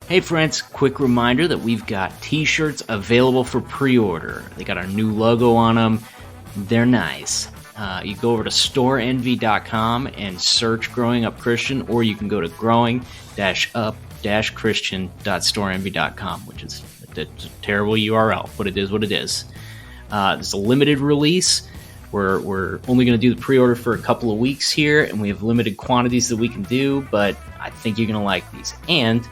Hey friends, quick reminder that we've got t-shirts available for pre-order. They got our new logo on them. They're nice. You go over to storeenvy.com and search Growing Up Christian, or you can go to growing-up-christian.storeenvy.com, which is a terrible URL, but it is what it is. It's a limited release. We're only going to do the pre-order for a couple of weeks here, and we have limited quantities that we can do, but I think you're going to like these. And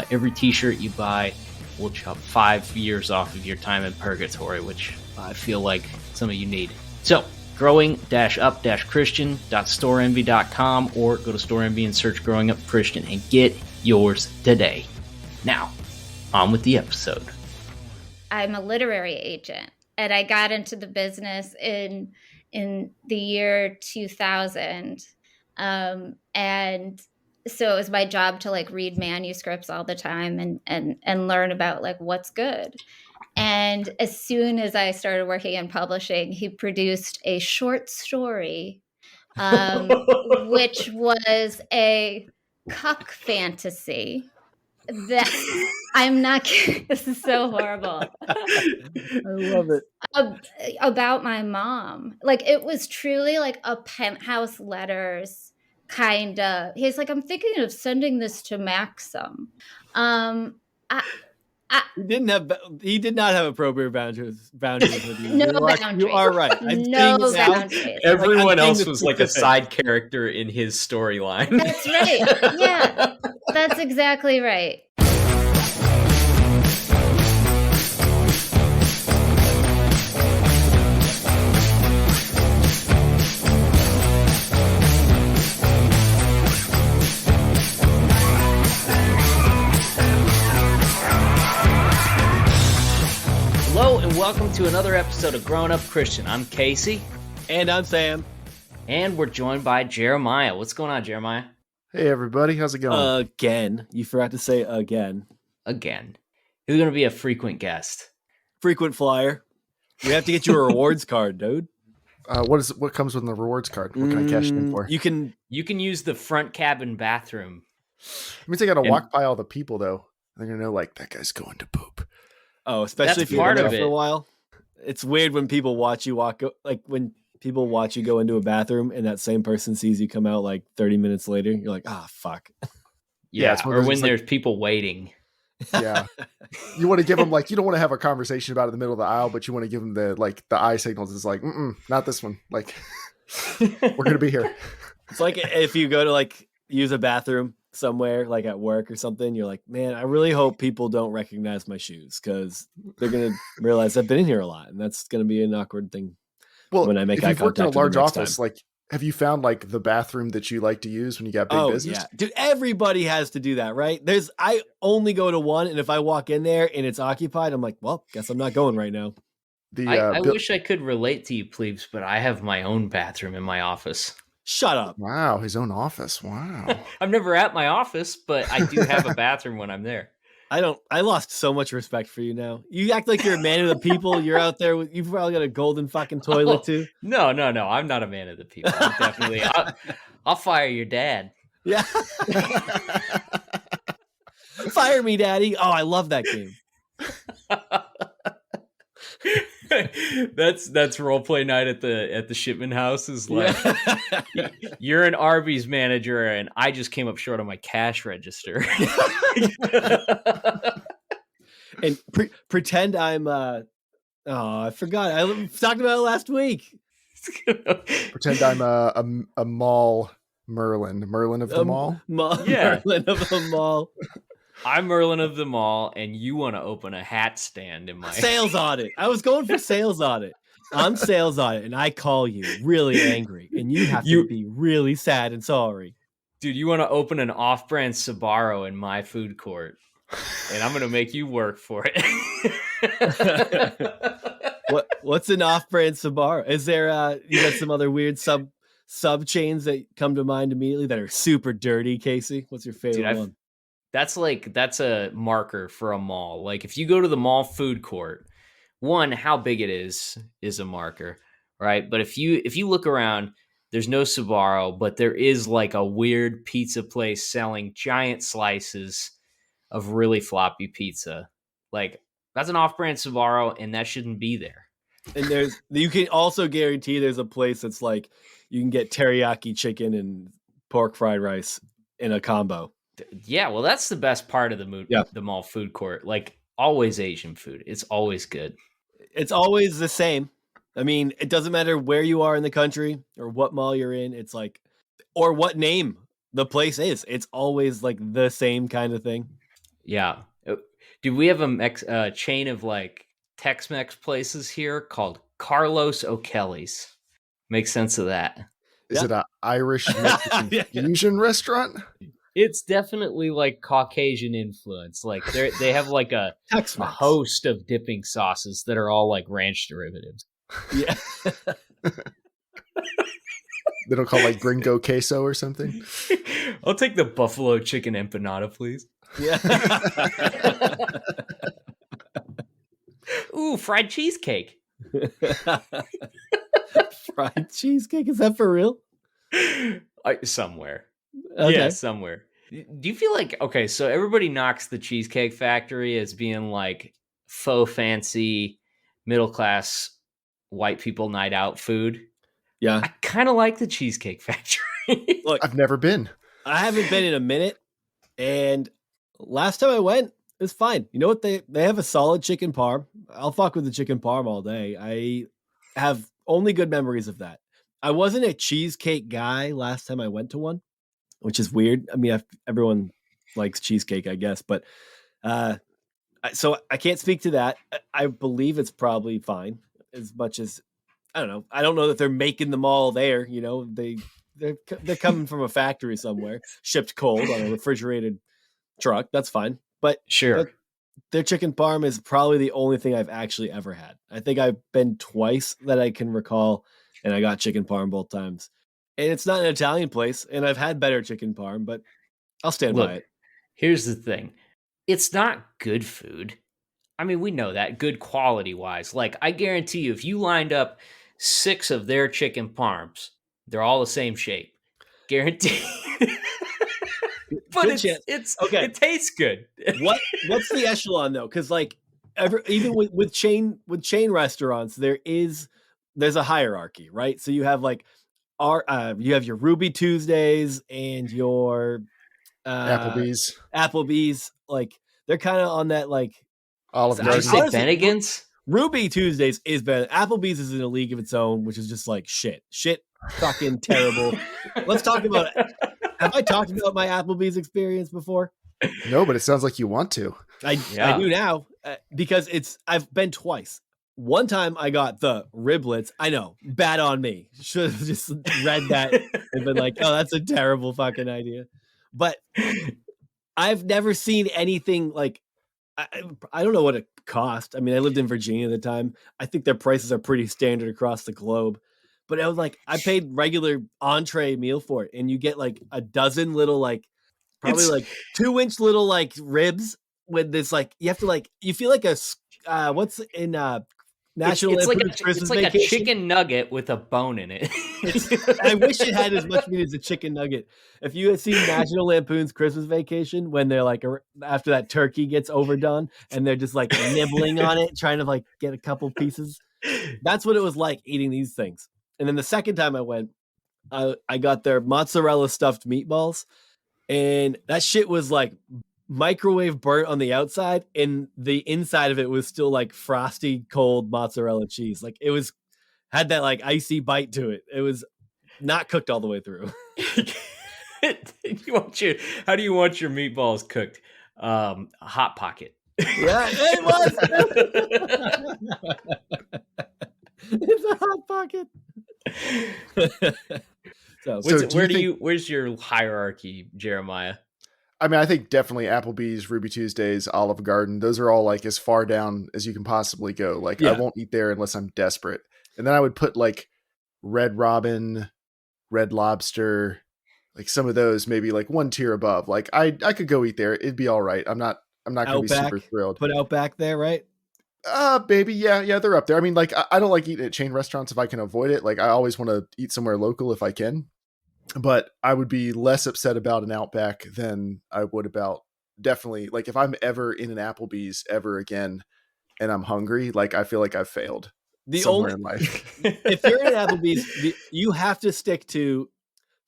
every t-shirt you buy will chop 5 years off of your time in purgatory, which I feel like some of you need. So, growing-up-christian.storeenvy.com, or go to StoreEnvy and search Growing Up Christian and get yours today. Now, on with the episode. I'm a literary agent, and I got into the business in the year 2000. And so it was my job to like read manuscripts all the time and learn about like what's good. And as soon as I started working in publishing, he produced a short story, which was a cuck fantasy that I'm not kidding. This is so horrible. I love it. About my mom. Like, it was truly like a penthouse letters kind of. He's like, I'm thinking of sending this to Maxim. He did not have appropriate boundaries with you. No boundaries. You are right. No boundaries. Everyone else was like a side character in his storyline. That's right. Yeah, that's exactly right. Hello and welcome to another episode of Growing Up Christian. I'm Casey. And I'm Sam. And we're joined by Jeremiah. What's going on, Jeremiah? Hey everybody, how's it going? Again. You forgot to say again. Again. He's going to be a frequent guest. Frequent flyer. We have to get you a rewards card, dude. What comes with the rewards card? What can I cash in for? You can use the front cabin bathroom. It means I gotta walk by all the people though. They're gonna know like that guy's going to poop. Oh, especially That's if you're part there of for it. a while. It's weird when people watch you when people watch you go into a bathroom and that same person sees you come out like 30 minutes later. You're like, fuck. Yeah, it's one or of those, when like- there's people waiting. Yeah, you want to give them like you don't want to have a conversation about it in the middle of the aisle, but you want to give them the eye signals. It's like, not this one. Like, we're gonna be here. It's like if you go to like use a bathroom somewhere like at work or something, you're like, man, I really hope people don't recognize my shoes because they're gonna realize I've been in here a lot, and that's gonna be an awkward thing. Well, when I make if eye you've worked in a contact with them large next office, time. like, have you found like the bathroom that you like to use when you got big business? Yeah, dude, everybody has to do that, right? I only go to one, and if I walk in there and it's occupied, I'm like, well, guess I'm not going right now. I wish I could relate to you, plebes, but I have my own bathroom in my office. Shut up. Wow, his own office. Wow. I'm never at my office, but I do have a bathroom when I'm there. I lost so much respect for you now. You act like you're a man of the people. You're out there you've probably got a golden fucking toilet too. No. I'm not a man of the people. I'm definitely. I'll fire your dad. Yeah. Fire me, daddy. Oh, I love that game. That's roleplay night at the shipment house is like you're an Arby's manager and I just came up short on my cash register. And pretend I'm I forgot. I talked about it last week. Pretend I'm a mall Merlin of the mall. Yeah. Merlin of the mall. I'm Merlin of the mall, and you want to open a hat stand in my sales audit. I was going for sales audit. I'm sales audit, and I call you really angry, and you have to be really sad and sorry. Dude, you want to open an off-brand Sbarro in my food court, and I'm going to make you work for it. What's an off-brand Sbarro? Is there you got some other weird sub chains that come to mind immediately that are super dirty, Casey? What's your favorite one? That's a marker for a mall. Like if you go to the mall food court, one, how big it is a marker, right? But if you look around, there's no Sbarro, but there is like a weird pizza place selling giant slices of really floppy pizza. Like, that's an off-brand Sbarro, and that shouldn't be there. And you can also guarantee there's a place that's like you can get teriyaki chicken and pork fried rice in a combo. Yeah, well, that's the best part of the mall food court. Like, always Asian food. It's always good. It's always the same. I mean, it doesn't matter where you are in the country or what mall you're in. It's like, or what name the place is. It's always like the same kind of thing. Yeah. Do we have a chain of like Tex-Mex places here called Carlos O'Kelly's? Make sense of that. Is it an Irish Mexican fusion restaurant? It's definitely like Caucasian influence. Like they have like a host of dipping sauces that are all like ranch derivatives. Yeah. They don't call like gringo queso or something. I'll take the buffalo chicken empanada, please. Yeah. Ooh, fried cheesecake. Fried cheesecake? Is that for real? Somewhere. Okay. Yeah, somewhere. Do you feel like, okay, so everybody knocks the Cheesecake Factory as being like faux fancy, middle class, white people night out food? Yeah. I kind of like the Cheesecake Factory. Look, I've never been. I haven't been in a minute, and last time I went, it was fine. You know what? They have a solid chicken parm. I'll fuck with the chicken parm all day. I have only good memories of that. I wasn't a cheesecake guy last time I went to one, which is weird. I mean, everyone likes cheesecake, I guess, but so I can't speak to that. I believe it's probably fine, as much as I don't know. I don't know that they're making them all there. You know, they're coming from a factory somewhere, shipped cold on a refrigerated truck. That's fine, but sure. Their chicken parm is probably the only thing I've actually ever had. I think I've been twice that I can recall, and I got chicken parm both times. And it's not an Italian place, and I've had better chicken parm, but I'll stand by it. Here's the thing. It's not good food. I mean, we know that, good quality-wise. Like, I guarantee you, if you lined up 6 of their chicken parms, they're all the same shape. Guaranteed. But it's okay. It tastes good. What's the echelon though? Because like even with chain restaurants, there's a hierarchy, right? So you have like you have your Ruby Tuesdays and your Applebee's. Like they're kind of on that like Olive Garden. Did you say Bennigan's? Ruby Tuesdays is better. Applebee's is in a league of its own, which is just like shit, fucking terrible. Let's talk about it. Have I talked about my Applebee's experience before? No, but it sounds like you want to. I do now because I've been twice. One time I got the riblets. I know, bad on me. Should have just read that and been like, oh, that's a terrible fucking idea. But I've never seen anything like, I don't know what it cost. I mean, I lived in Virginia at the time. I think their prices are pretty standard across the globe. But I was like, I paid regular entree meal for it, and you get like a dozen little like, probably like 2-inch little like ribs with this like you have to like you feel like a what's in National Lampoon's Christmas Vacation? It's like a chicken nugget with a bone in it. I wish it had as much meat as a chicken nugget. If you had seen National Lampoon's Christmas Vacation, when they're like after that turkey gets overdone and they're just like nibbling on it, trying to like get a couple pieces, that's what it was like eating these things. And then the second time I went, I got their mozzarella stuffed meatballs, and that shit was like microwave burnt on the outside, and the inside of it was still like frosty, cold mozzarella cheese. Like it had that like icy bite to it. It was not cooked all the way through. How do you want your meatballs cooked? Hot Pocket. Yeah, it was. It's a Hot Pocket. Where's your hierarchy, Jeremiah? I mean, I think definitely Applebee's, Ruby Tuesdays, Olive Garden. Those are all like as far down as you can possibly go. Like I won't eat there unless I'm desperate. And then I would put like Red Robin, Red Lobster, like some of those maybe like one tier above. Like I could go eat there. It'd be all right. I'm not going to be super thrilled. Put Outback there, right? Maybe. Yeah, they're up there. I mean, like, I don't like eating at chain restaurants if I can avoid it. Like, I always want to eat somewhere local if I can. But I would be less upset about an Outback than I would about definitely like if I'm ever in an Applebee's ever again and I'm hungry, like I feel like I've failed somewhere in life. If you're in Applebee's, you have to stick to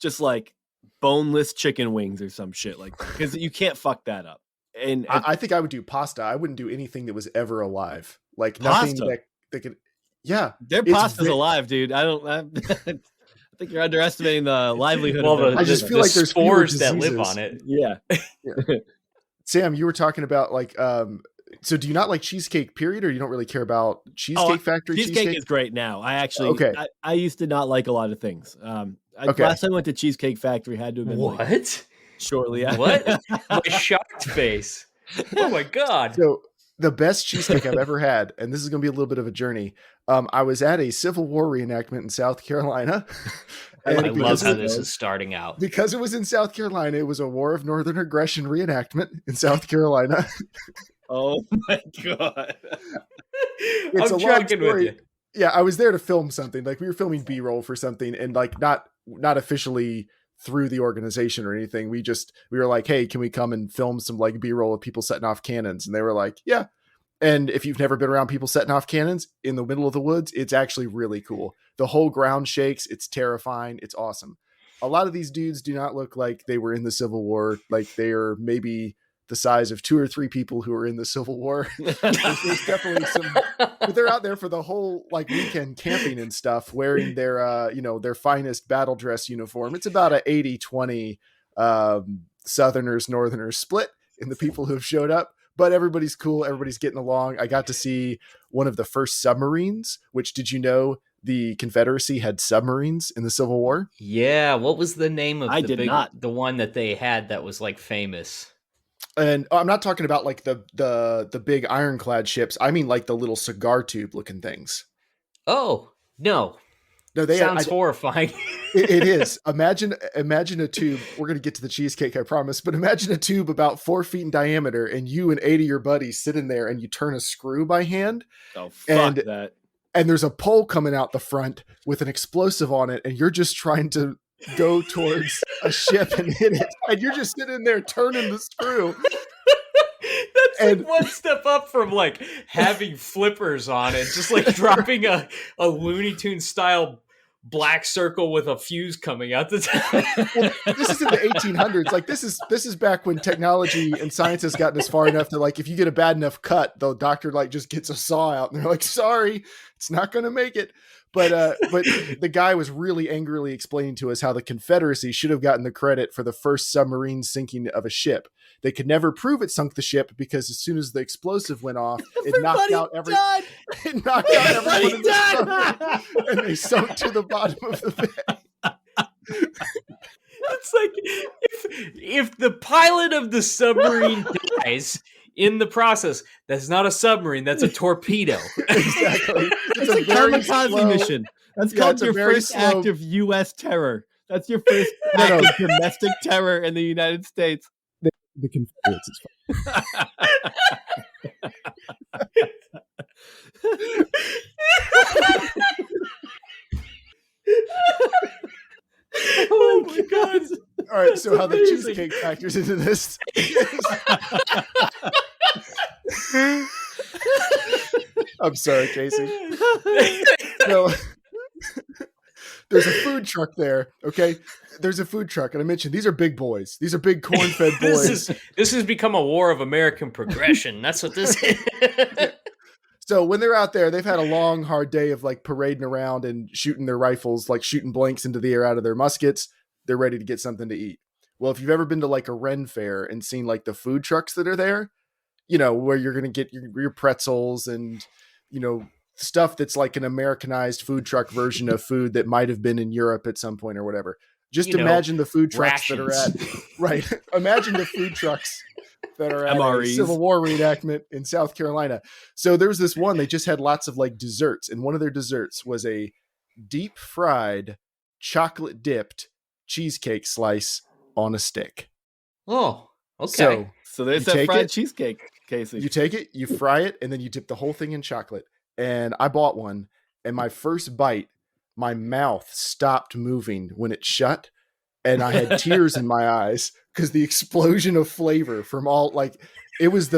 just like boneless chicken wings or some shit like that, because you can't fuck that up. And I think I would do pasta. I wouldn't do anything that was ever alive. Like Pasta? nothing that could. Yeah, their pasta's alive, dude. I think you're underestimating the livelihood. Well, I just feel like there's fewer spores that live diseases. on it. Yeah. Sam, you were talking about like so do you not like cheesecake period, or you don't really care about Cheesecake Factory? Cheesecake is great now. I actually I used to not like a lot of things. Last time I went to Cheesecake Factory had to have been What? Shortly after. What? My shocked face. Oh my god. So the best cheesecake I've ever had, and this is going to be a little bit of a journey. I was at a Civil War reenactment in South Carolina. I love how this is starting out. Because it was in South Carolina, it was a War of Northern Aggression reenactment in South Carolina. Oh my god. It's I'm a long tracking story. with you. Yeah, I was there to film something. Like we were filming B-roll for something, and like not officially through the organization or anything. We were like, hey, can we come and film some like B-roll of people setting off cannons? And they were like, yeah. And if you've never been around people setting off cannons in the middle of the woods, it's actually really cool. The whole ground shakes. It's terrifying. It's awesome. A lot of these dudes do not look like they were in the Civil War. Like they are maybe the size of 2 or 3 people who were in the Civil War. There's definitely some, but they're out there for the whole like weekend camping and stuff, wearing their, their finest battle dress uniform. It's about a 80-20 Southerners, Northerners split in the people who have showed up, but everybody's cool. Everybody's getting along. I got to see one of the first submarines, which did you know the Confederacy had submarines in the Civil War? Yeah. What was the name of the one that they had that was like famous? And I'm not talking about like the big ironclad ships. I mean like the little cigar tube looking things. Oh, no. No, they sounds horrifying. It is. Imagine a tube. We're going to get to the cheesecake, I promise. But imagine a tube about 4 feet in diameter, and you and 8 of your buddies sit in there, and you turn a screw by hand. Oh, fuck that. And there's a pole coming out the front with an explosive on it, and you're just trying to go towards a ship and hit it. And you're just sitting there turning the screw. That's like one step up from like having flippers on it, just like dropping a Looney Tunes style black circle with a fuse coming out the top. Well, this is in the 1800s. Like this is back when technology and science has gotten as far enough that like if you get a bad enough cut, the doctor like just gets a saw out and they're like, sorry, it's not going to make it. But the guy was really angrily explaining to us how the Confederacy should have gotten the credit for the first submarine sinking of a ship. They could never prove it sunk the ship because as soon as the explosive went off, it knocked out everyone in the submarine, and they sunk to the bottom of the bay. It's like if the pilot of the submarine dies in the process, that's not a submarine, that's a torpedo. Exactly. It's a kamikaze mission. That's called your first act of U.S. terror. That's your first act of domestic terror in the United States. The Confederates is fine. Oh my god. All right, so how the cheesecake factors into this. I'm sorry, Casey. No. There's a food truck there, okay? There's a food truck, and I mentioned these are big boys. These are big corn-fed boys. This has become a war of American progression. That's what this is. So when they're out there, they've had a long, hard day of like parading around and shooting their rifles, like shooting blanks into the air out of their muskets. They're ready to get something to eat. Well, if you've ever been to like a Ren fair and seen like the food trucks that are there, you know, where you're going to get your pretzels and, you know, stuff that's like an Americanized food truck version of food that might have been in Europe at some point or whatever. Just imagine the food trucks that are at, right. Imagine the food trucks that are at a Civil War reenactment in South Carolina. So there was this one, they just had lots of like desserts. And one of their desserts was a deep fried chocolate dipped cheesecake slice on a stick. Oh, okay. So there's that fried cheesecake, Casey. You take it, you fry it, and then you dip the whole thing in chocolate. And I bought one, and my first bite, my mouth stopped moving when it shut, and I had tears in my eyes because the explosion of flavor from all like it was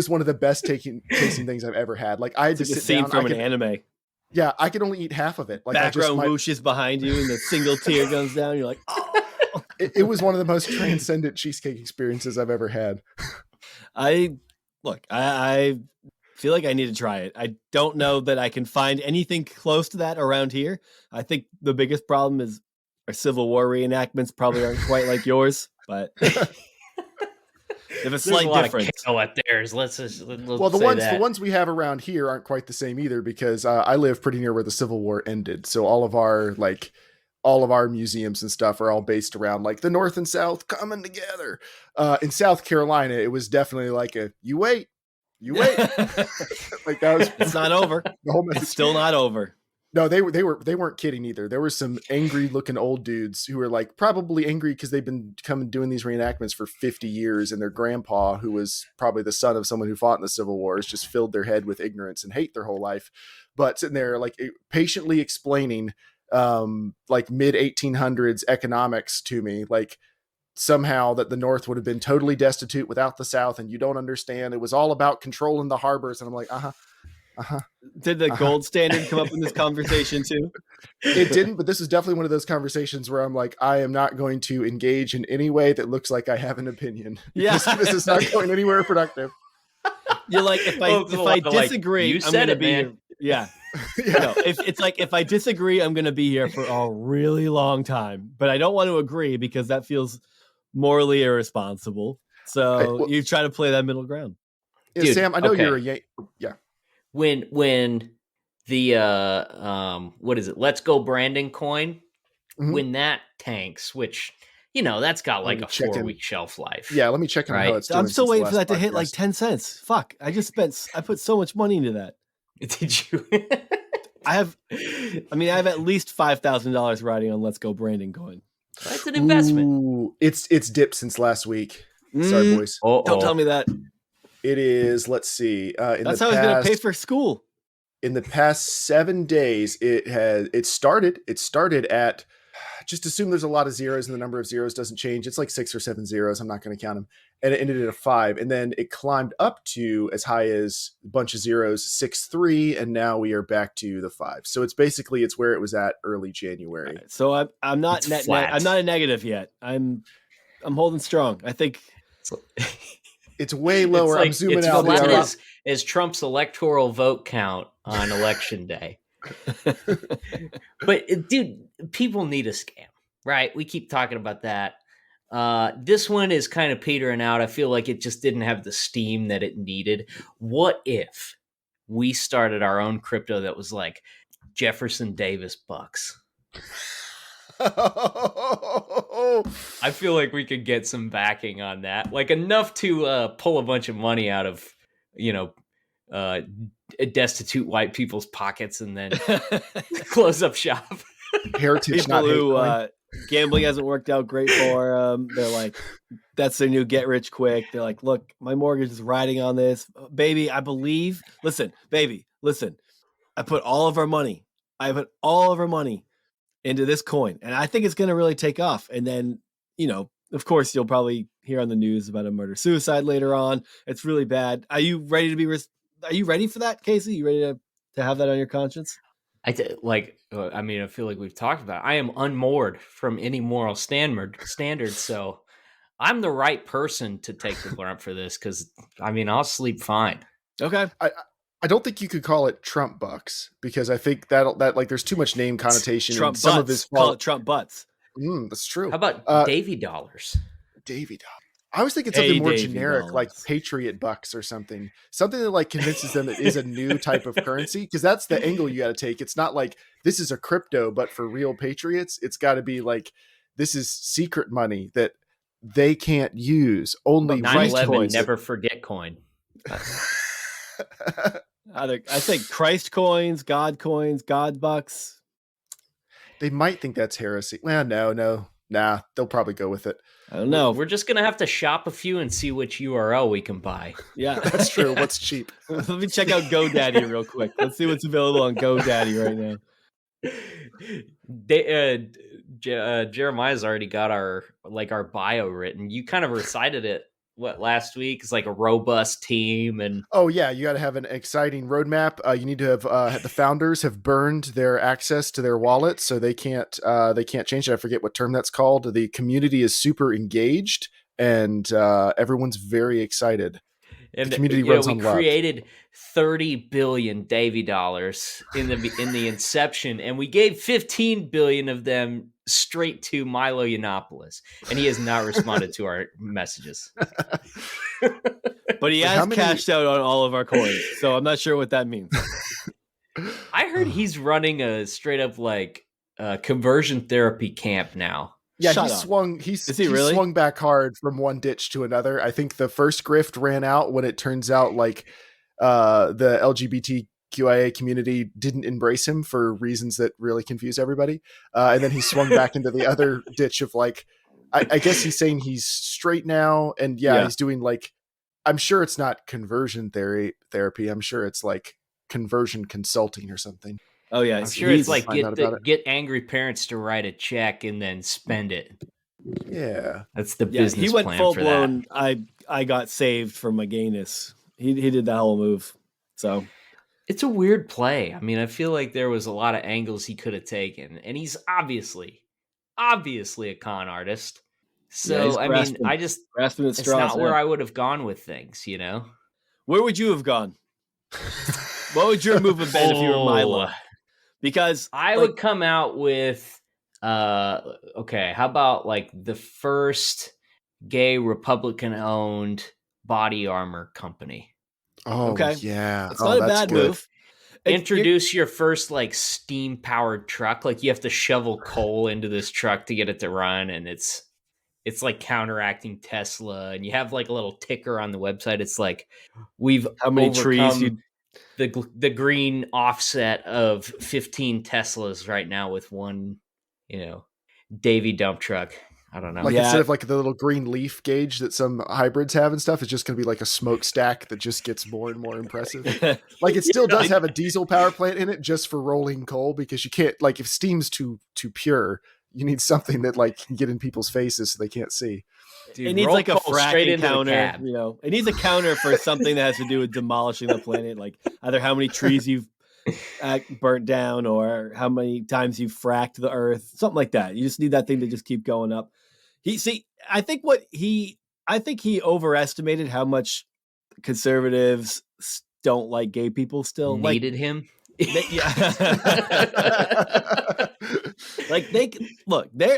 one of the best tasting things I've ever had. Like I had It's to like a sit scene down. from an anime. Yeah, I could only eat half of it. Like Background whooshes behind you, and the single tear comes down. You're like, oh. It was one of the most transcendent cheesecake experiences I've ever had. I feel like I need to try it. I don't know that I can find anything close to that around here. I think the biggest problem is our Civil War reenactments probably aren't quite like yours, but if a slight difference. At theirs. Let's well, the ones we have around here aren't quite the same either because I live pretty near where the Civil War ended. So all of our museums and stuff are all based around like the North and South coming together. In South Carolina, it was definitely like you wait. Like that was. It's not over. It's still not over. No, they weren't kidding either. There were some angry looking old dudes who were like probably angry because they've been doing these reenactments for 50 years, and their grandpa, who was probably the son of someone who fought in the Civil War, has just filled their head with ignorance and hate their whole life. But sitting there like patiently explaining like mid 1800s economics to me, like somehow that the North would have been totally destitute without the South, and you don't understand. It was all about controlling the harbors, and I'm like, Did the gold standard come up in this conversation too? It didn't, but this is definitely one of those conversations where I'm like, I am not going to engage in any way that looks like I have an opinion. Yeah, this is not going anywhere productive. You're like, if I disagree, you said it, man. Yeah. No, if I disagree, I'm going to be here for a really long time, but I don't want to agree because that feels morally irresponsible. So you try to play that middle ground. Yeah, dude, Sam, I know you're yeah. When the what is it? Let's Go Brandon coin, when that tanks, which that's got like a 4-week shelf life. Yeah, let me check on how it's doing. I'm still waiting for that to hit like 10 cents. Fuck, I put so much money into that. Did you? I have at least $5,000 riding on Let's Go Brandon coin. That's an investment. Ooh, it's dipped since last week. Sorry, boys. Don't tell me that. It is. Let's see. That's how I was going to pay for school. In the past 7 days, it started at. Just assume there's a lot of zeros and the number of zeros doesn't change. It's like 6 or 7 zeros. I'm not going to count them. And it ended at a 5. And then it climbed up to as high as a bunch of zeros, 6.3. And now we are back to the 5. So it's where it was at early January. Right. So I'm not I'm not a negative yet. I'm holding strong. I think it's way lower. I'm zooming out. As Trump's electoral vote count on election day. But dude, people need a scam, right? We keep talking about that. This one is kind of petering out. I feel like it just didn't have the steam that it needed. What if we started our own crypto that was like Jefferson Davis bucks? I feel like we could get some backing on that, like enough to pull a bunch of money out of destitute white people's pockets and then close up shop. Heritage, people who gambling hasn't worked out great for them. They're like, that's their new get rich quick. They're like, look, my mortgage is riding on this, baby. I believe. Listen, baby, listen. I put all of our money into this coin, and I think it's going to really take off. And then, of course, you'll probably hear on the news about a murder suicide later on. It's really bad. Are you ready to be? Are you ready for that, Casey? You ready to have that on your conscience? I feel like we've talked about it. I am unmoored from any moral standard, so I'm the right person to take the brunt for this because, I'll sleep fine. Okay. I don't think you could call it Trump bucks because I think that like there's too much name connotation. Trump some butts. of his call it Trump butts. That's true. How about Davy dollars? Davy dollars. I was thinking something more Davy generic, dollars. like Patriot bucks or something that like convinces them it is a new type of currency. Because that's the angle you got to take. It's not like this is a crypto, but for real patriots, it's got to be like this is secret money that they can't use. Only 9/11 never forget coin. I think Christ coins, God bucks. They might think that's heresy. Well, no. Nah, they'll probably go with it. I don't know. We're just going to have to shop a few and see which URL we can buy. Yeah, that's true. What's cheap? Let me check out GoDaddy real quick. Let's see what's available on GoDaddy right now. Jeremiah's already got our bio written. You kind of recited it last week. It's like a robust team, and Oh yeah, you got to have an exciting roadmap. You need to have the founders have burned their access to their wallet, so they can't change it. I forget what term that's called. The community is super engaged, and everyone's very excited. And the community runs we on love. created 30 billion Davy dollars in the inception, and we gave 15 billion of them straight to Milo Yiannopoulos, and he has not responded to our messages. But he has cashed out on all of our coins, so I'm not sure what that means. I heard he's running a straight up conversion therapy camp now. Yeah, he swung back hard from one ditch to another. I think the first grift ran out when it turns out the LGBTQIA community didn't embrace him for reasons that really confuse everybody. And then he swung back into the other ditch of I guess he's saying he's straight now. And he's doing I'm sure it's not conversion therapy. I'm sure it's conversion consulting or something. Oh yeah, I'm sure it's get angry parents to write a check and then spend it. Yeah, that's the business. He went plan full for blown. That. I got saved from my gayness. He did that whole move. So it's a weird play. I mean, I feel like there was a lot of angles he could have taken, and he's obviously a con artist. So I mean, grasping at straws. It's not where I would have gone with things, you know. Where would you have gone? What would your move have been if you were Milo? Because I would come out with, okay, how about the first gay Republican-owned body armor company? Oh, okay. Yeah. It's not a bad move. Introduce your first steam-powered truck. You have to shovel coal into this truck to get it to run, and it's counteracting Tesla, and you have a little ticker on the website. It's we've how many trees you... the green offset of 15 Teslas right now with one, Davy dump truck. I don't know. Instead of the little green leaf gauge that some hybrids have and stuff, it's just going to be a smokestack that just gets more and more impressive. It still does have a diesel power plant in it just for rolling coal, because you can't if steam's too pure, you need something that can get in people's faces so they can't see. Dude, it needs a fracking counter, It needs a counter for something that has to do with demolishing the planet, either how many trees you've burnt down or how many times you've fracked the earth, something like that. You just need that thing to just keep going up. I think he overestimated how much conservatives don't like gay people still. Needed him.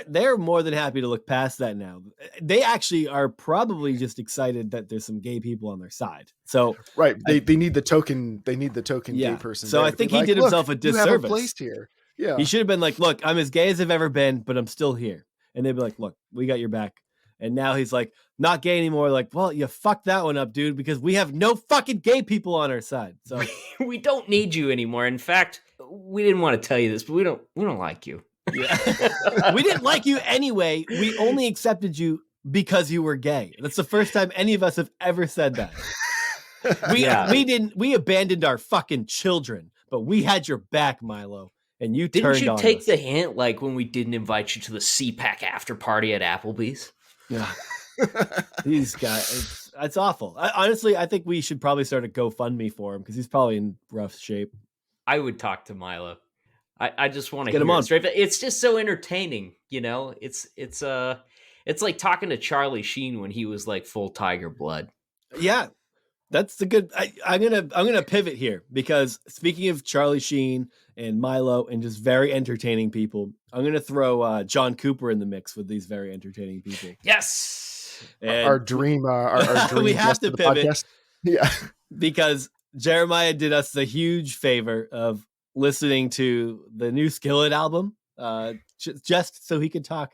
They're more than happy to look past that now. They actually are probably just excited that there's some gay people on their side. So right, they need the token. They need the token gay person. So I think he did himself a disservice. You have a place here. Yeah, he should have been look, I'm as gay as I've ever been, but I'm still here. And they'd be look, we got your back. And now he's not gay anymore. Well, you fucked that one up, dude, because we have no fucking gay people on our side. So we don't need you anymore. In fact, we didn't want to tell you this, but we don't like you. Yeah. We didn't like you anyway. We only accepted you because you were gay. That's the first time any of us have ever said that. We abandoned our fucking children, but we had your back, Milo. And you didn't you take us. The hint when we didn't invite you to the CPAC after party at Applebee's? Yeah. These guys, it's awful. Honestly, I think we should probably start a GoFundMe for him because he's probably in rough shape. I would talk to Milo. I just want to get him on straight. It's just so entertaining, It's like talking to Charlie Sheen when he was full Tiger Blood. Yeah, that's the good. I'm gonna pivot here because speaking of Charlie Sheen and Milo and just very entertaining people, I'm gonna throw John Cooper in the mix with these very entertaining people. Yes, and our dream. Our dream we have to pivot. Podcast. Yeah, because Jeremiah did us the huge favor of listening to the new Skillet album, just so he could talk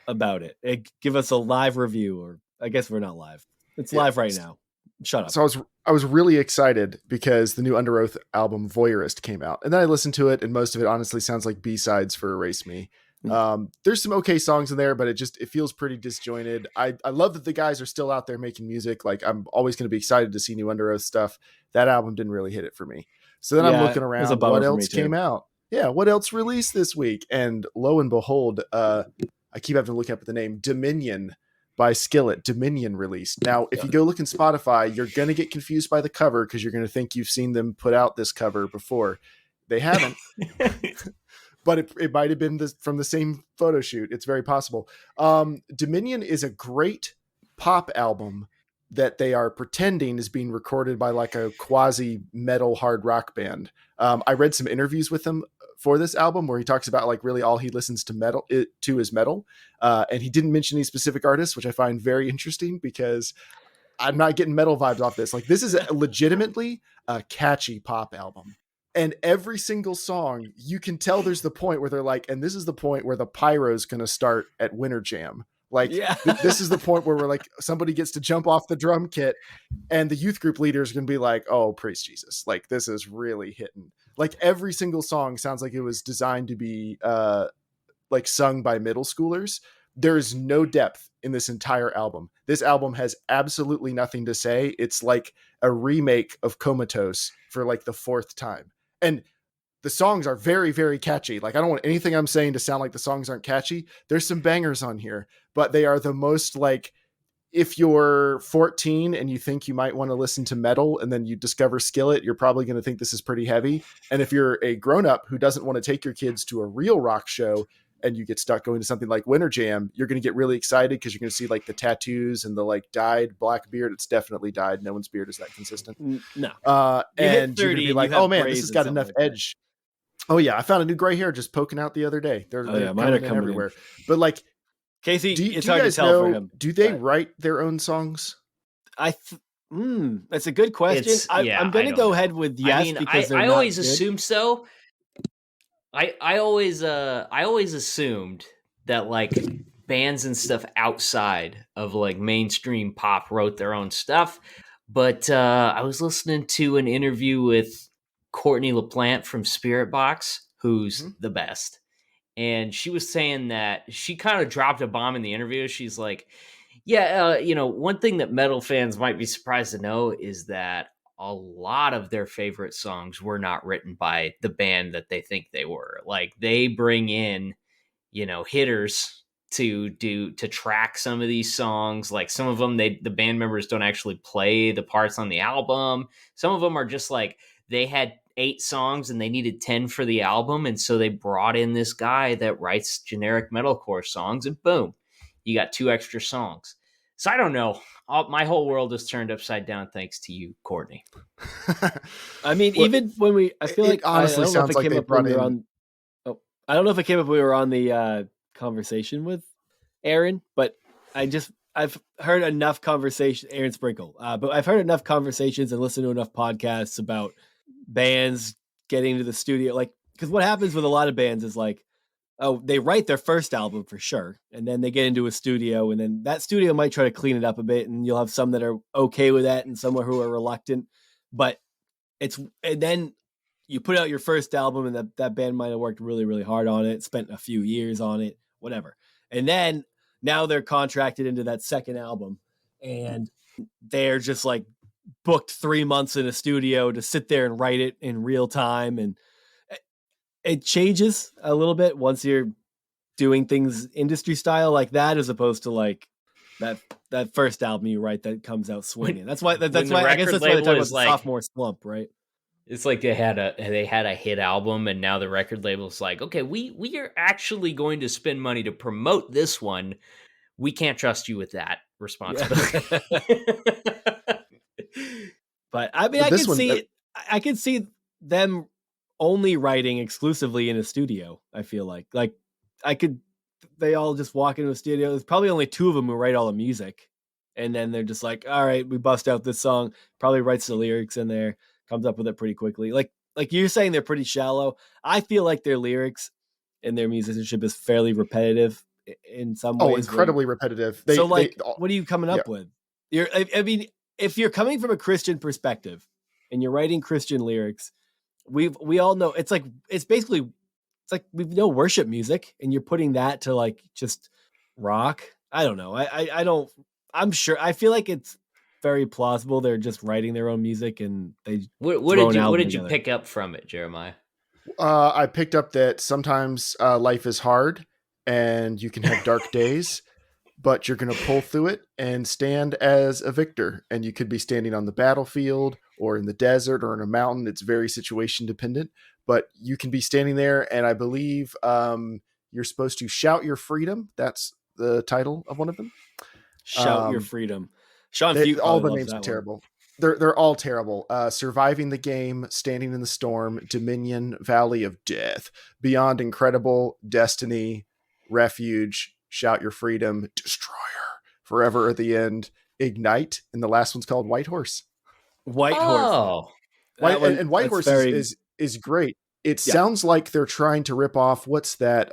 about it and give us a live review, or I guess we're not live. It's live right now. Shut up. So I was really excited because the new Under Oath album Voyeurist came out, and then I listened to it, and most of it honestly sounds like B-sides for Erase Me. There's some okay songs in there, but it feels pretty disjointed. I love that the guys are still out there making music. I'm always going to be excited to see new Under Oath stuff. That album didn't really hit it for me. So then I'm looking around, what else came out? yeah, what else released this week? And lo and behold, I keep having to look up the name Dominion by Skillet. Dominion released. Now, if you go look in Spotify, you're going to get confused by the cover because you're going to think you've seen them put out this cover before. They haven't. But it might have been from the same photo shoot. It's very possible. Dominion is a great pop album that they are pretending is being recorded by like a quasi metal hard rock band. I read some interviews with him for this album where he talks about like really all he listens to is metal. And he didn't mention any specific artists, which I find very interesting because I'm not getting metal vibes off this. Like this is legitimately a catchy pop album. And every single song, you can tell there's the point where they're like, and this is the point where the pyro's going to start at Winter Jam. Like, this is the point where we're like, somebody gets to jump off the drum kit and the youth group leader is going to be like, oh, praise Jesus. Like, this is really hitting. Like, every single song sounds like it was designed to be like sung by middle schoolers. There is no depth in this entire album. This album has absolutely nothing to say. It's like a remake of Comatose for like the 4th time. And the songs are very, very catchy. Like, I don't want anything I'm saying to sound like the songs aren't catchy. There's some bangers on here, but they are the most like, if you're 14 and you think you might want to listen to metal and then you discover Skillet, you're probably going to think this is pretty heavy. And if you're a grown-up who doesn't want to take your kids to a real rock show and you get stuck going to something like Winter Jam, you're going to get really excited because you're going to see like the tattoos and the like dyed black beard. It's definitely dyed. No one's beard is that consistent. No. And you're going to be like, oh man, this has got enough edge. Oh yeah, I found a new gray hair just poking out the other day. They're mine are coming everywhere. But like, Casey, it's hard to tell for him. Do they write their own songs? That's a good question. I'm going to go ahead with yes. I mean, because I always assumed so. I always assumed that like bands and stuff outside of like mainstream pop wrote their own stuff. But I was listening to an interview with Courtney LaPlante from Spirit Box, who's the best. And she was saying that she kind of dropped a bomb in the interview. She's like, one thing that metal fans might be surprised to know is that a lot of their favorite songs were not written by the band that they think they were. Like they bring in, hitters to track some of these songs. Like some of them, the band members don't actually play the parts on the album. Some of them are just like, they had 8 songs and they needed 10 for the album. And so they brought in this guy that writes generic metalcore songs and boom, you got 2 extra songs. So I don't know. My whole world is turned upside down thanks to you, Courtney. I mean, even when I feel like honestly sounds like they brought in. I don't know if it came up when we were on the conversation with Erin, but I've heard enough conversation, Erin Sprinkle, but I've heard enough conversations and listened to enough podcasts about bands getting to the studio. Like, because what happens with a lot of bands is like, they write their first album for sure, and then they get into a studio, and then that studio might try to clean it up a bit, and you'll have some that are okay with that and some who are reluctant. But and then you put out your first album, and that band might have worked really, really hard on it, spent a few years on it, whatever. And then now they're contracted into that second album, and they're just like booked 3 months in a studio to sit there and write it in real time. And it changes a little bit once you're doing things industry style like that, as opposed to like that first album you write that comes out swinging. That's why I guess that's why they talk about the sophomore slump, right? It's like they had a hit album, and now the record label's like, okay, we are actually going to spend money to promote this one. We can't trust you with that responsibility. Yeah. But I mean, I can see them only writing exclusively in a studio. I feel like they all just walk into a studio. There's probably only 2 of them who write all the music. And then they're just like, all right, we bust out this song, probably writes the lyrics in there, comes up with it pretty quickly. Like you're saying, they're pretty shallow. I feel like their lyrics and their musicianship is fairly repetitive in some ways. Oh, incredibly repetitive. What are you coming up with? I mean, if you're coming from a Christian perspective and you're writing Christian lyrics, we all know it's like we know worship music, and you're putting that to like just rock. I don't know. I'm sure. I feel like it's very plausible. They're just writing their own music, and they. What did you pick up from it, Jeremiah? I picked up that sometimes life is hard and you can have dark days, but you're going to pull through it and stand as a victor. And you could be standing on the battlefield or in the desert or in a mountain. It's very situation dependent, but you can be standing there. And I believe you're supposed to shout your freedom. That's the title of one of them. Shout your freedom. Sean They, all the loves names that are one. terrible. They're all terrible. Surviving the game, standing in the storm, Dominion, Valley of Death, Beyond Incredible, Destiny, Refuge, Shout Your Freedom, Destroyer, Forever at the End, Ignite, and the last one's called White Horse. White Horse. And White Horse is great. It sounds like they're trying to rip off what's that?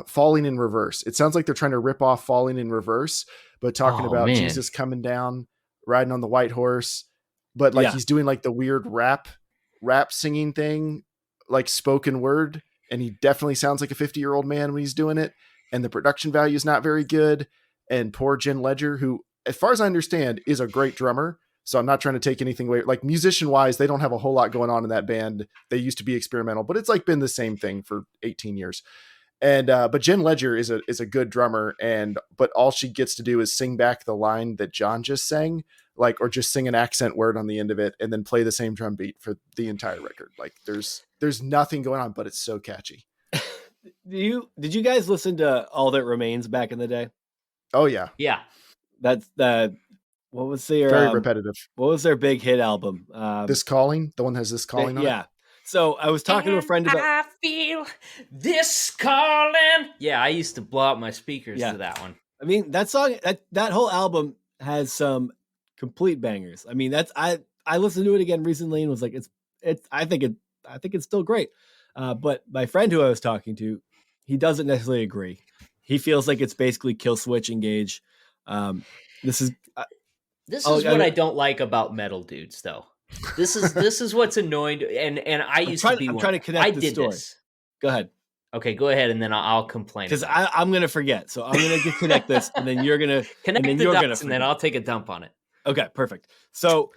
Falling in Reverse. It sounds like they're trying to rip off Falling in Reverse, but talking about Jesus coming down, riding on the white horse, but like he's doing like the weird rap singing thing, like spoken word, and he definitely sounds like a 50-year-old man when he's doing it. And the production value is not very good. And poor Jen Ledger, who, as far as I understand, is a great drummer. So I'm not trying to take anything away. Like musician wise, they don't have a whole lot going on in that band. They used to be experimental, but it's like been the same thing for 18 years. And but Jen Ledger is a good drummer, but all she gets to do is sing back the line that John just sang, like, or just sing an accent word on the end of it, and then play the same drum beat for the entire record. Like there's nothing going on, but it's so catchy. Did you guys listen to All That Remains back in the day? Oh yeah, that's the. What was their very repetitive? What was their big hit album? This Calling, the one that has This Calling on it? So I was talking to a friend about. I feel this calling. Yeah, I used to blow out my speakers to that one. I mean, that song, that whole album has some complete bangers. I mean, that's I listened to it again recently and was like, I think it's still great. But my friend who I was talking to, he doesn't necessarily agree. He feels like it's basically Kill Switch Engage. This is what I don't like about metal dudes, though. This is what's annoying, and I used to be. I'm trying to connect the story. This. Go ahead. Okay, go ahead, and then I'll complain. Because I'm gonna forget, so I'm gonna connect this, and then you're gonna connect the dots, and then I'll take a dump on it. Okay, perfect. So,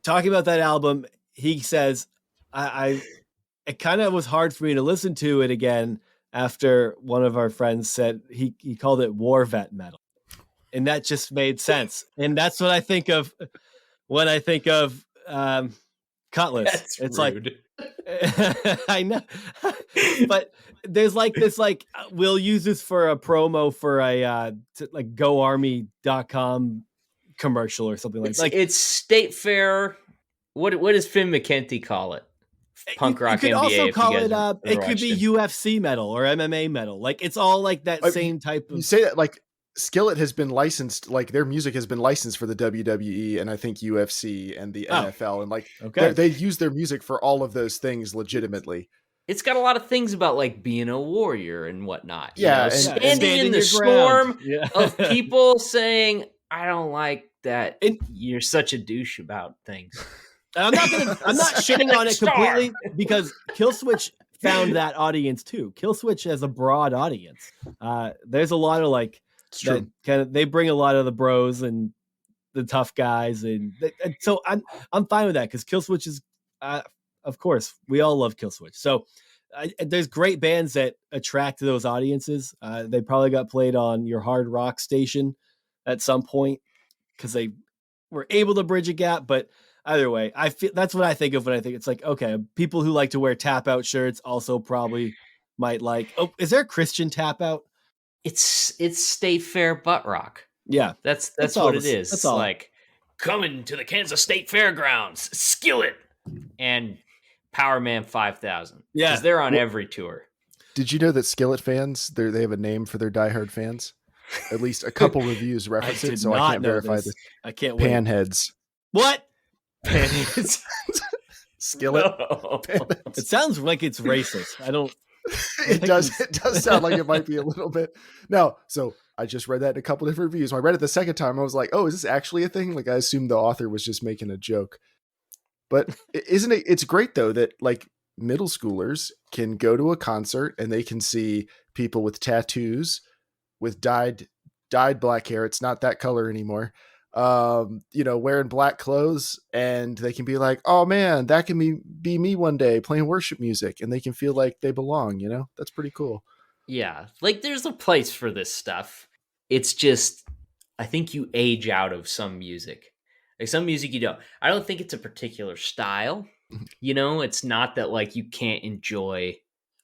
talking about that album, he says, it kind of was hard for me to listen to it again after one of our friends said he called it war vet metal. And that just made sense. And that's what I think of when I think of Cutlass. That's rude. Like, I know. But there's like this, like, we'll use this for a promo for a like GoArmy.com commercial or something like that. Like, it's State Fair. What does Finn McKenty call it? Punk rock you could NBA. Also call it it could be UFC metal or MMA metal. Like it's all like that same type of. You say that like Skillet has been licensed, like their music has been licensed for the WWE and I think UFC and the NFL, and like they use their music for all of those things legitimately. It's got a lot of things about like being a warrior and whatnot. Yeah, standing in the storm of people saying, "I don't like that. You're such a douche about things." I'm not shitting on it completely because Killswitch found that audience too. Killswitch has a broad audience. There's a lot of like they bring a lot of the bros and the tough guys, and so I'm fine with that because Killswitch is, of course, we all love Killswitch. So there's great bands that attract those audiences. They probably got played on your hard rock station at some point because they were able to bridge a gap, but. Either way, I feel that's what I think of when I think it's like, okay, people who like to wear tap out shirts also probably might like. Oh, is there a Christian tap out? It's State Fair butt rock. Yeah, that's what it is. It's like coming to the Kansas State Fairgrounds, Skillet and Power Man 5000. Yeah, because they're on every tour. Did you know that Skillet fans they have a name for their diehard fans? At least a couple reviews reference it, so I can't verify this. I can't wait. Panheads. What? Skillet. No. It sounds like it's racist. I don't. It does sound like it might be a little bit. No, so I just read that in a couple different reviews. When I read it the second time, I was like, "Oh, is this actually a thing?" Like I assumed the author was just making a joke. But isn't it? It's great though that like middle schoolers can go to a concert and they can see people with tattoos, with dyed black hair. It's not that color anymore. wearing black clothes, and they can be like, oh man, that can be me one day playing worship music, and they can feel like they belong. That's pretty cool. Yeah, like there's a place for this stuff. It's just, I think you age out of some music. Like some music you don't. I don't think it's a particular style. It's not that like you can't enjoy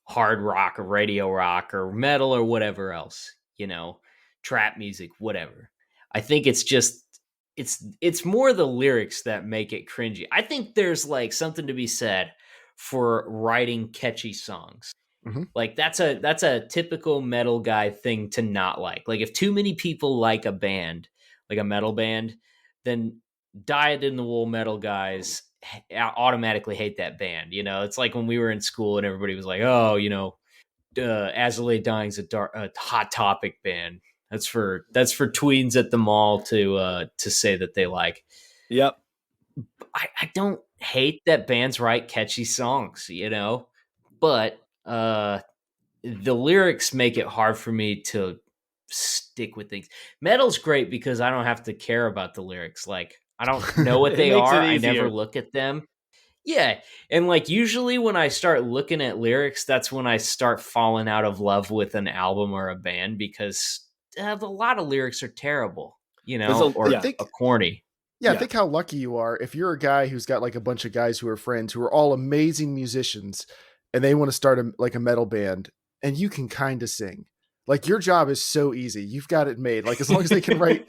hard rock or radio rock or metal or whatever else, trap music, whatever. I think it's just it's more the lyrics that make it cringy. I think there's like something to be said for writing catchy songs. Mm-hmm. Like that's a typical metal guy thing to not like. Like if too many people like a band, like a metal band, then dyed-in-the-wool metal guys automatically hate that band. It's like when we were in school and everybody was like, "Oh, As I Lay Dying's a Hot Topic band." That's for tweens at the mall to say that they like. Yep. I don't hate that bands write catchy songs, but the lyrics make it hard for me to stick with things. Metal's great because I don't have to care about the lyrics. Like I don't know what they are. I never look at them. Yeah. And like usually when I start looking at lyrics, that's when I start falling out of love with an album or a band, because a lot of lyrics are terrible, corny. Yeah, think how lucky you are if you're a guy who's got like a bunch of guys who are friends who are all amazing musicians, and they want to start a metal band, and you can kind of sing. Like your job is so easy. You've got it made. Like as long as they can write.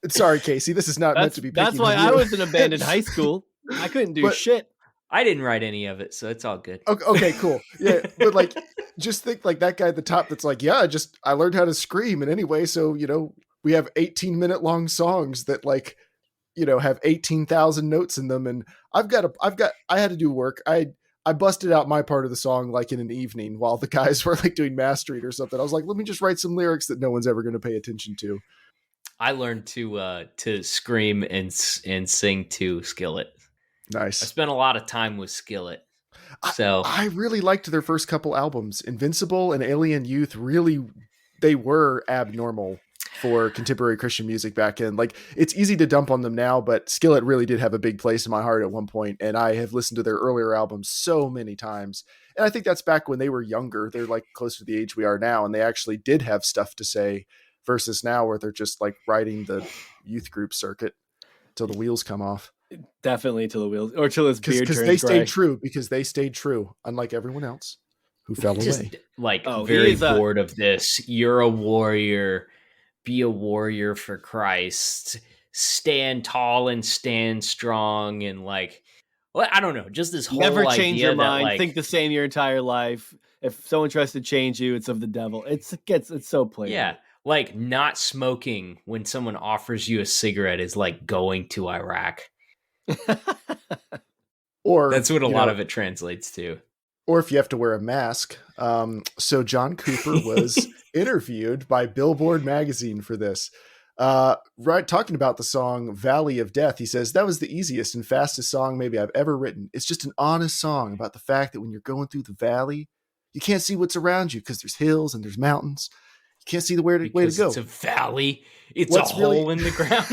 Sorry, Casey, this is not meant to be. That's why I was in a band in high school. I couldn't do shit. I didn't write any of it, so it's all good. Okay, cool. Yeah, but like, just think like that guy at the top that's like, yeah, I learned how to scream, and anyway, so we have 18-minute long songs that like, have 18,000 notes in them, and I had to do work. I busted out my part of the song like in an evening while the guys were like doing Mass Street or something. I was like, let me just write some lyrics that no one's ever going to pay attention to. I learned to scream and sing to Skillet. Nice. I spent a lot of time with Skillet. So I really liked their first couple albums. Invincible and Alien Youth, really, they were abnormal for contemporary Christian music back then. Like it's easy to dump on them now, but Skillet really did have a big place in my heart at one point, and I have listened to their earlier albums so many times. And I think that's back when they were younger. They're like close to the age we are now, and they actually did have stuff to say versus now where they're just like riding the youth group circuit till the wheels come off. Definitely till the wheels, or till his beard turns they gray. stayed true, unlike everyone else who fell away. Like very bored of this. You're a warrior. Be a warrior for Christ. Stand tall and stand strong, and like, well, I don't know, just this whole never change idea your mind. That, like, think the same your entire life. If someone tries to change you, it's of the devil. It's so plain. Yeah. Like not smoking when someone offers you a cigarette is like going to Iraq. Or that's what a lot of it translates to. Or if you have to wear a mask. So John Cooper was interviewed by Billboard magazine for this. Talking about the song Valley of Death, he says, that was the easiest and fastest song maybe I've ever written. It's just an honest song about the fact that when you're going through the valley, you can't see what's around you because there's hills and there's mountains. You can't see the way to go. It's a valley. It's a hole in the ground.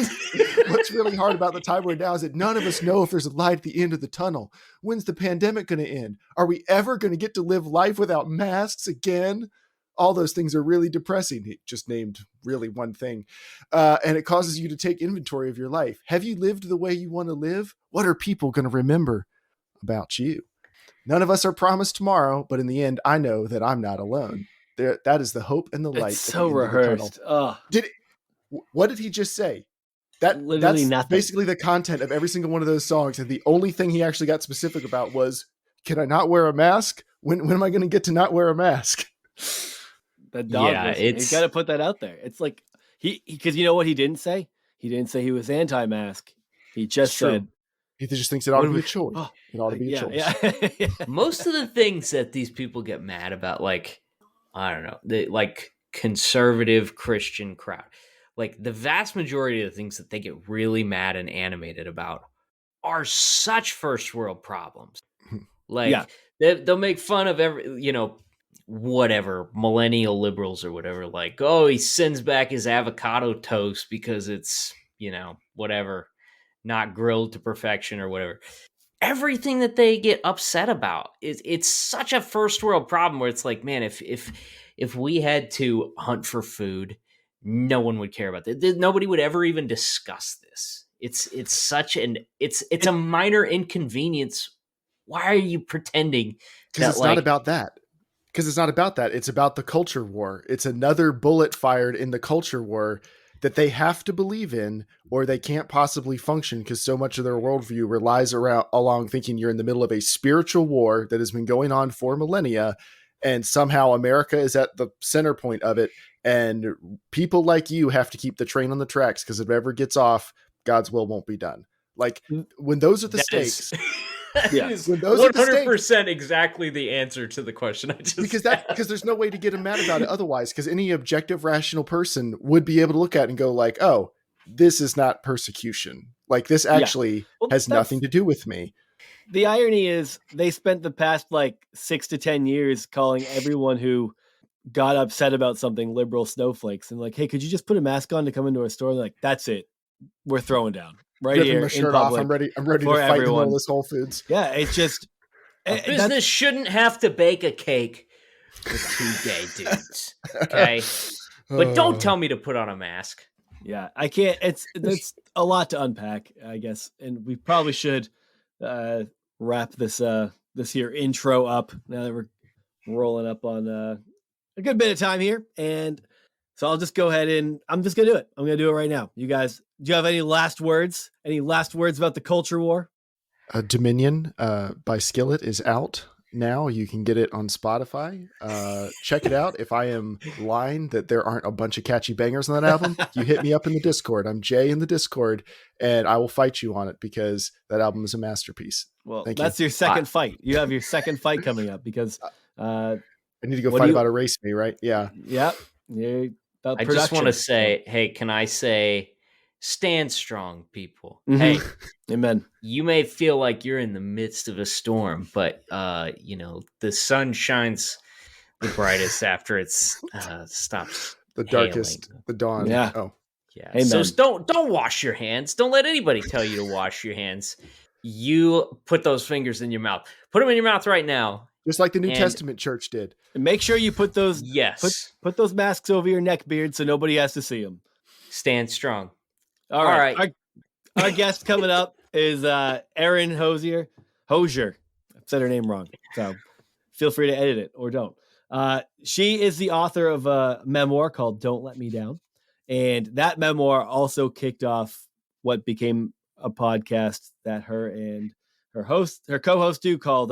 What's really hard about the time we're now is that none of us know if there's a light at the end of the tunnel. When's the pandemic going to end? Are we ever going to get to live life without masks again? All those things are really depressing. He just named really one thing. And it causes you to take inventory of your life. Have you lived the way you want to live? What are people going to remember about you? None of us are promised tomorrow, but in the end, I know that I'm not alone. That is the hope and the light. It's so rehearsed. What did he just say? That's nothing. Basically the content of every single one of those songs. And the only thing he actually got specific about was, can I not wear a mask? When am I going to get to not wear a mask? The dog. You got to put that out there. It's like because you know what he didn't say? He didn't say he was anti-mask. He just said he just thinks it ought to be a choice. It ought to be a choice. Yeah. Most of the things that these people get mad about, like, I don't know, like conservative Christian crowd, like the vast majority of the things that they get really mad and animated about are such first world problems. Like they'll make fun of whatever millennial liberals or whatever, like, oh, he sends back his avocado toast because it's whatever, not grilled to perfection or whatever. Everything that they get upset about it's such a first world problem where it's like, man, if we had to hunt for food, no one would care about that. Nobody would ever even discuss this. It's such it's a minor inconvenience. Why are you pretending? Because it's not about that. Because it's not about that. It's about the culture war. It's another bullet fired in the culture war that they have to believe in, or they can't possibly function because so much of their worldview relies along thinking you're in the middle of a spiritual war that has been going on for millennia, and somehow America is at the center point of it, and people like you have to keep the train on the tracks because if it ever gets off, God's will won't be done. Like, when those are the stakes... Yeah, is 100% exactly the answer to the question I just because there's no way to get him mad about it otherwise, because any objective rational person would be able to look at it and go like, oh, this is not persecution, like this actually has nothing to do with me. The irony is they spent the past like 6 to 10 years calling everyone who got upset about something liberal snowflakes, and like, hey, could you just put a mask on to come into a store? They're like, that's it, we're throwing down. Right here in public. Off. I'm ready to fight everyone. In the middle of this Whole Foods. Yeah, it's just a business shouldn't have to bake a cake with two gay dudes. Okay, but don't tell me to put on a mask. Yeah, I can't. It's a lot to unpack, I guess, and we probably should wrap this here intro up now that we're rolling up on a good bit of time here, and so I'll just go ahead and I'm just gonna do it. I'm gonna do it right now. You guys. Do you have any last words? Any last words about the culture war? Dominion by Skillet is out now. You can get it on Spotify. Check it out. If I am lying that there aren't a bunch of catchy bangers on that album, you hit me up in the Discord. I'm Jay in the Discord, and I will fight you on it because that album is a masterpiece. Well, that's your second fight. You have your second fight coming up because I need to go fight about Erase Me, right? Yeah. Yep. I just want to say, hey, can I say... stand strong, people. Mm-hmm. Hey, amen. You may feel like you're in the midst of a storm, but the sun shines the brightest after it's stops. The darkest, the dawn. Yeah. Oh, yeah. Amen. So don't wash your hands. Don't let anybody tell you to wash your hands. You put those fingers in your mouth. Put them in your mouth right now. Just like the New Testament church did. And make sure you put those. Yes. Put those masks over your neck beard so nobody has to see them. Stand strong. All right. Our guest coming up is Erin Hosier. Hosier. I've said her name wrong, so feel free to edit it or don't. She is the author of a memoir called Don't Let Me Down. And that memoir also kicked off what became a podcast that her and her co-host do called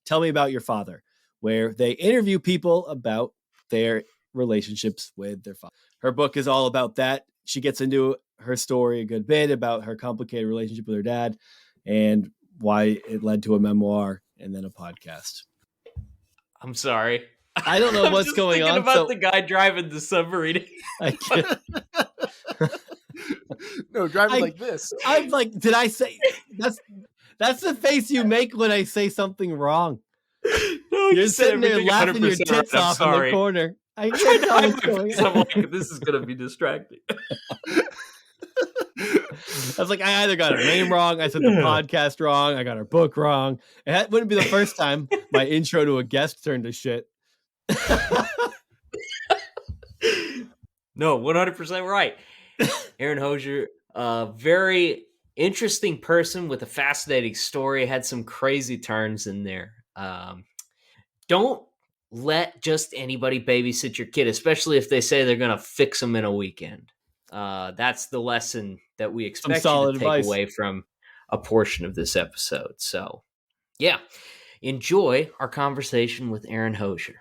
Tell Me About Your Father, where they interview people about their relationships with their father. Her book is all about that. She gets into her story a good bit about her complicated relationship with her dad and why it led to a memoir and then a podcast. I'm sorry. I don't know what's going on. About the guy driving the submarine. No, driving like this. I'm like, did I say that's the face you make when I say something wrong? No, you're sitting there laughing your tits off in the corner. I can't tell what's going on. I'm like, this is going to be distracting. I was like, I either got her name wrong, I said the podcast wrong, I got her book wrong. It wouldn't be the first time my intro to a guest turned to shit. No, 100% right. Erin Hosier, a very interesting person with a fascinating story, had some crazy turns in there. Don't let just anybody babysit your kid, especially if they say they're going to fix them in a weekend. That's the lesson that we expect you to take away from a portion of this episode. So, yeah, enjoy our conversation with Erin Hosier.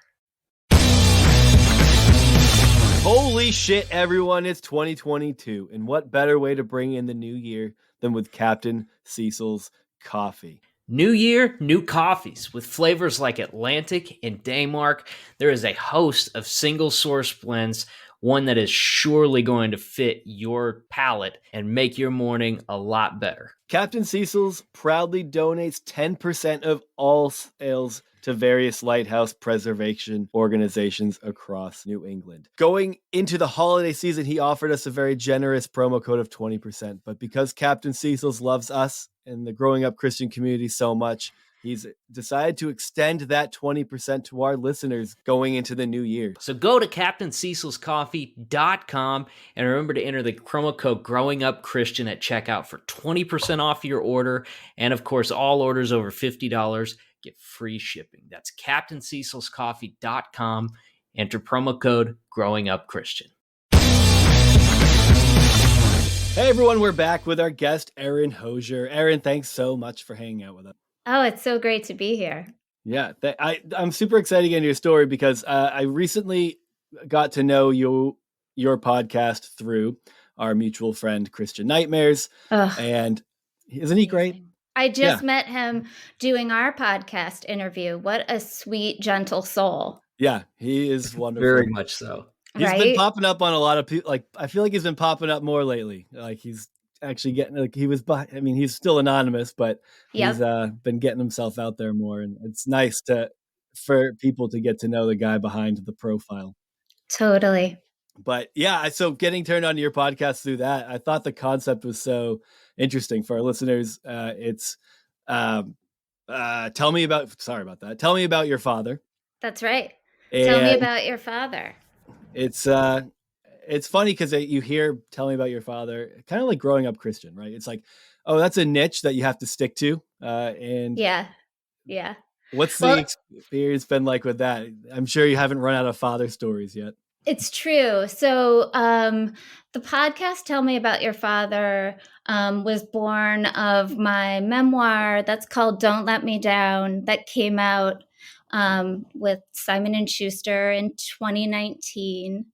Holy shit, everyone, it's 2022. And what better way to bring in the new year than with Captain Cecil's coffee? New year, new coffees. With flavors like Atlantic and Daymark, there is a host of single source blends, one that is surely going to fit your palate and make your morning a lot better. Captain Cecil's proudly donates 10% of all sales to various lighthouse preservation organizations across New England. Going into the holiday season, he offered us a very generous promo code of 20%. But because Captain Cecil's loves us and the growing up Christian community so much, he's decided to extend that 20% to our listeners going into the new year. So go to CaptainCecilsCoffee.com and remember to enter the promo code GrowingUpChristian at checkout for 20% off your order. And of course, all orders over $50 get free shipping. That's CaptainCecilsCoffee.com. Enter promo code GrowingUpChristian. Hey everyone, we're back with our guest, Erin Hosier. Erin, thanks so much for hanging out with us. Oh, it's so great to be here. Yeah, I'm super excited to get into your story because I recently got to know your podcast through our mutual friend, Christian Nightmares. And isn't he great? I just met him doing our podcast interview. What a sweet, gentle soul. Yeah, he is wonderful. Very much so. He's been popping up on a lot of people. Like, I feel like he's been popping up more lately. Like he's actually getting, like he's still anonymous, but he's been getting himself out there more. And it's nice for people to get to know the guy behind the profile. Totally. But yeah, so getting turned on to your podcast through that, I thought the concept was so interesting for our listeners. It's tell me about your father. That's right. And tell me about your father. It's funny because you hear tell me about your father, kind of like growing up Christian, right? It's like, oh, that's a niche that you have to stick to. And yeah. What's the experience been like with that? I'm sure you haven't run out of father stories yet. It's true. So the podcast Tell Me About Your Father was born of my memoir that's called Don't Let Me Down, that came out with Simon & Schuster in 2019.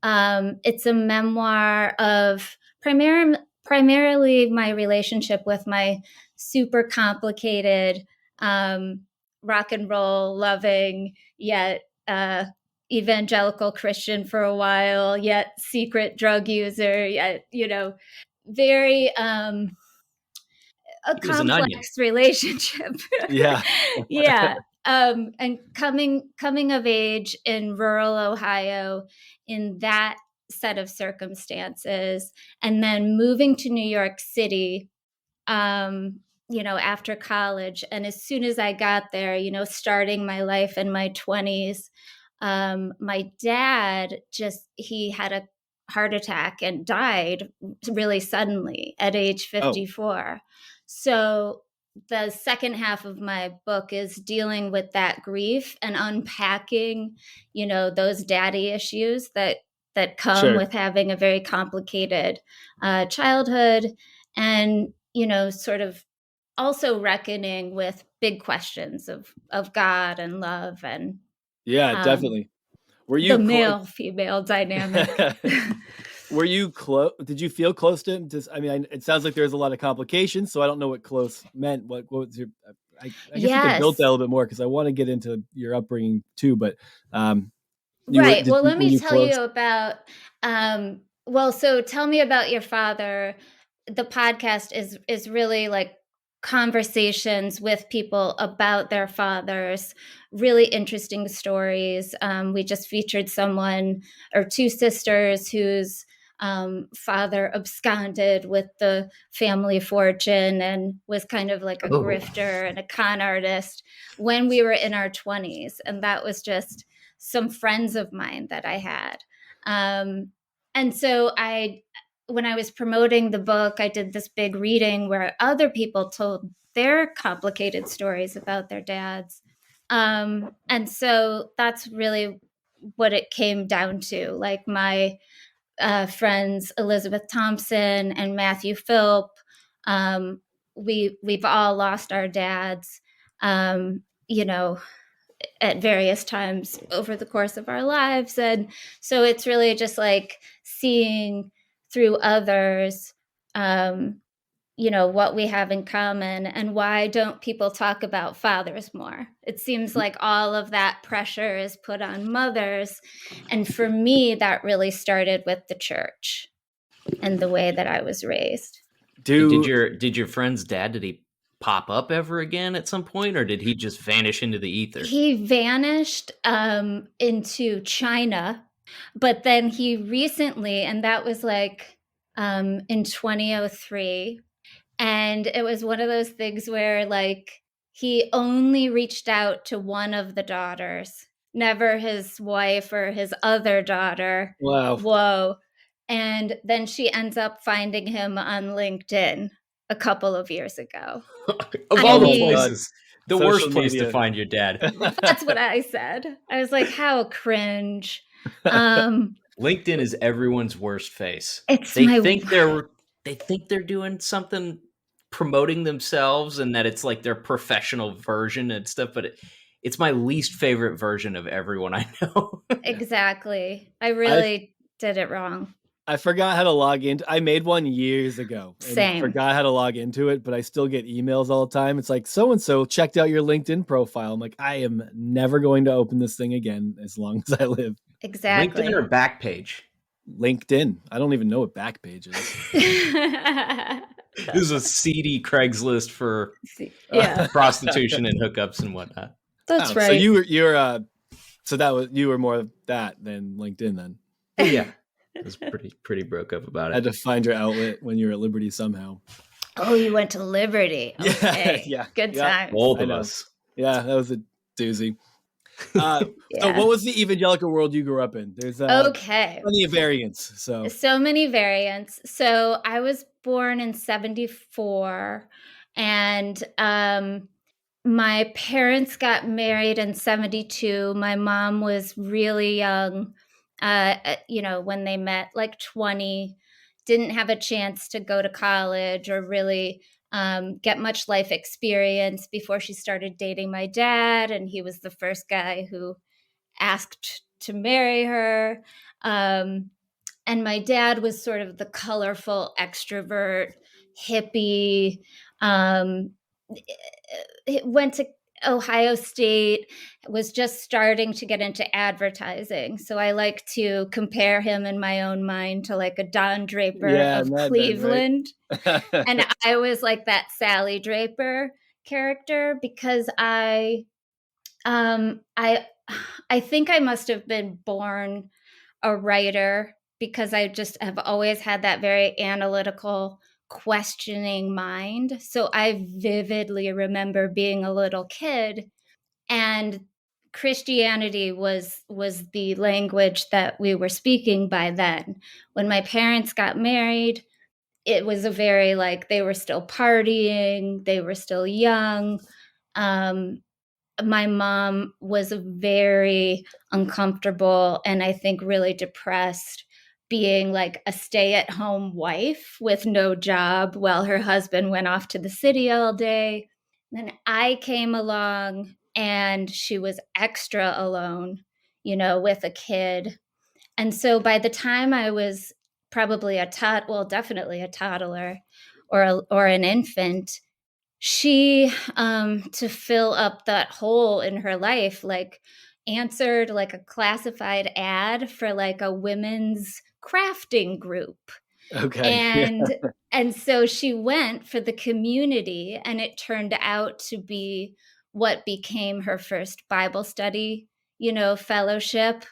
It's a memoir of primarily my relationship with my super complicated rock and roll loving, yet evangelical Christian for a while, yet secret drug user, yet, very a complex relationship. Yeah. Yeah. And coming of age in rural Ohio in that set of circumstances, and then moving to New York City, after college. And as soon as I got there, starting my life in my 20s, my dad he had a heart attack and died really suddenly at age 54. So the second half of my book is dealing with that grief and unpacking, those daddy issues that come with having a very complicated childhood, and, sort of also reckoning with big questions of God and love and definitely. Were you the male-female dynamic? Were you close? Did you feel close to him? It sounds like there's a lot of complications, so I don't know what close meant. What was your? I guess you could build that a little bit more because I want to get into your upbringing too. But right. Well, let me tell you about. So Tell Me About Your Father. The podcast is really like conversations with people about their fathers, really interesting stories. We just featured someone or two sisters whose father absconded with the family fortune and was kind of like a grifter and a con artist when we were in our 20s. And that was just some friends of mine that I had. And so when I was promoting the book, I did this big reading where other people told their complicated stories about their dads. And so that's really what it came down to. Like my friends, Elizabeth Thompson and Matthew Philp, we've all lost our dads, at various times over the course of our lives. And so it's really just like seeing through others, what we have in common, and why don't people talk about fathers more? It seems like all of that pressure is put on mothers. And for me, that really started with the church and the way that I was raised. Did your friend's dad, did he pop up ever again at some point, or did he just vanish into the ether? He vanished into China, but then he recently, and that was like in 2003, and it was one of those things where like he only reached out to one of the daughters, never his wife or his other daughter. Wow. Whoa. And then she ends up finding him on LinkedIn a couple of years ago. Of all the places, the Social worst place media. to find your dad. That's what I said. I was like, how cringe. LinkedIn is everyone's worst face. They think they're doing something, promoting themselves, and that it's like their professional version and stuff, but it's my least favorite version of everyone I know. Exactly. I really did it wrong. I forgot how to log in. I made one years ago. And Same. forgot how to log into it, but I still get emails all the time. It's like, so-and-so checked out your LinkedIn profile. I'm like, I am never going to open this thing again as long as I live. Exactly. LinkedIn or Backpage? LinkedIn. I don't even know what Backpage is. This is a seedy Craigslist for prostitution and hookups and whatnot. That's right. So you were more of that than LinkedIn then. Yeah. I was pretty broke up about it. Had to find your outlet when you were at Liberty somehow. Oh, you went to Liberty. Okay. Yeah. Good times. Both of us. Yeah, that was a doozy. So what was the evangelical world you grew up in? There's plenty of variants. So many variants. So I was born in 1974, and my parents got married in 1972. My mom was really young, when they met, like 20, didn't have a chance to go to college or really get much life experience before she started dating my dad. And he was the first guy who asked to marry her. And my dad was sort of the colorful extrovert, hippie, went to Ohio State, was just starting to get into advertising. So I like to compare him in my own mind to like a Don Draper of Cleveland. Right? And I was like that Sally Draper character because I think I must have been born a writer because I just have always had that very analytical, questioning mind. So I vividly remember being a little kid, and Christianity was the language that we were speaking by then. When my parents got married, it was a very like they were still partying, they were still young. My mom was very uncomfortable and I think really depressed being like a stay-at-home wife with no job while her husband went off to the city all day. Then I came along and she was extra alone, with a kid. And so by the time I was probably definitely a toddler or an infant, she to fill up that hole in her life, like answered like a classified ad for like a women's crafting group. Okay. And so she went for the community, and it turned out to be what became her first Bible study, fellowship.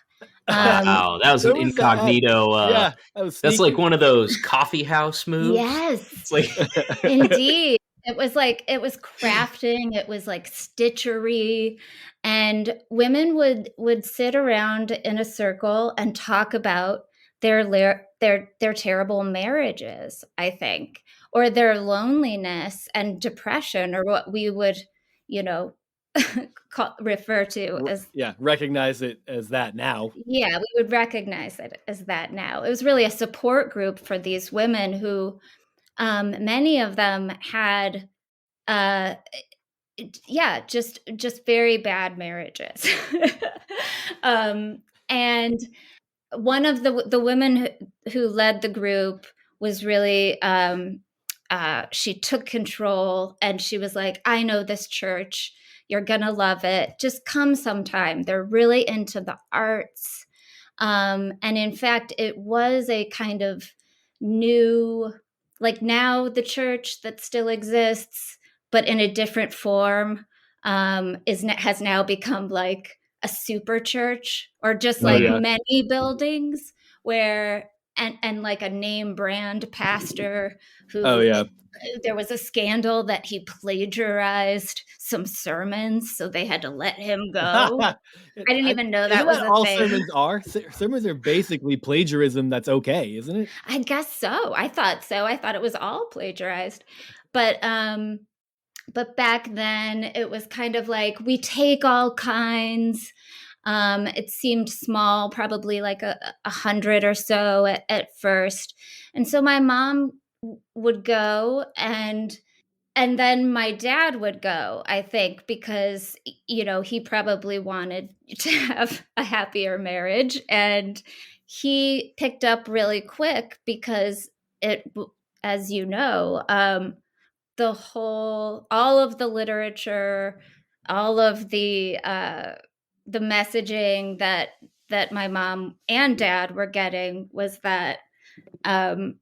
Wow, that was an incognito. That's like one of those coffee house moves. Yes, it's like indeed. It was crafting. It was like stitchery, and women would sit around in a circle and talk about their terrible marriages, I think, or their loneliness and depression, or what we would, refer to as recognize it as that now. Yeah, we would recognize it as that now. It was really a support group for these women who. Many of them had, just very bad marriages. And one of the women who led the group was really she took control, and she was like, I know this church. You're going to love it. Just come sometime. They're really into the arts. And in fact, it was a kind of new, like now the church that still exists, but in a different form, has now become like a super church, or just Oh, like yeah. many buildings where, and like a name brand pastor who, Oh, yeah. there was a scandal that he plagiarized some sermons, so they had to let him go. I didn't even know that Isn't was that a all thing. sermons are? Sermons are basically plagiarism that's okay, isn't it? I guess so. I thought so. I thought it was all plagiarized. But back then it was kind of like, we take all kinds. It seemed small, probably like 100 or so at first. And so my mom would go, and then my dad would go, I think, because, he probably wanted to have a happier marriage. And he picked up really quick because as you know, all of the literature, all of the messaging that my mom and dad were getting was that, um,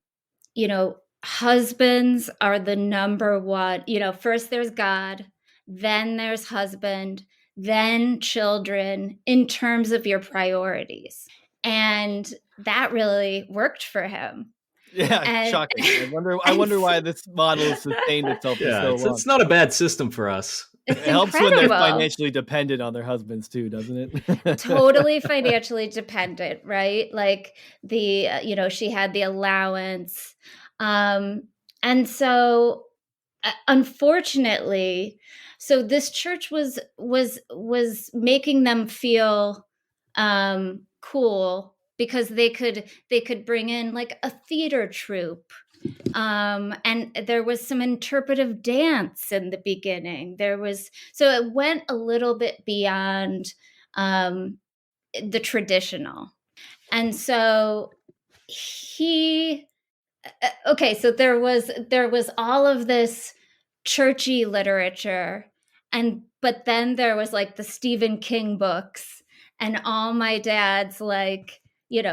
husbands are the number one. First there's God, then there's husband, then children, in terms of your priorities. And that really worked for him. Yeah, And shocking. I wonder why this model has sustained itself for Yeah, so long. it's not a bad system for us. it's It helps when they're incredible. financially dependent on their husbands too, doesn't it? Totally financially dependent, right? Like the she had the allowance, and so unfortunately, so this church was making them feel cool, because they could bring in like a theater troupe, and there was some interpretive dance in the beginning. So it went a little bit beyond the traditional. And so he okay, so there was all of this churchy literature, but then there was like the Stephen King books, and all my dad's like,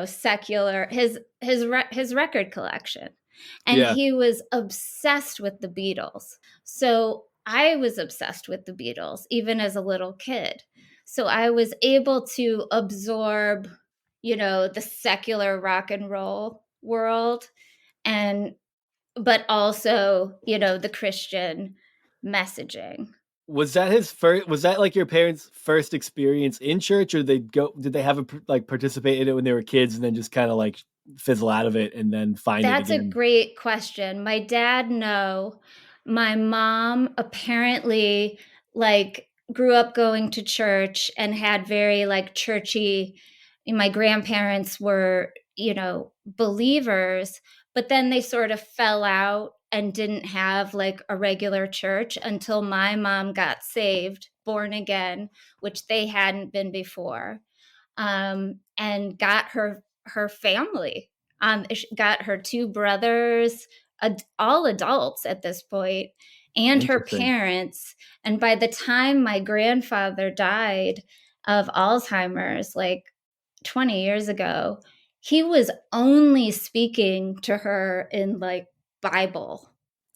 secular, his record collection. And Yeah. he was obsessed with the Beatles. So I was obsessed with the Beatles even as a little kid. So I was able to absorb, the secular rock and roll world, and but also, the Christian messaging. Was that his first? Was that like your parents' first experience in church, or did they have like participate in it when they were kids and then just kind of like fizzle out of it and then find it That's a again? great question. My dad, no. My mom apparently like grew up going to church and had very like churchy. My grandparents were, believers, but then they sort of fell out and didn't have like a regular church until my mom got saved, born again, which they hadn't been before, and got her family. She got her two brothers, all adults at this point, and her Interesting. parents. And by the time my grandfather died of Alzheimer's, like 20 years ago, he was only speaking to her in like Bible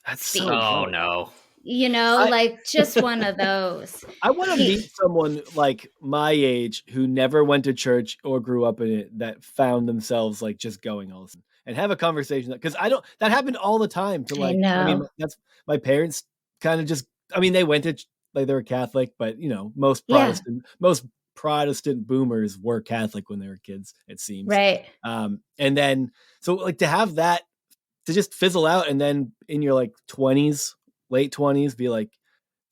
That's speak. so Oh good. no. I- Like just one of those. I want to He- meet someone like my age who never went to church or grew up in it, that found themselves like just going all this and have a conversation, because that happened all the time to I like, I mean, know. that's my parents kind of just, I mean, they went to like, they were Catholic, but most Yeah. Protestant boomers were Catholic when they were kids, it seems. Right. And then, so like to have that, to just fizzle out and then in your like 20s, late 20s, be like,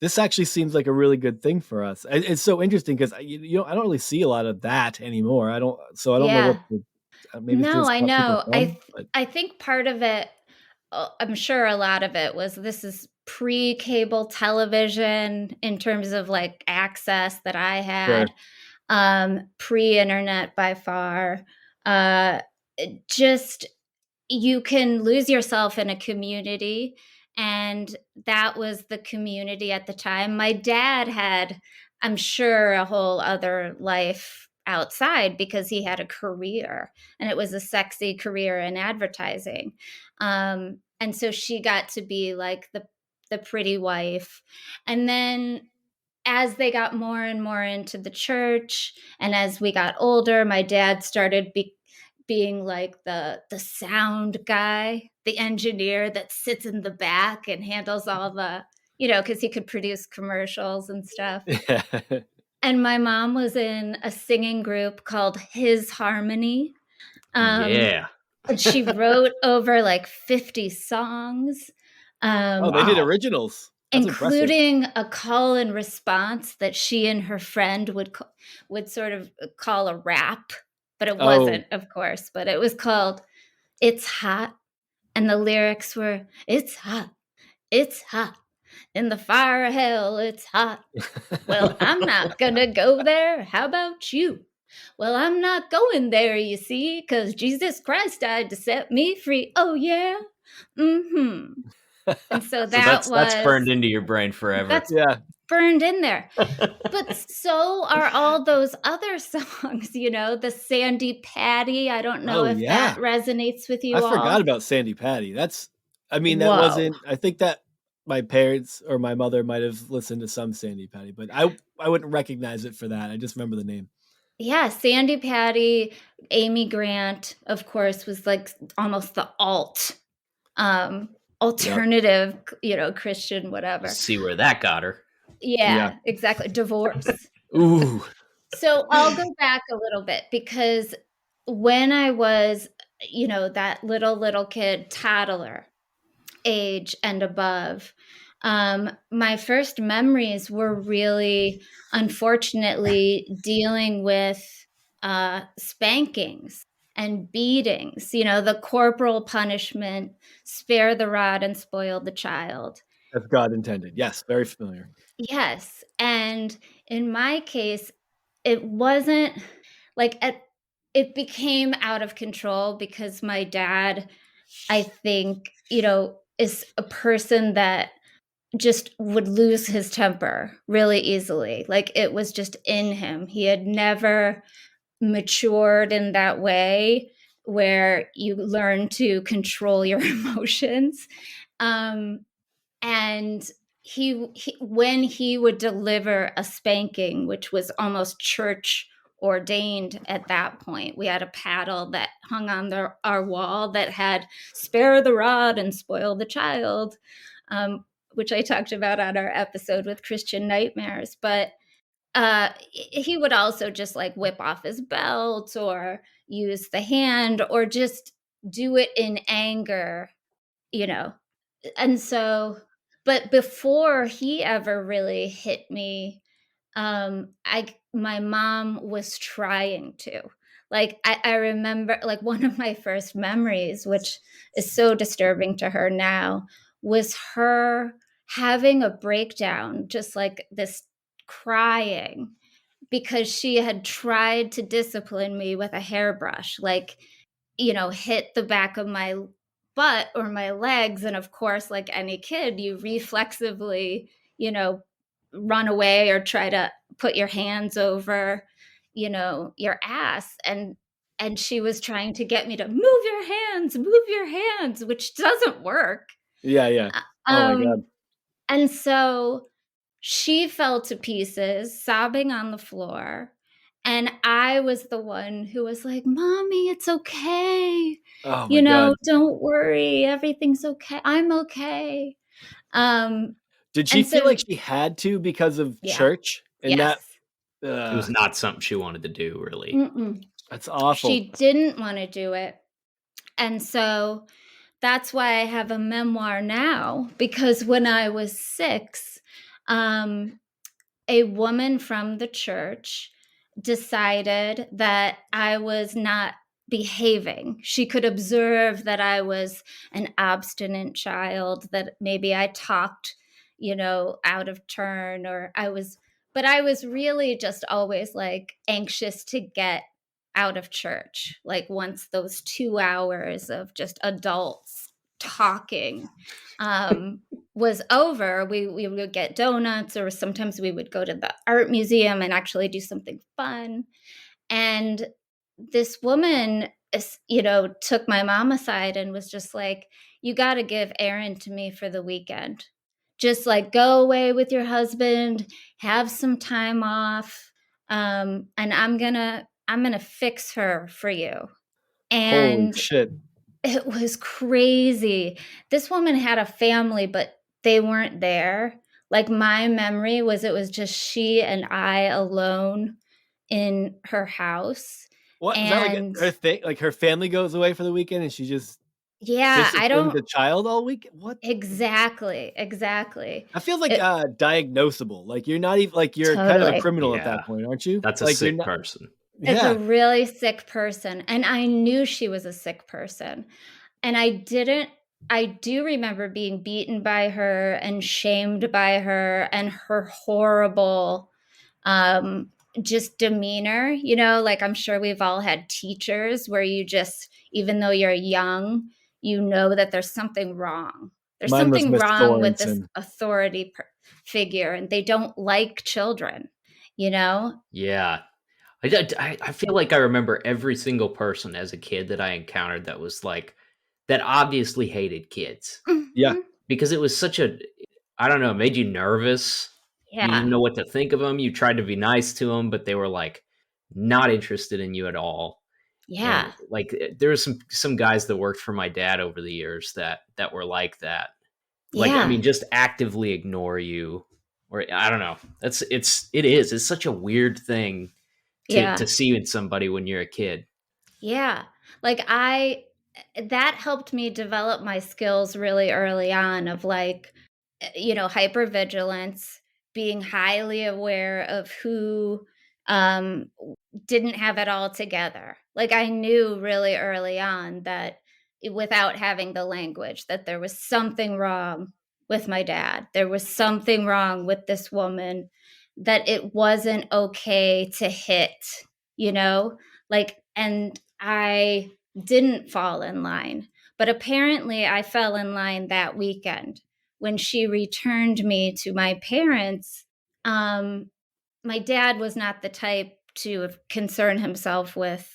this actually seems like a really good thing for us. It's so interesting because I don't really see a lot of that anymore. I don't know what Yeah. maybe it's No, just I not super know. fun. But I think part of it, I'm sure a lot of it was, this is pre-cable television in terms of like access that I sure. had, pre-internet by far. Just you can lose yourself in a community. And that was the community at the time. My dad had, I'm sure, a whole other life outside because he had a career, and it was a sexy career in advertising. And so she got to be like the pretty wife. And then as they got more and more into the church, and as we got older, my dad started being like the sound guy, the engineer that sits in the back and handles all the, because he could produce commercials and stuff. And my mom was in a singing group called His Harmony. Yeah. And she wrote over like 50 songs. Oh, they did originals. That's including impressive. A call and response that she and her friend would sort of call a rap, but it wasn't, of course. But it was called "It's Hot," and the lyrics were, "It's hot, in the fire of hell, it's hot. Well, I'm not gonna go there. How about you? Well, I'm not going there, you see, because Jesus Christ died to set me free. Oh yeah, mm-hmm." And so that's burned into your brain forever. That's burned in there. But so are all those other songs, the Sandy Patty. I don't know if that resonates with you all. I forgot about Sandy Patty. That wasn't, I think that my parents or my mother might have listened to some Sandy Patty, but I wouldn't recognize it for that. I just remember the name. Yeah, Sandy Patty, Amy Grant, of course, was like almost the alternative, Christian, whatever. See where that got her. Yeah, exactly. Divorce. Ooh. So I'll go back a little bit, because when I was, that little kid, toddler age and above, my first memories were really, unfortunately, dealing with spankings and beatings, the corporal punishment, spare the rod and spoil the child. As God intended. Yes, very familiar. Yes. And in my case, it wasn't like it became out of control because my dad, I think, is a person that just would lose his temper really easily. Like, it was just in him. He had never matured in that way where you learn to control your emotions. And he when he would deliver a spanking, which was almost church ordained at that point, we had a paddle that hung on our wall that had "spare the rod and spoil the child," which I talked about on our episode with Christian Nightmares. But he would also just like whip off his belt or use the hand or just do it in anger, and so, but before he ever really hit me, my mom was trying to. Like, I remember, like, one of my first memories, which is so disturbing to her now, was her having a breakdown, just like this, crying, because she had tried to discipline me with a hairbrush, like, hit the back of my butt or my legs. And of course, like any kid, you reflexively, run away or try to put your hands over, your ass. And she was trying to get me to move your hands, which doesn't work. Yeah. Oh my God. And so she fell to pieces, sobbing on the floor. And I was the one who was like, "Mommy, it's okay. Oh my God. Don't worry. Everything's okay. I'm okay." Did she feel like she had to because of church? And yes. It was not something she wanted to do, really. Mm-mm. That's awful. She didn't want to do it. And so that's why I have a memoir now, because when I was 6, a woman from the church decided that I was not behaving. She could observe that I was an obstinate child, that maybe I talked, out of turn, but I was really just always like anxious to get out of church. Like once those 2 hours of just adults talking was over, we would get donuts, or sometimes we would go to the art museum and actually do something fun. And this woman, took my mom aside and was just like, you got to give Erin to me for the weekend. Just like go away with your husband, have some time off. And I'm gonna fix her for you. Holy And shit. it was crazy. This woman had a family, but they weren't there. Like my memory was it was just she and I alone in her house. What is that, like And her thing? Like her family goes away for the weekend and she just yeah, I disciplines don't the child all week? What? exactly. That feels like It, diagnosable. Like you're not even like you're kind of a totally. criminal at Yeah. that point, aren't you? That's a like you're sick not. person. It's a Yeah. really sick person. And I knew she was a sick person. And I do remember being beaten by her and shamed by her and her horrible just demeanor, like I'm sure we've all had teachers where you just, even though you're young, you know that there's something wrong. There's Mine was something Miss wrong with this Thornton. authority figure, and they don't like children, Yeah. I feel like I remember every single person as a kid that I encountered that was like, that obviously hated kids Yeah. Mhm. because it was such a, I don't know, it made you nervous. You didn't Yeah. know what to think of them. You tried to be nice to them, but they were like not interested in you at all. And Yeah. like there were some guys that worked for my dad over the years that were like that. Like I Yeah. mean, just actively ignore you, or I don't know. It's such a weird thing Yeah. to see in somebody when you're a kid. Yeah. Like that helped me develop my skills really early on of like, hypervigilance, being highly aware of who um didn't have it all together. Like I knew really early on that without having the language that there was something wrong with my dad. There was something wrong with this woman, that it wasn't okay to hit, like, and I didn't fall in line. But apparently I fell in line that weekend when she returned me to my parents. My dad was not the type to concern himself with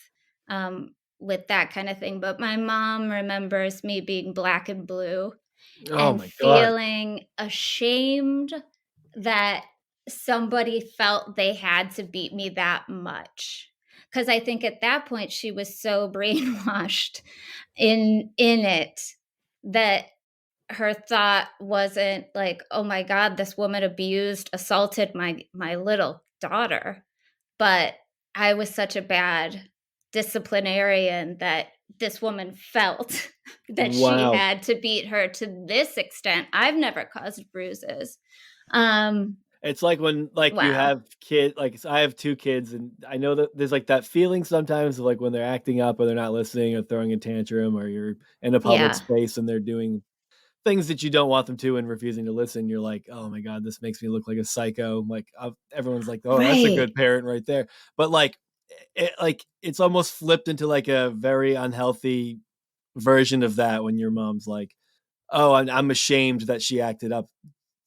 that kind of thing, but my mom remembers me being black and blue Oh and my God. feeling ashamed that somebody felt they had to beat me that much, because I think at that point she was so brainwashed in it that her thought wasn't like, oh my God, this woman assaulted my little daughter, but I was such a bad disciplinarian that this woman felt that she Wow. had to beat her to this extent. I've never caused bruises. um It's like when like you wow. have kids, like so I have 2 kids and I know that there's like that feeling sometimes of like when they're acting up or they're not listening or throwing a tantrum or you're in a public Yeah. space and they're doing things that you don't want them to and refusing to listen. You're like, oh my God, this makes me look like a psycho. Like everyone's like, oh, that's a Right. good parent right there. But like it's almost flipped into like a very unhealthy version of that when your mom's like, oh, I'm ashamed that she acted up.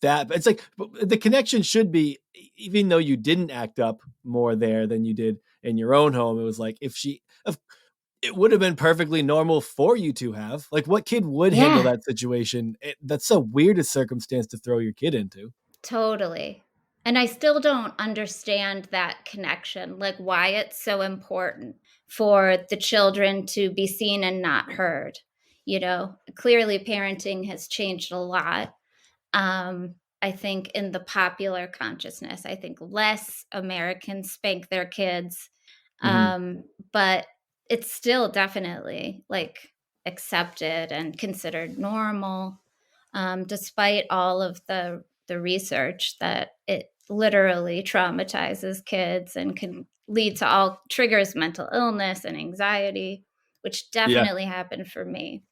That it's like the connection should be, even though you didn't act up more there than you did in your own home. It was like if it would have been perfectly normal for you to have. Like, what kid would handle Yeah, that situation? That's so weird a circumstance to throw your kid into. totally. And I still don't understand that connection, like why it's so important for the children to be seen and not heard. Clearly parenting has changed a lot. I think in the popular consciousness, I think less Americans spank their kids, Mhm. but it's still definitely like accepted and considered normal, despite all of the research that it literally traumatizes kids and can lead to all triggers mental illness and anxiety, which Yeah, definitely happened for me.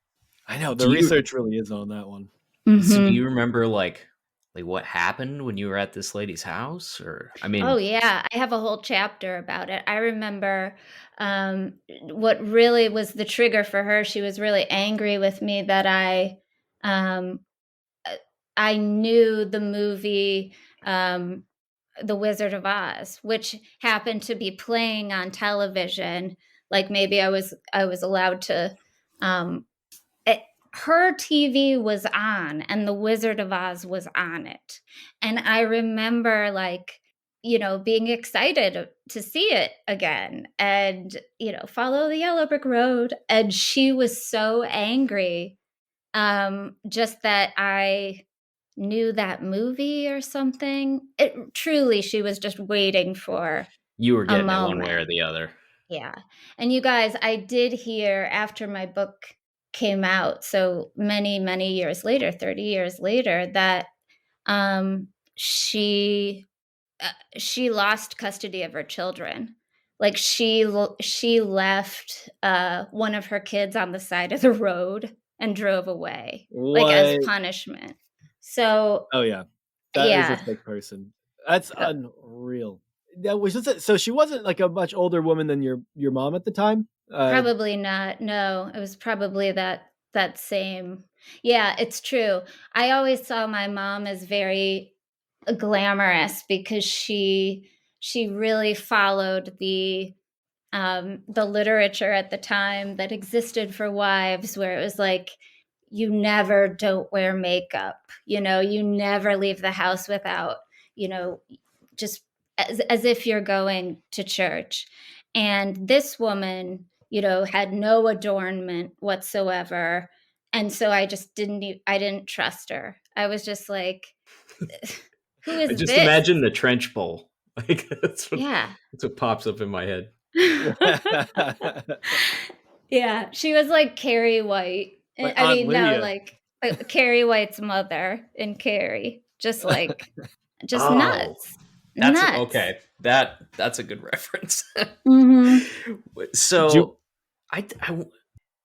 I know the Do you research really is on that one. so do Hmm. you remember like like what happened when you were at this lady's house? Or I mean, Oh yeah, I have a whole chapter about it. I remember what really was the trigger for her. She was really angry with me that um, I knew the movie The Wizard of Oz, which happened to be playing on television. Like maybe I was allowed to. Um, Her TV was on, and The Wizard of Oz was on it, and I remember like being excited to see it again, and follow the yellow brick road. And she was so angry, just that I knew that movie or something. It truly, she was just waiting for you were a getting it one way or moment. the other. Yeah. And you guys, I did hear after my book came out, so many, many years later, 30 years later, that um she she lost custody of her children. Like she left one of her kids on the side of the road and drove away, like as What? punishment. So Oh yeah, that is a yeah, sick person. That's unreal. That was just so she wasn't like a much older woman than your mom at the time. probably not. No, it was probably that same. Yeah, it's true. I always saw my mom as very glamorous because she really followed the literature at the time that existed for wives, where it was like, you never don't wear makeup, you never leave the house without, just as if you're going to church. And this woman, had no adornment whatsoever. And so I just I didn't trust her. I was just like, who I is just this? imagine the trench bowl. Like Yeah. that's what pops up in my head. Yeah, she was like Carrie White. Like I Aunt mean, no, Lydia. like Carrie White's mother in Carrie. Just Oh, nuts. that's Nuts. okay. That's a good reference. Mhm. So, I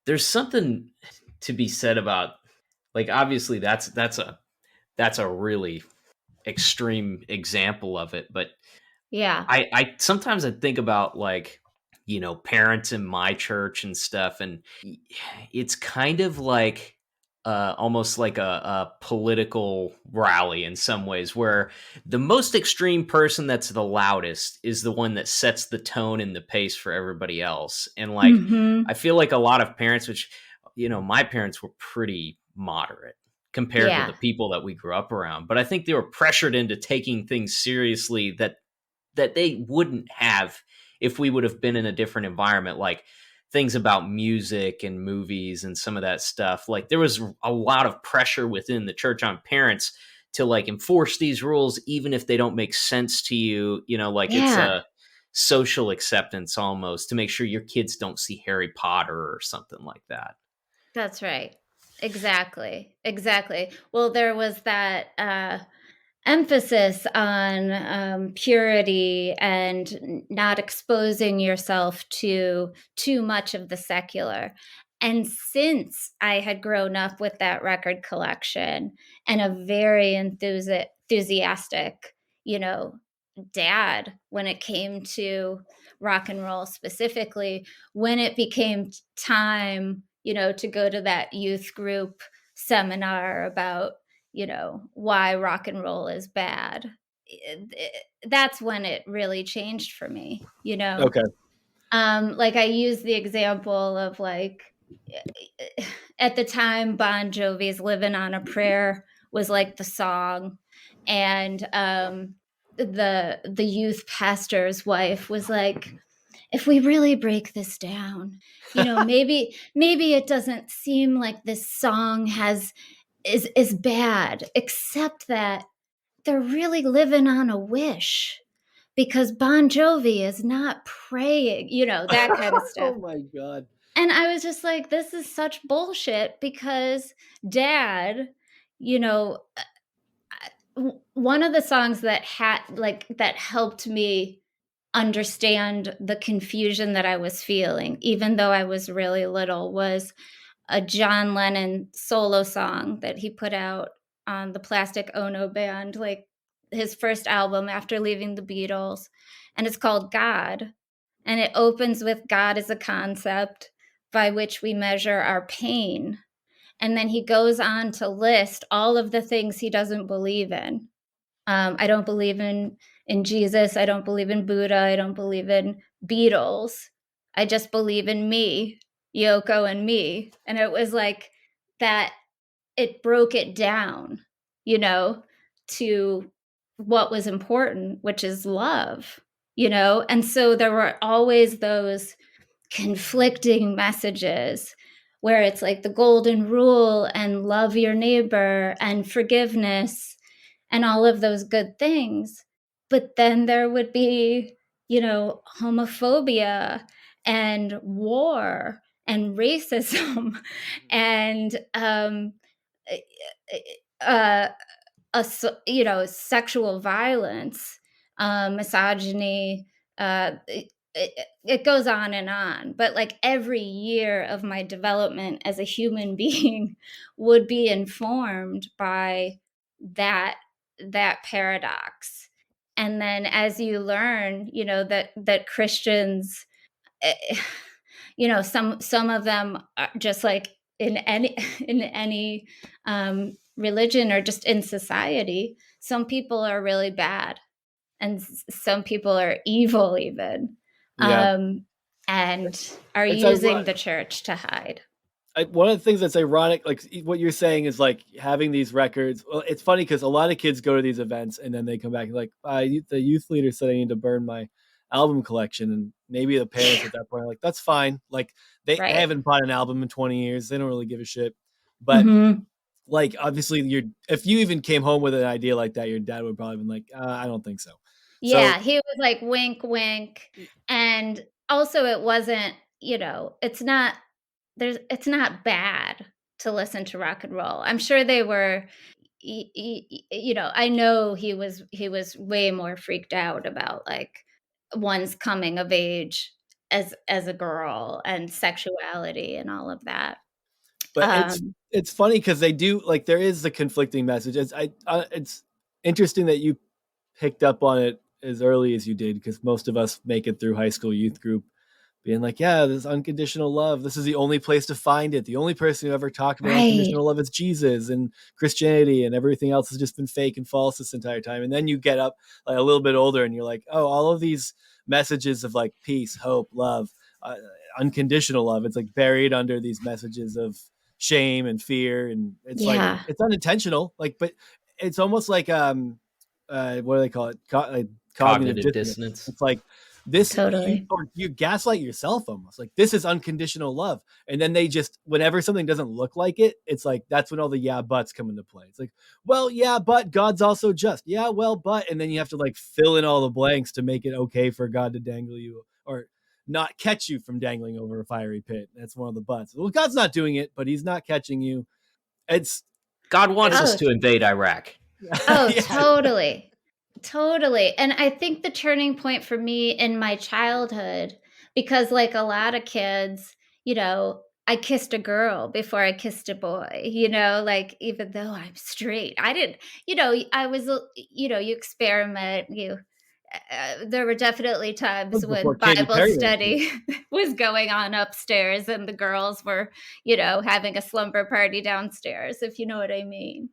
there's something to be said about, like, obviously that's a really extreme example of it, but Yeah. I sometimes I think about, like, parents in my church and stuff, and it's kind of like almost like a political rally in some ways, where the most extreme person that's the loudest is the one that sets the tone and the pace for everybody else. And like, I Mhm. feel like a lot of parents, which, my parents were pretty moderate compared to the Yeah. people that we grew up around, but I think they were pressured into taking things seriously that they wouldn't have if we would have been in a different environment, like things about music and movies and some of that stuff. Like, there was a lot of pressure within the church on parents to like enforce these rules even if they don't make sense to you, like it's Yeah. a social acceptance almost, to make sure your kids don't see Harry Potter or something like that. That's right. Exactly. Exactly. Well, there was that emphasis on purity and not exposing yourself to too much of the secular. And since I had grown up with that record collection and a very enthusiastic, you know, dad when it came to rock and roll specifically, when it became time, to go to that youth group seminar about why rock and roll is bad. That's when it really changed for me. Okay. Like I use the example of like at the time Bon Jovi's Living on a Prayer was like the song, and the youth pastor's wife was like, if we really break this down, maybe it doesn't seem like this song is bad, except that they're really living on a wish, because Bon Jovi is not praying, that kind of stuff. Oh my god. And I was just like, this is such bullshit, because dad, you know, one of the songs that helped me understand the confusion that I was feeling, even though I was really little, was a John Lennon solo song that he put out on the Plastic Ono Band, like his first album after leaving the Beatles, and it's called God. And it opens with God as a concept by which we measure our pain. And then he goes on to list all of the things he doesn't believe in. I don't believe in Jesus. I don't believe in Buddha. I don't believe in Beatles. I just believe in me, Yoko and me. And it was like that, it broke it down, to what was important, which is love, And so there were always those conflicting messages where it's like the golden rule and love your neighbor and forgiveness and all of those good things. But then there would be, homophobia and war and racism and uh, sexual violence, misogyny. It goes on, but like every year of my development as a human being would be informed by that paradox. And then as you learn, that Christians, eh, some of them are just like in any religion or just in society, some people are really bad and some people are evil even, Yeah. and are It's using ironic. the church to hide. One of the things that's ironic, like what you're saying, is like having these records. Well, it's funny because a lot of kids go to these events and then they come back and like, the youth leader said I need to burn my album collection, and maybe the parents at that point are like, that's fine. Like they Right. haven't bought an album in 20 years. They don't really give a shit. But like, obviously, if you even came home with an idea like that, your dad would probably been like, I don't think so. Yeah, he was like, wink, wink. And also it wasn't, it's not bad to listen to rock and roll. I'm sure they were, I know he was way more freaked out about like one's coming of age as a girl and sexuality and all of that. But it's funny because they do, like, there is the conflicting message. It's interesting that you picked up on it as early as you did, because most of us make it through high school youth group being like, yeah, this unconditional love, this is the only place to find it. The only person who ever talked about unconditional love is Jesus, and Christianity and everything else has just been fake and false this entire time. And then you get up like a little bit older and you're like, oh, all of these messages of like peace, hope, love, unconditional love, it's like buried under these messages of shame and fear. And it's like, it's unintentional, like, but it's almost like, what do they call it? Cognitive dissonance. It's like, this, totally. you gaslight yourself almost, like, this is unconditional love. And then they just, whenever something doesn't look like it, it's like, that's when all the yeah buts come into play. It's like, well, yeah, but God's also just. Yeah, well, but, and then you have to like fill in all the blanks to make it okay for God to dangle you or not catch you from dangling over a fiery pit. That's one of the buts. Well, God's not doing it, but he's not catching you. God wants us to invade Iraq. Oh, yeah. Totally. And I think the turning point for me in my childhood, because like a lot of kids, I kissed a girl before I kissed a boy, like, even though I'm straight, I didn't, I was, you experiment, there were definitely times when Bible study was going on upstairs and the girls were, having a slumber party downstairs, if you know what I mean.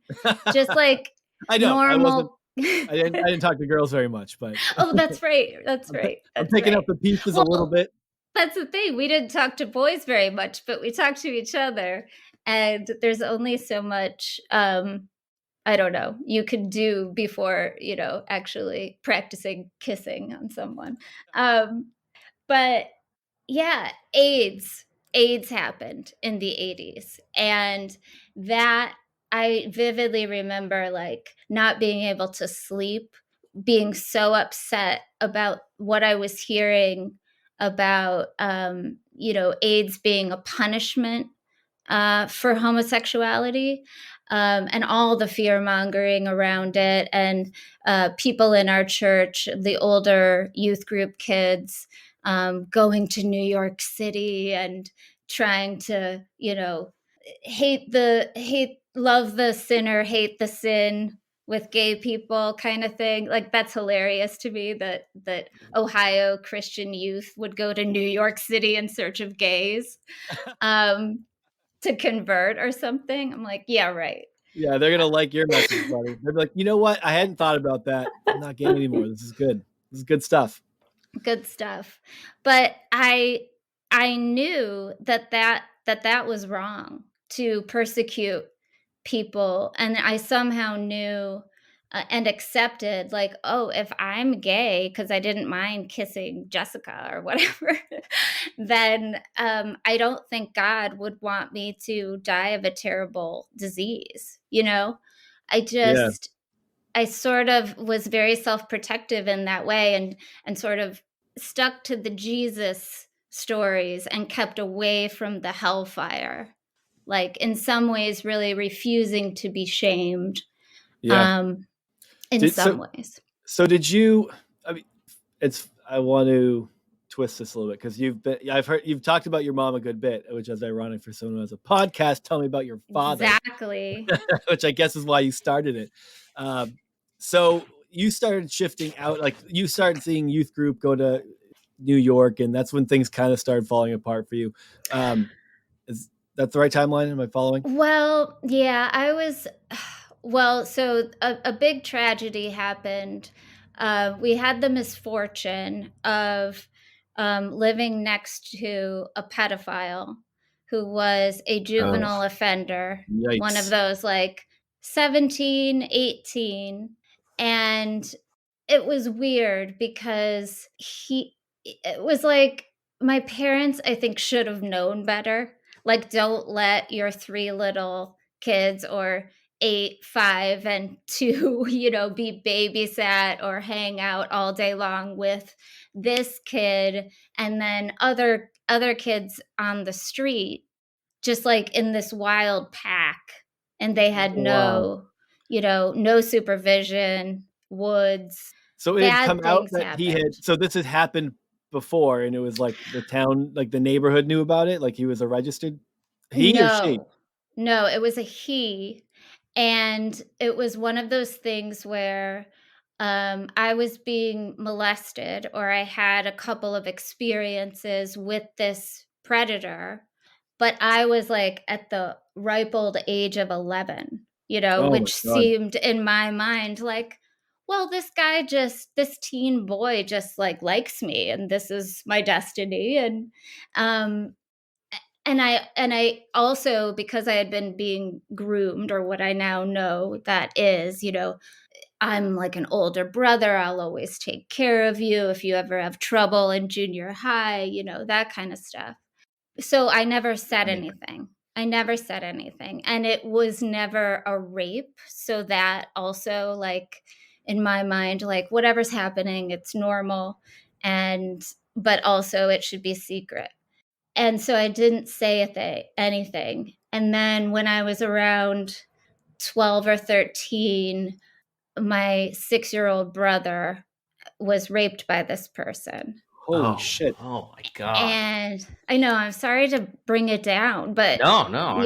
Just like I know, normal. I didn't talk to girls very much, but oh, that's right. That's right. I'm picking up the pieces a little bit. That's the thing. We didn't talk to boys very much, but we talked to each other. And there's only so much, I don't know, you could do before, actually practicing kissing on someone. But yeah, AIDS happened in the 80s. And that, I vividly remember like not being able to sleep, being so upset about what I was hearing about, AIDS being a punishment for homosexuality, and all the fear mongering around it, and people in our church, the older youth group kids, going to New York City and trying to, hate love the sinner, hate the sin with gay people kind of thing. Like, that's hilarious to me that Ohio Christian youth would go to New York City in search of gays to convert or something. I'm like, yeah, right. Yeah, they're gonna like your message, buddy. They're like, you know what? I hadn't thought about that. I'm not gay anymore. This is good. This is good stuff. Good stuff. But I knew that was wrong, to persecute people, and I somehow knew and accepted, like, oh, if I'm gay because I didn't mind kissing Jessica or whatever, then I don't think God would want me to die of a terrible disease. I Yeah. just I sort of was very self-protective in that way, and sort of stuck to the Jesus stories and kept away from the hellfire. Like, in some ways, really refusing to be shamed. Yeah. In some ways. So did you? I mean, I want to twist this a little bit because you've talked about your mom a good bit, which is ironic for someone who has a podcast. Tell me about your father. Exactly. Which I guess is why you started it. So you started shifting out, like you started seeing youth group go to New York, and that's when things kind of started falling apart for you. Is that the right timeline? Am I following? Well, yeah, I was. Well, so a big tragedy happened. We had the misfortune of living next to a pedophile who was a juvenile offender, one of Yikes. those like 17, 18. And it was weird because it was like, my parents, I think, should have known better. Like, don't let your 3 little kids, or 8, 5, and 2, be babysat or hang out all day long with this kid, and then other kids on the street, just like in this wild pack. And they had Wow. no supervision, woods. So it had Bad come out things that happened. so this had happened before, and it was like the town, like the neighborhood knew about it, like he was a registered, he or she? No, it was a he. And it was one of those things where I was being molested, or I had a couple of experiences with this predator, but I was like at the ripe old age of 11, Oh my which God. seemed in my mind like, well, this teen boy just like likes me, and this is my destiny. Um, and I also, because I had been being groomed, or what I now know that is, I'm like an older brother. I'll always take care of you if you ever have trouble in junior high, that kind of stuff. So I never said anything. And it was never a rape. So that also, like, in my mind, like, whatever's happening, it's normal. But also it should be secret. And so I didn't say anything. And then when I was around 12 or 13, my 6-year-old brother was raped by this person. Holy shit. Oh my God. And I know, I'm sorry to bring it down, but No.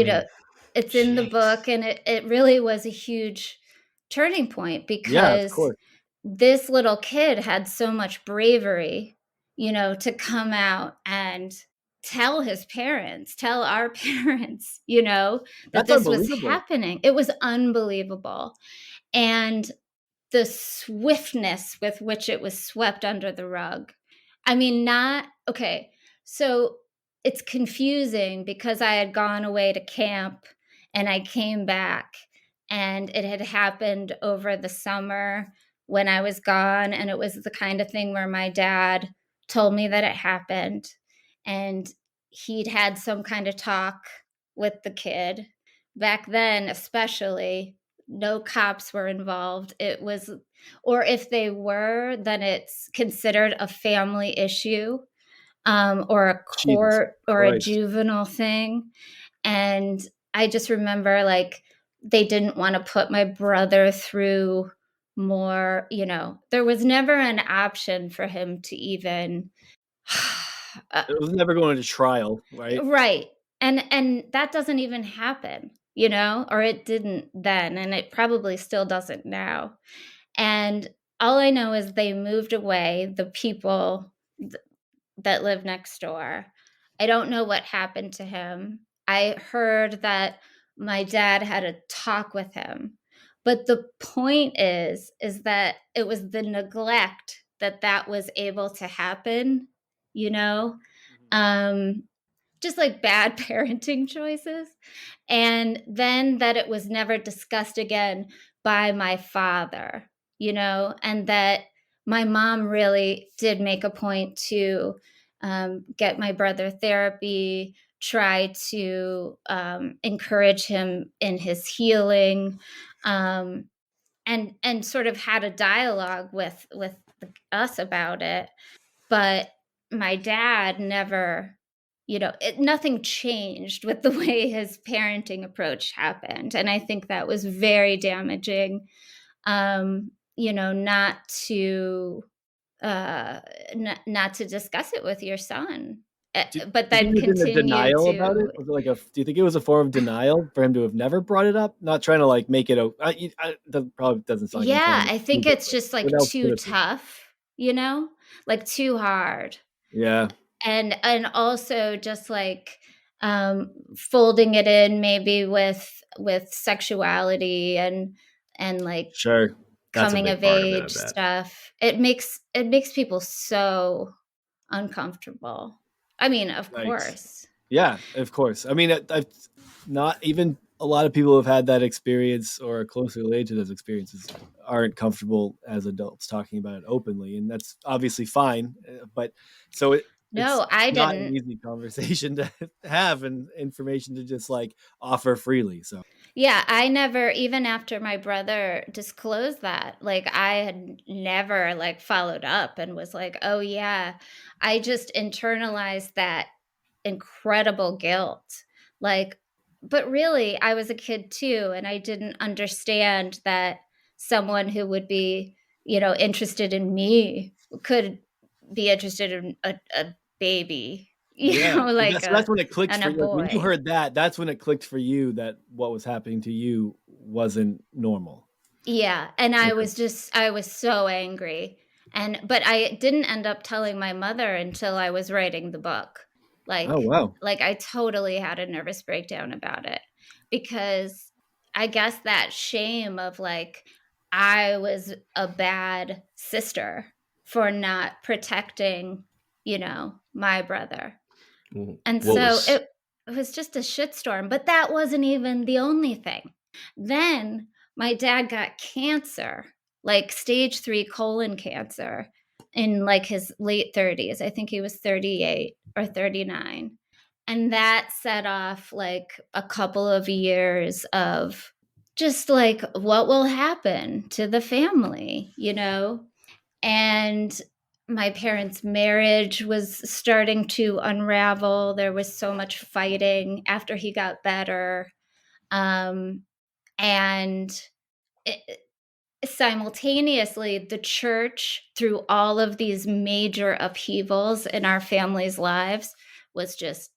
it's in the book, and it really was a huge turning point, Yeah, of because course. this little kid had so much bravery, to come out and tell our parents, that That's this was unbelievable. happening. It was unbelievable. And the swiftness with which it was swept under the rug. I mean, so it's confusing because I had gone away to camp and I came back, and it had happened over the summer when I was gone. And it was the kind of thing where my dad told me that it happened, and he'd had some kind of talk with the kid. Back then, especially, no cops were involved. Or if they were, then it's considered a family issue, or a Jesus court or a Christ. juvenile thing. And I just remember, like, they didn't want to put my brother through more, there was never an option for him to even It was never going to trial, right? right. And that doesn't even happen. or it didn't then, and it probably still doesn't now. And all I know is they moved away, the people that live next door. I don't know what happened to him. I heard that my dad had a talk with him. But the point is that it was the neglect that was able to happen, you know? Um, just like bad parenting choices. And then that it was never discussed again by my father, and that my mom really did make a point to get my brother therapy, try to encourage him in his healing, and sort of had a dialogue with us about it. But my dad never, nothing changed with the way his parenting approach happened. And I think that was very damaging, not to not to discuss it with your son. But Do you then think he was in a continue denial to. about it? Was it like do you think it was a form of denial for him to have never brought it up? Not trying to like make it that probably doesn't sound like I'm Yeah, trying to I think it's just like what else too could it be? tough, like too hard. Yeah, And also just like folding it in maybe with sexuality and like Sure. That's a coming big of part of it, I age bet. stuff. It makes people so uncomfortable. I mean, of right. course. Yeah, of course. I mean, I've not even a lot of people who have had that experience or are closely related to those experiences aren't comfortable as adults talking about it openly, and that's obviously fine. But so it's No, I not an didn't. easy conversation to have and information to just like offer freely. So Yeah, I never, even after my brother disclosed that, like I had never like followed up and was like, oh yeah, I just internalized that incredible guilt. Like, but really, I was a kid too, and I didn't understand that someone who would be, interested in me could be interested in a baby, yeah, and like that's when it clicked and for a you. Like when you boy. heard that, that's when it clicked for you that what was happening to you wasn't normal. Yeah, and I Okay. was so angry. But I didn't end up telling my mother until I was writing the book. Oh Like wow. like I totally had a nervous breakdown about it because I guess that shame of like I was a bad sister for not protecting, my brother. And What so was it was just a shitstorm, but that wasn't even the only thing. Then my dad got cancer, like stage 3 colon cancer in like his late 30s. I think he was 38 or 39. And that set off like a couple of years of just like what will happen to the family, and my parents' marriage was starting to unravel. There was so much fighting after he got better. Um, and it, simultaneously, the church, through all of these major upheavals in our family's lives, was just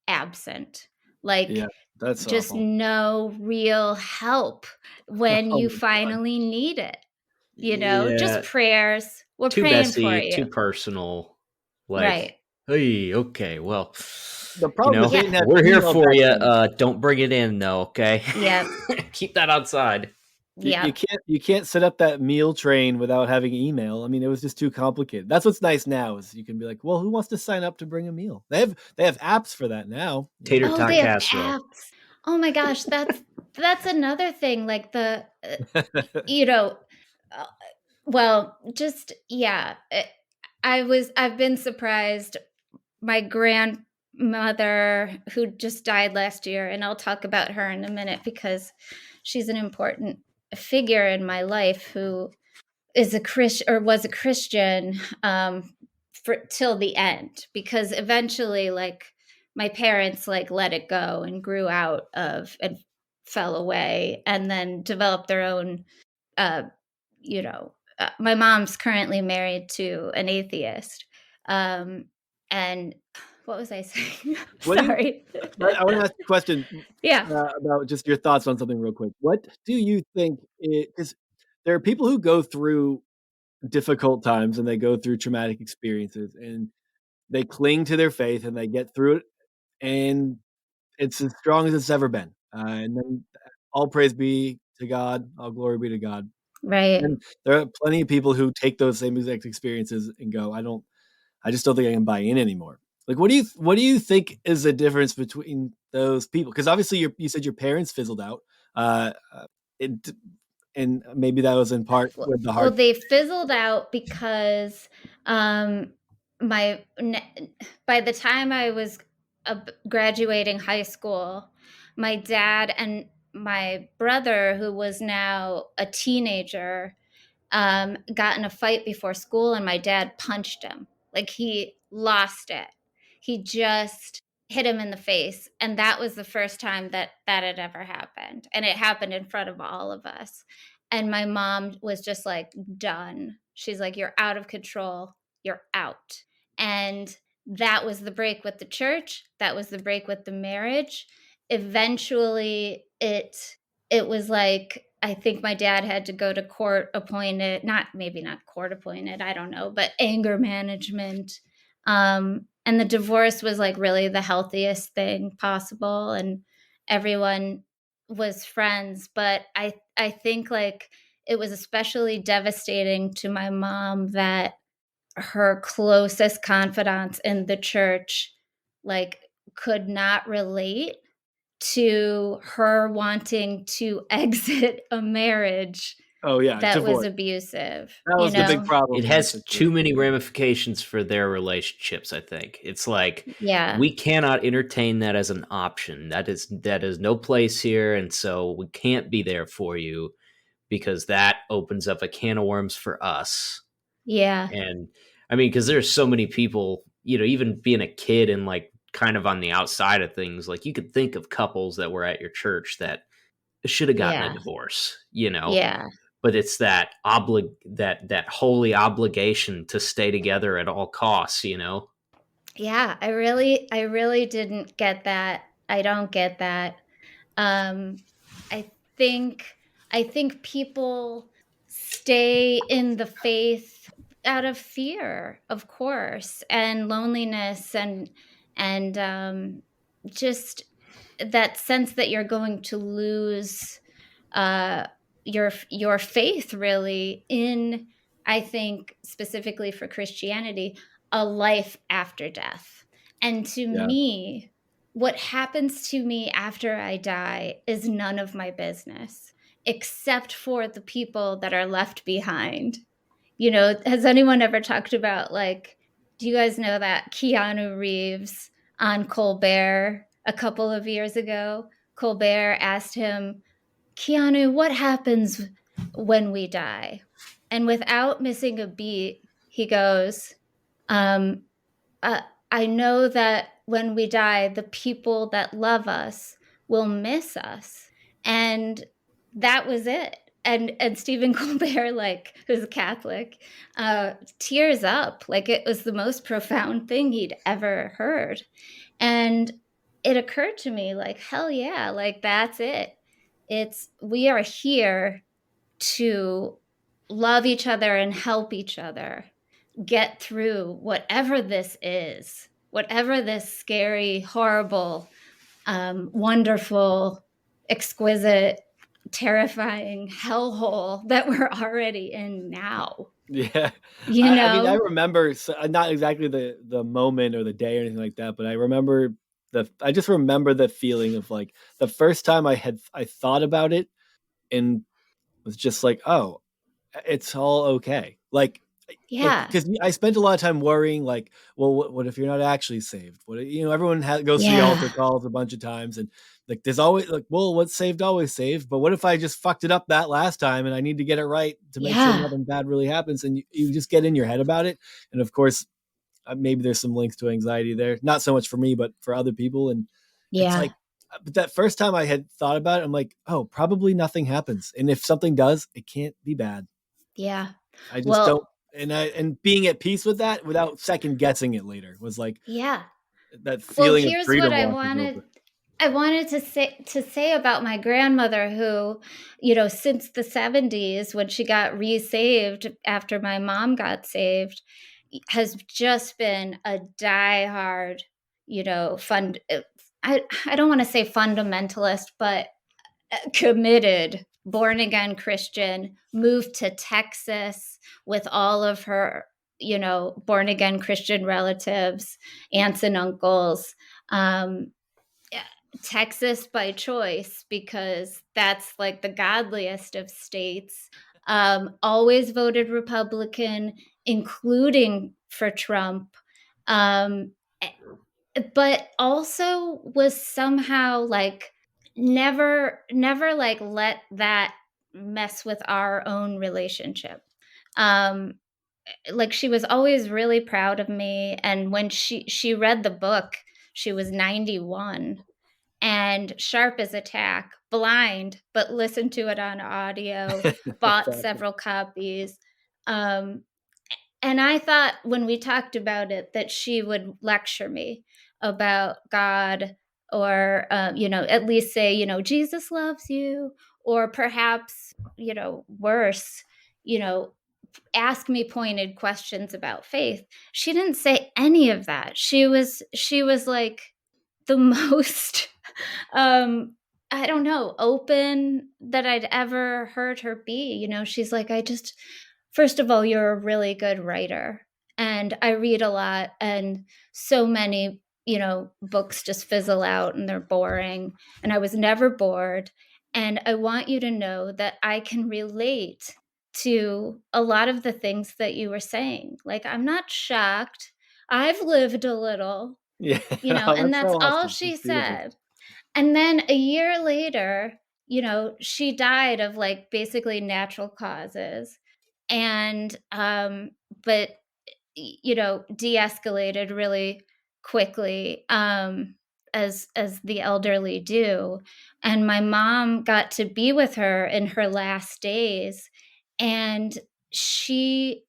absent. Yeah, Like, that's just awful. no real help when Oh you my god. finally need it. Just yeah, prayers. We're too praying for messy, too you. personal. Like, Right. hey, okay, well, The problem is they Yeah. didn't have we're here email for back you. then. Don't bring it in, though. Okay, Yep. keep that outside. You Yep. can't set up that meal train without having email. I mean, it was just too complicated. That's what's nice now is you can be like, well, who wants to sign up to bring a meal? They have apps for that now. Tater Oh, tot they have casserole. apps. Oh my gosh, that's another thing. Like you know, uh, well, just yeah. I've been surprised. My grandmother, who just died last year, and I'll talk about her in a minute because she's an important figure in my life who is a Christian or was a Christian for till the end, because eventually like my parents like let it go and grew out of and fell away and then developed their own uh my mom's currently married to an atheist, um and what was I saying? What do you- Sorry. I want to ask a question Yeah. about just your thoughts on something real quick. What do you think? Because there are people who go through difficult times and they go through traumatic experiences and they cling to their faith and they get through it, and it's as strong as it's ever been. And then all praise be to God, all glory be to God. Right. And there are plenty of people who take those same exact experiences and go, I just don't think I can buy in anymore. Like, what do you think is the difference between those people? Because obviously you said your parents fizzled out, it, and maybe that was in part with the Well, heart. they fizzled out because by the time I was graduating high school, my dad and my brother, who was now a teenager, got in a fight before school, and my dad punched him. Like, he lost it. He just hit him in the face, and that was the first time that had ever happened, and it happened in front of all of us. And my mom was just like, done. She's like, you're out of control, you're out. And that was the break with the church, that was the break with the marriage. Eventually it was like, I think my dad had to go to court appointed, not court appointed, I don't know, but anger management. And the divorce was like really the healthiest thing possible, and everyone was friends. But I think like it was especially devastating to my mom that her closest confidants in the church like could not relate to her wanting to exit a marriage Oh yeah, that divorce. was abusive. That was the big problem. It has too many ramifications for their relationships, I think. It's like, Yeah. we cannot entertain that as an option. That is no place here, and so we can't be there for you, because that opens up a can of worms for us. Yeah. And I mean, because there's so many people, even being a kid and like kind of on the outside of things, like you could think of couples that were at your church that should have gotten a divorce, Yeah. but it's that that holy obligation to stay together at all costs. Yeah, I really didn't get that. I don't get that. I think people stay in the faith out of fear, of course, and loneliness, and just that sense that you're going to lose your faith, really, in, I think specifically for Christianity, a life after death. And to me, what happens to me after I die is none of my business, except for the people that are left behind. Has anyone ever talked about, like, do you guys know that Keanu Reeves on Colbert a couple of years ago, Colbert asked him, Keanu, what happens when we die? And without missing a beat, he goes, I know that when we die, the people that love us will miss us. And that was it. And Stephen Colbert, like, who's a Catholic, tears up. Like, it was the most profound thing he'd ever heard. And it occurred to me, like, hell yeah, like, that's it. We are here to love each other and help each other get through whatever this is, whatever this scary, horrible, wonderful, exquisite, terrifying hellhole that we're already in now. Yeah. I mean, I remember, not exactly the moment or the day or anything like that, but I just remember the feeling of, like, the first time I thought about it and was just like, oh, it's all okay. Like, yeah, because I spent a lot of time worrying, like, well, what if you're not actually saved? What, everyone goes through the altar calls a bunch of times, and like, there's always like, well, what's saved always saved. But what if I just fucked it up that last time and I need to get it right to make sure nothing bad really happens? And you just get in your head about it. And of course, maybe there's some links to anxiety there. Not so much for me, but for other people. And it's like, but that first time I had thought about it, I'm like, oh, probably nothing happens. And if something does, it can't be bad. Yeah. I just don't. And being at peace with that without second guessing it later was like, yeah. that Well, feeling of here's freedom what I washes wanted. over. I wanted to say about my grandmother who, since the 70s when she got re-saved after my mom got saved, has just been a diehard, I don't want to say fundamentalist, but committed born again Christian, moved to Texas with all of her, born again Christian relatives, aunts and uncles. Texas by choice because that's like the godliest of states. Always voted Republican, including for Trump. But also was somehow like never like let that mess with our own relationship. Like she was always really proud of me, and when she read the book, she was 91 and sharp as a tack, blind, but listened to it on audio, bought Awesome. several copies. And I thought when we talked about it that she would lecture me about God, or, at least say, Jesus loves you, or perhaps, worse, ask me pointed questions about faith. She didn't say any of that. She was like the most I don't know, open that I'd ever heard her be. She's like, first of all, you're a really good writer. And I read a lot, and so many, books just fizzle out and they're boring. And I was never bored. And I want you to know that I can relate to a lot of the things that you were saying. Like, I'm not shocked. I've lived a little, Yeah. and That's that's so all awesome. she That's beautiful. said. And then a year later, she died of like basically natural causes. And, but, de-escalated really quickly, as the elderly do. And my mom got to be with her in her last days. And she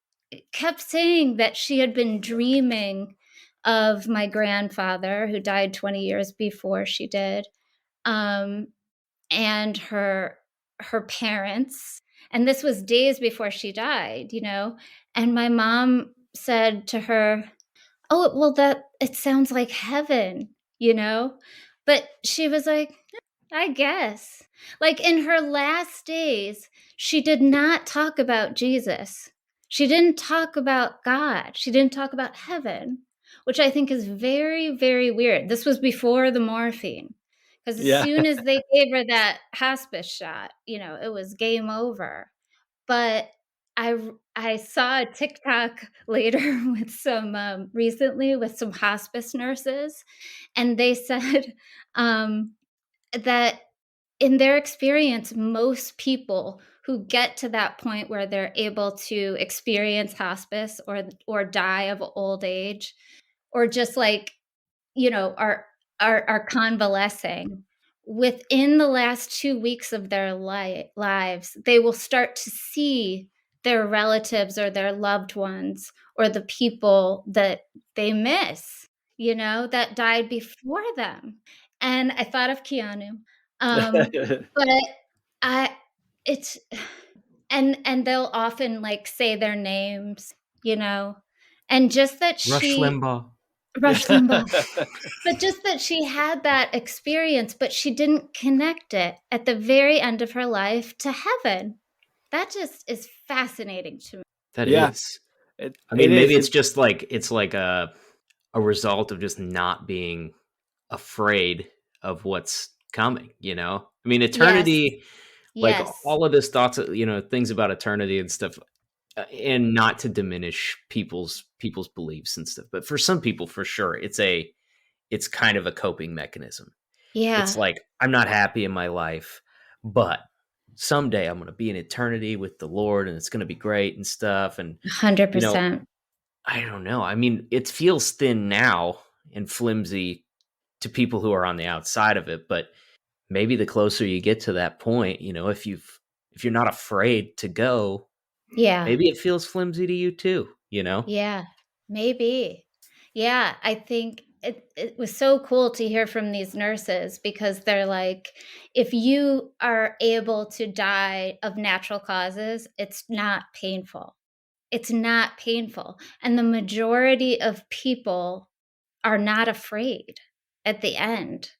kept saying that she had been dreaming of my grandfather, who died 20 years before she did, and her parents. And this was days before she died, and my mom said to her, oh, well, that it sounds like heaven, but she was like, I guess. Like in her last days, she did not talk about Jesus. She didn't talk about God. She didn't talk about heaven, which I think is very, very weird. This was before the morphine. Because as soon as they gave her that hospice shot, it was game over. But I saw a TikTok later with some recently with some hospice nurses, and they said that in their experience, most people who get to that point where they're able to experience hospice or die of old age, or just like, are convalescing, within the last 2 weeks of their lives, they will start to see their relatives or their loved ones or the people that they miss, that died before them. And I thought of Keanu. But I it's and they'll often like say their names, and just that Rush Limbaugh. Rush Limbaugh. But just that she had that experience, but she didn't connect it at the very end of her life to heaven. That just is fascinating to me. That Yeah. is. It Maybe is. it's just like a result of just not being afraid of what's coming, eternity, like Yes. all of this thoughts, things about eternity and stuff, and not to diminish people's beliefs and stuff, but for some people, for sure, it's kind of a coping mechanism. Yeah. It's like, I'm not happy in my life, but someday I'm going to be in eternity with the Lord and it's going to be great and stuff. And 100%. I don't know. It feels thin now and flimsy to people who are on the outside of it, but maybe the closer you get to that point, if you're not afraid to go, Yeah. maybe it feels flimsy to you too, Yeah, maybe. Yeah, I think it was so cool to hear from these nurses, because they're like, if you are able to die of natural causes, it's not painful. It's not painful. And the majority of people are not afraid at the end,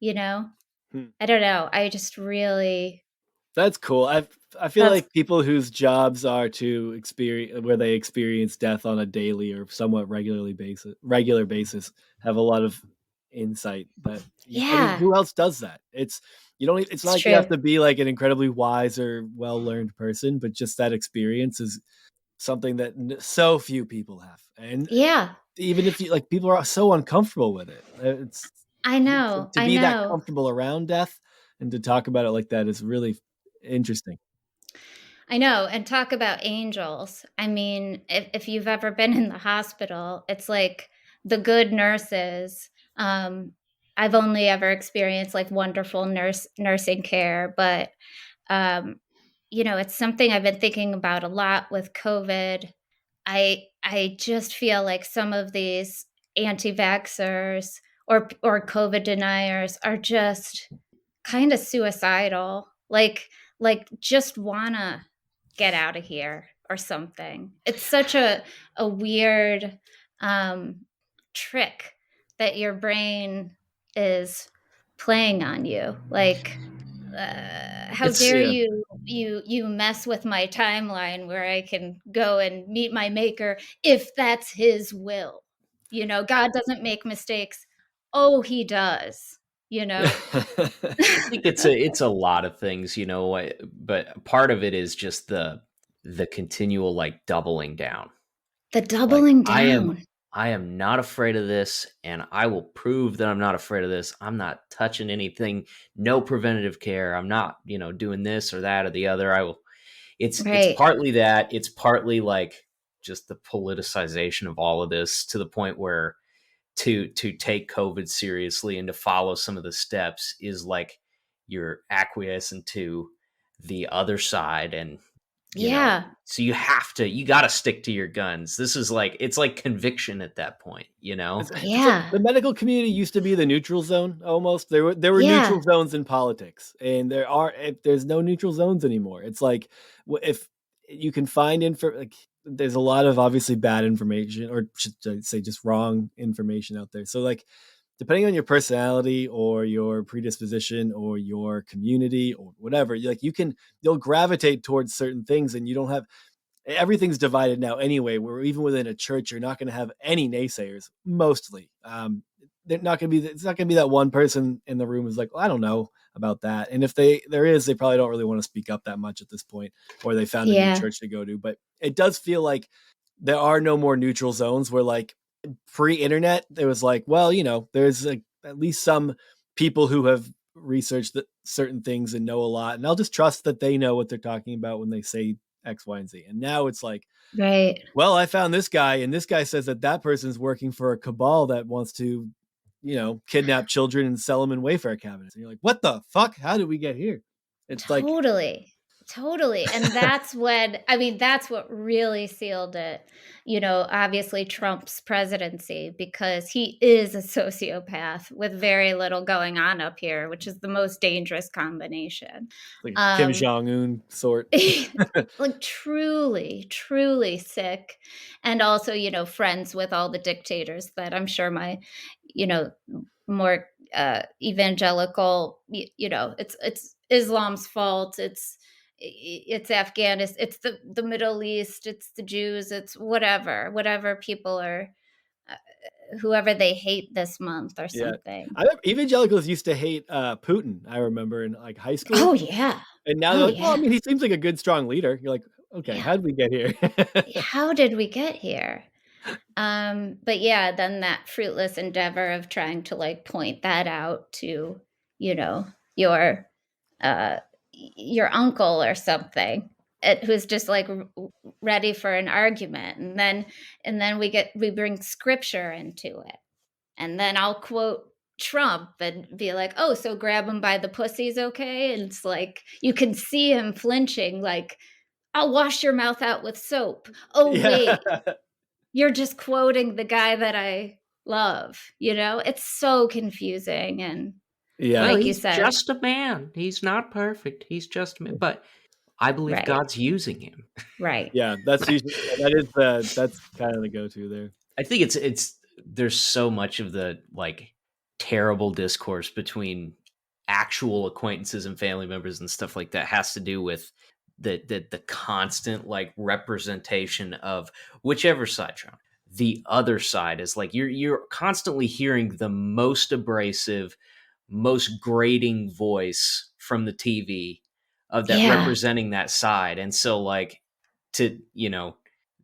you know? Hmm. I don't know. I just really, That's cool. I feel that's, like people whose jobs are to experience where they experience death on a daily or somewhat regular basis have a lot of insight that I mean, yeah, who else does that? It's you don't it's not it's like you have true. to be like an incredibly wise or well-learned person, but just that experience is something that so few people have. And Yeah, even if you like people are so uncomfortable with it. It's I know. to I be that know. comfortable around death and to talk about it like that is really interesting. I know. And talk about angels. I mean, if you've ever been in the hospital, it's like the good nurses. I've only ever experienced like wonderful nursing care, but um, it's something I've been thinking about a lot with COVID. I just feel like some of these anti-vaxxers or COVID deniers are just kind of suicidal. Like just wanna get out of here or something. It's such a weird um trick that your brain is playing on you. Like how It's dare yeah. you mess with my timeline where I can go and meet my maker if that's his will. God doesn't make mistakes. Oh, he does, you know. I think it's a lot of things, but part of it is just the continual like doubling down. The Like doubling I am down. I am not afraid of this, and I will prove that I'm not afraid of this. I'm not touching anything, no preventative care. I'm not, doing this or that or the other. I will it's Right. partly that, it's partly like just the politicization of all of this to the point where to take COVID seriously and to follow some of the steps is like you're acquiescent to the other side. And Yeah. so you got to stick to your guns. This is like, it's like conviction at that point. It's like Yeah. the medical community used to be the neutral zone almost. There were Yeah. neutral zones in politics, and there's no neutral zones anymore. It's like if you can find info, like there's a lot of obviously bad information, or should I say just wrong information out there. So like depending on your personality or your predisposition or your community or whatever, you'll gravitate towards certain things, and you don't have everything's divided now anyway, where even within a church you're not going to have any naysayers mostly. They're not going to be It's not going to be that one person in the room who's like, well, I don't know about that, and if there is, they probably don't really want to speak up that much at this point, or they found a new Yeah. church to go to. But it does feel like there are no more neutral zones, where like pre-internet there was like, well, there's like at least some people who have researched certain things and know a lot, and I'll just trust that they know what they're talking about when they say X, Y, and Z. And now it's like, Right. well, I found this guy, and this guy says that person's working for a cabal that wants to, kidnap children and sell them in Wayfair cabinets. And you're like, what the fuck? How did we get here? It's like, Totally. And that's what really sealed it. Obviously Trump's presidency, because he is a sociopath with very little going on up here, which is the most dangerous combination. like Kim Jong-un sort. Like truly, truly sick. And also, friends with all the dictators that I'm sure my, more evangelical, it's Islam's fault. It's Afghanistan, it's the Middle East, it's the Jews, it's whatever people are, whoever they hate this month or Yeah. something. Evangelicals used to hate Putin, I remember, in like high school. Oh yeah. And now they're like, well, I mean, he seems like a good, strong leader. You're like, okay, Yeah. how did we get here? How did we get here? But yeah, then that fruitless endeavor of trying to like point that out to, your your uncle or something, who's just like ready for an argument, and then we bring scripture into it, and then I'll quote Trump and be like, oh, so grab him by the pussy's okay. And it's like you can see him flinching, like, I'll wash your mouth out with soap. Oh Yeah. wait, you're just quoting the guy that I love? It's so confusing. And Yeah. like you he's said, just a man. He's not perfect. He's just a man. But I believe right, God's using him. right. Yeah, that's usually that's kind of the go-to there. I think it's there's so much of the like terrible discourse between actual acquaintances and family members and stuff like that has to do with the constant like representation of whichever side you're on. The other side is like you're constantly hearing the most abrasive, most grating voice from the TV of that Yeah. representing that side. And so like to,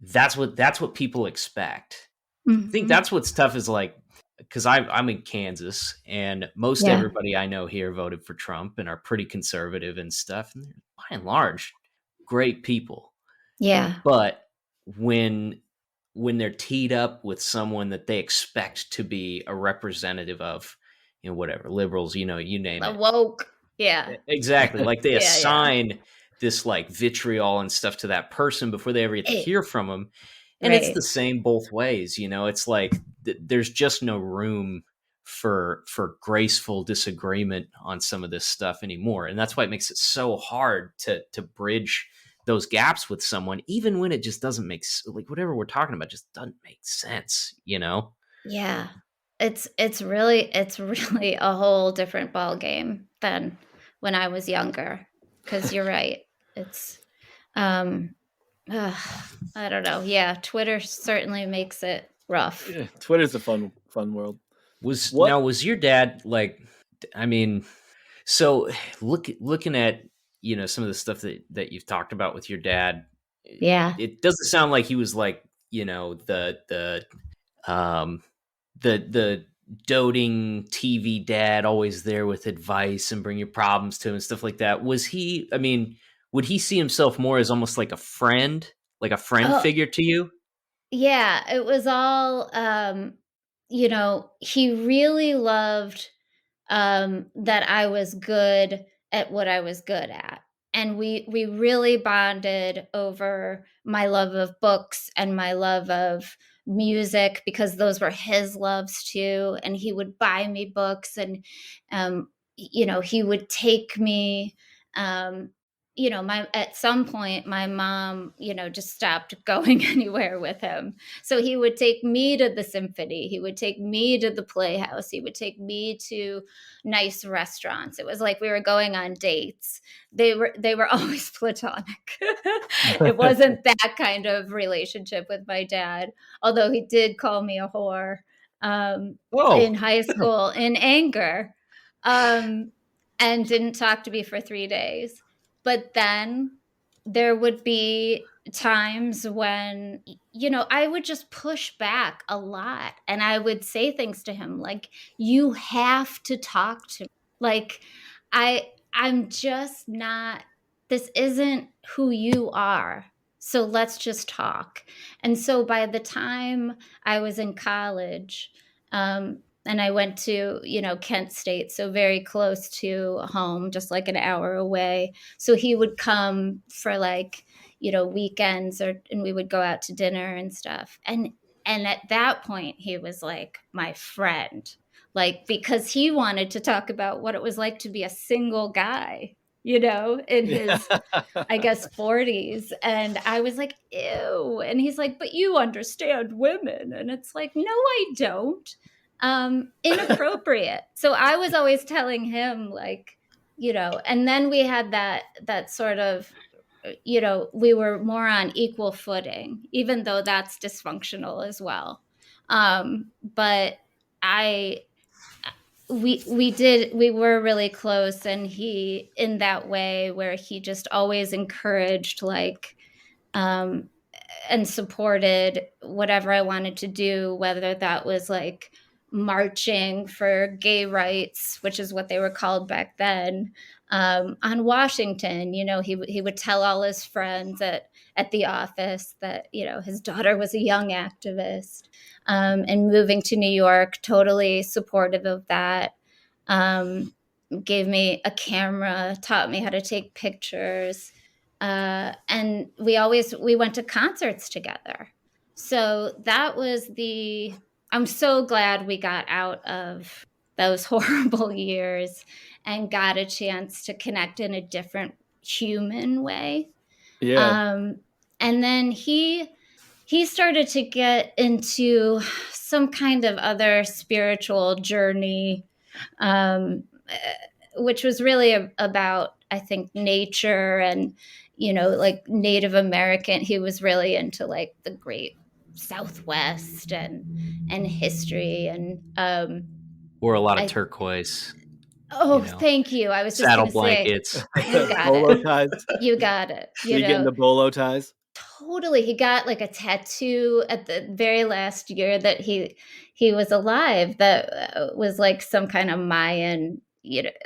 that's what people expect. I think Mhm. that's what's tough is like, because I'm in Kansas and most Yeah. everybody I know here voted for Trump and are pretty conservative and stuff. And they're by and large, great people. Yeah. But when they're teed up with someone that they expect to be a representative of, whatever, liberals, you name The it. woke. Yeah. Exactly. Like they Yeah, yeah. assign this like vitriol and stuff to that person before they ever get to hear from them. And it's Right. the same both ways, it's like there's just no room for graceful disagreement on some of this stuff anymore. And that's why it makes it so hard to bridge those gaps with someone, even when it just doesn't make like whatever we're talking about just doesn't make sense, Yeah. It's really a whole different ball game than when I was younger. Because you're right. It's I don't know. Yeah, Twitter certainly makes it rough. Yeah, Twitter's a fun world. Was What? was your dad like, I mean, so looking at some of the stuff that you've talked about with your dad, Yeah. it doesn't sound like he was like um the doting TV dad, always there with advice and bring your problems to him and stuff like that. Was he? I mean, would he see himself more as almost like a friend Oh, figure to you? yeah, it was all he really loved that I was good at what I was good at. And we really bonded over my love of books and my love of music, because those were his loves too. And he would buy me books, and he would take me my at some point my mom just stopped going anywhere with him. So he would take me to the symphony, he would take me to the playhouse, he would take me to nice restaurants. It was like we were going on dates. They were always platonic. It wasn't that kind of relationship with my dad, although he did call me a whore in high school in anger, and didn't talk to me for 3 days. But then there would be times when I would just push back a lot, and I would say things to him like, you have to talk to me. Like, I'm just not, this isn't who you are. So let's just talk. And so by the time I was in college, and I went to, Kent State, so very close to home, just like an hour away. So he would come for like, weekends, and we would go out to dinner and stuff. And at that point he was like my friend, like, because he wanted to talk about what it was like to be a single guy, in his, I guess, 40s. And I was like, ew. And he's like, but you understand women. And it's like, no, I don't. Inappropriate. So I was always telling him like, and then we had that sort of, we were more on equal footing, even though that's dysfunctional as well. But we were really close, and he, in that way where he just always encouraged, like, and supported whatever I wanted to do, whether that was like marching for gay rights, which is what they were called back then, on Washington. He would tell all his friends at the office that his daughter was a young activist, and moving to New York, totally supportive of that. Gave me a camera, taught me how to take pictures. And we went to concerts together. So that was the I'm so glad we got out of those horrible years and got a chance to connect in a different human way. Yeah. And then he started to get into some kind of other spiritual journey, which was really about, I think, nature and, like Native American. He was really into like the great Southwest and history and Or a lot of I turquoise. oh, thank you. I was just Saddle going to say, blankets. you got Bolo it. ties. You got it. Did he get into bolo ties? Totally. He got like a tattoo at the very last year that he was alive that was like some kind of Mayan,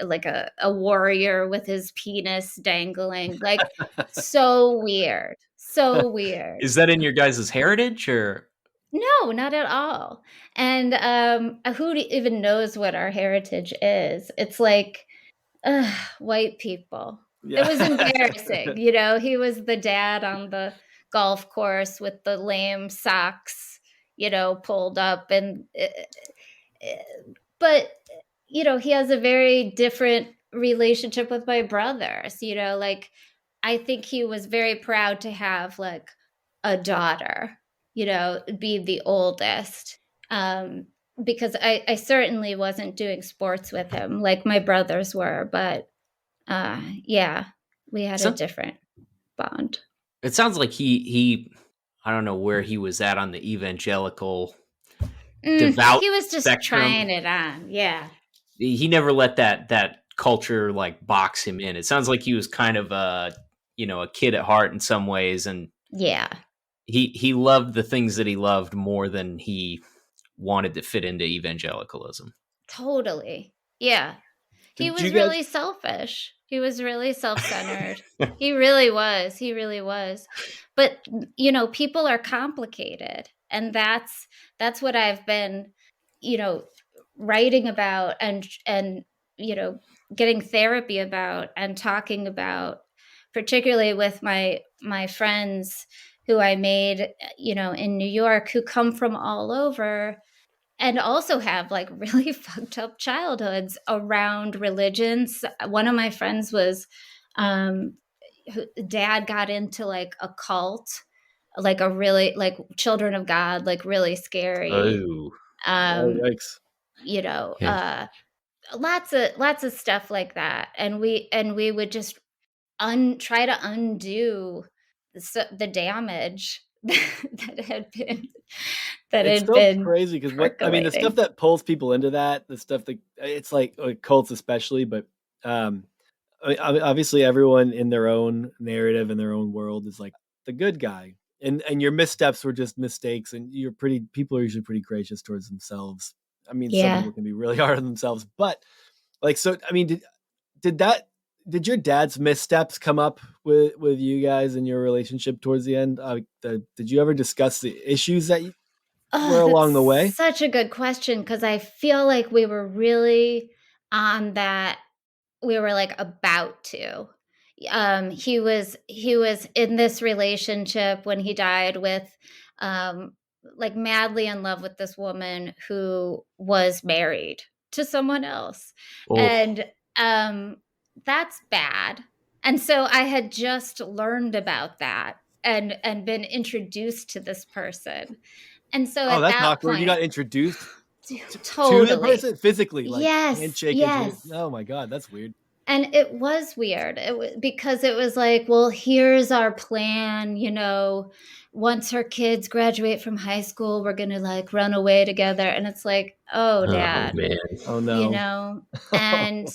like a warrior with his penis dangling. Like so weird. So weird. Is that in your guys' heritage or? No, not at all. And who even knows what our heritage is? It's like white people. Yeah. It was embarrassing. He was the dad on the golf course with the lame socks, pulled up. But, he has a very different relationship with my brothers. Like I think he was very proud to have like a daughter, be the oldest. Because I certainly wasn't doing sports with him like my brothers were, but yeah, we had a different bond. It sounds like he I don't know where he was at on the evangelical devout he was just spectrum. trying it on. Yeah. He never let that culture like box him in. It sounds like he was kind of a kid at heart in some ways, and yeah, he loved the things that he loved more than he wanted to fit into evangelicalism. Totally. Yeah. He was really selfish. He was really self-centered. He really was. He really was. But people are complicated, and that's what I've been, writing about and getting therapy about and talking about, particularly with my friends who I made, in New York, who come from all over and also have like really fucked up childhoods around religions. One of my friends was, dad got into like a cult, like a really like Children of God, like really scary. Oh, yikes. Lots of stuff like that. And we would just try to undo the damage that had been crazy because the stuff that pulls people into that, the stuff that it's like cults especially, but obviously everyone in their own narrative in their own world is like the good guy, and your missteps were just mistakes, and people are usually pretty gracious towards themselves. Some people can be really hard on themselves, but like, so did your dad's missteps come up with you guys in your relationship towards the end? Did you ever discuss the issues that were along the way? Such a good question, because I feel like we were really on that. We were like about to. He was in this relationship when he died with, like madly in love with this woman who was married to someone else, and that's bad. And so I had just learned about that and been introduced to this person. And so at that's that awkward. point, You got introduced totally to the person physically, like handshake. Yes. Oh my God, that's weird. And it was weird. Because it was like, well, here's our plan. Once her kids graduate from high school, we're gonna like run away together. And it's like, oh, Dad, man. Oh no, and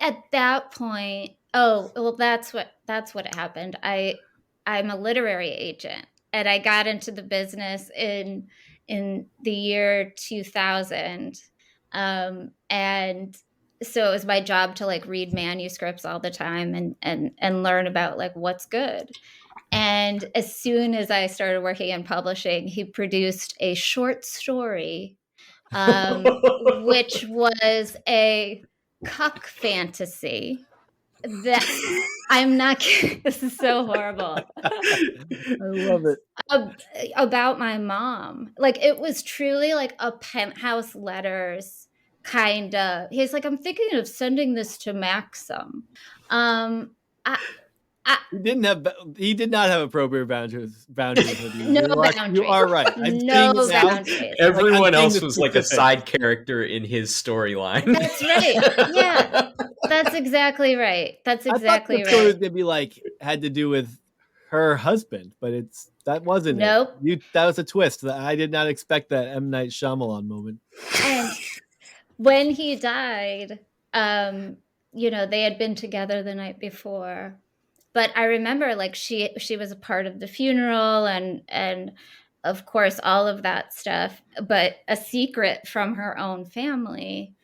at that point, oh well, that's what happened. I'm a literary agent, and I got into the business in the year 2000, and so it was my job to like read manuscripts all the time and learn about like what's good. And as soon as I started working in publishing, he produced a short story, which was a cuck fantasy. that I'm not kidding. This is so horrible. I love it. About my mom. Like, it was truly like a penthouse letters kind of. He's like, I'm thinking of sending this to Maxim. I, He did not have appropriate boundaries with you. No You are boundaries. right. I'm No seeing it now. boundaries. Everyone I'm else seeing was the like a specifics. side character in his storyline. That's right. Yeah. That's exactly right. That's I thought exactly the story was right. gonna be like had to do with her husband, but that wasn't Nope. it. That was a twist. I did not expect that M. Night Shyamalan moment. And when he died, they had been together the night before. But I remember, like, she was a part of the funeral and of course all of that stuff, but a secret from her own family.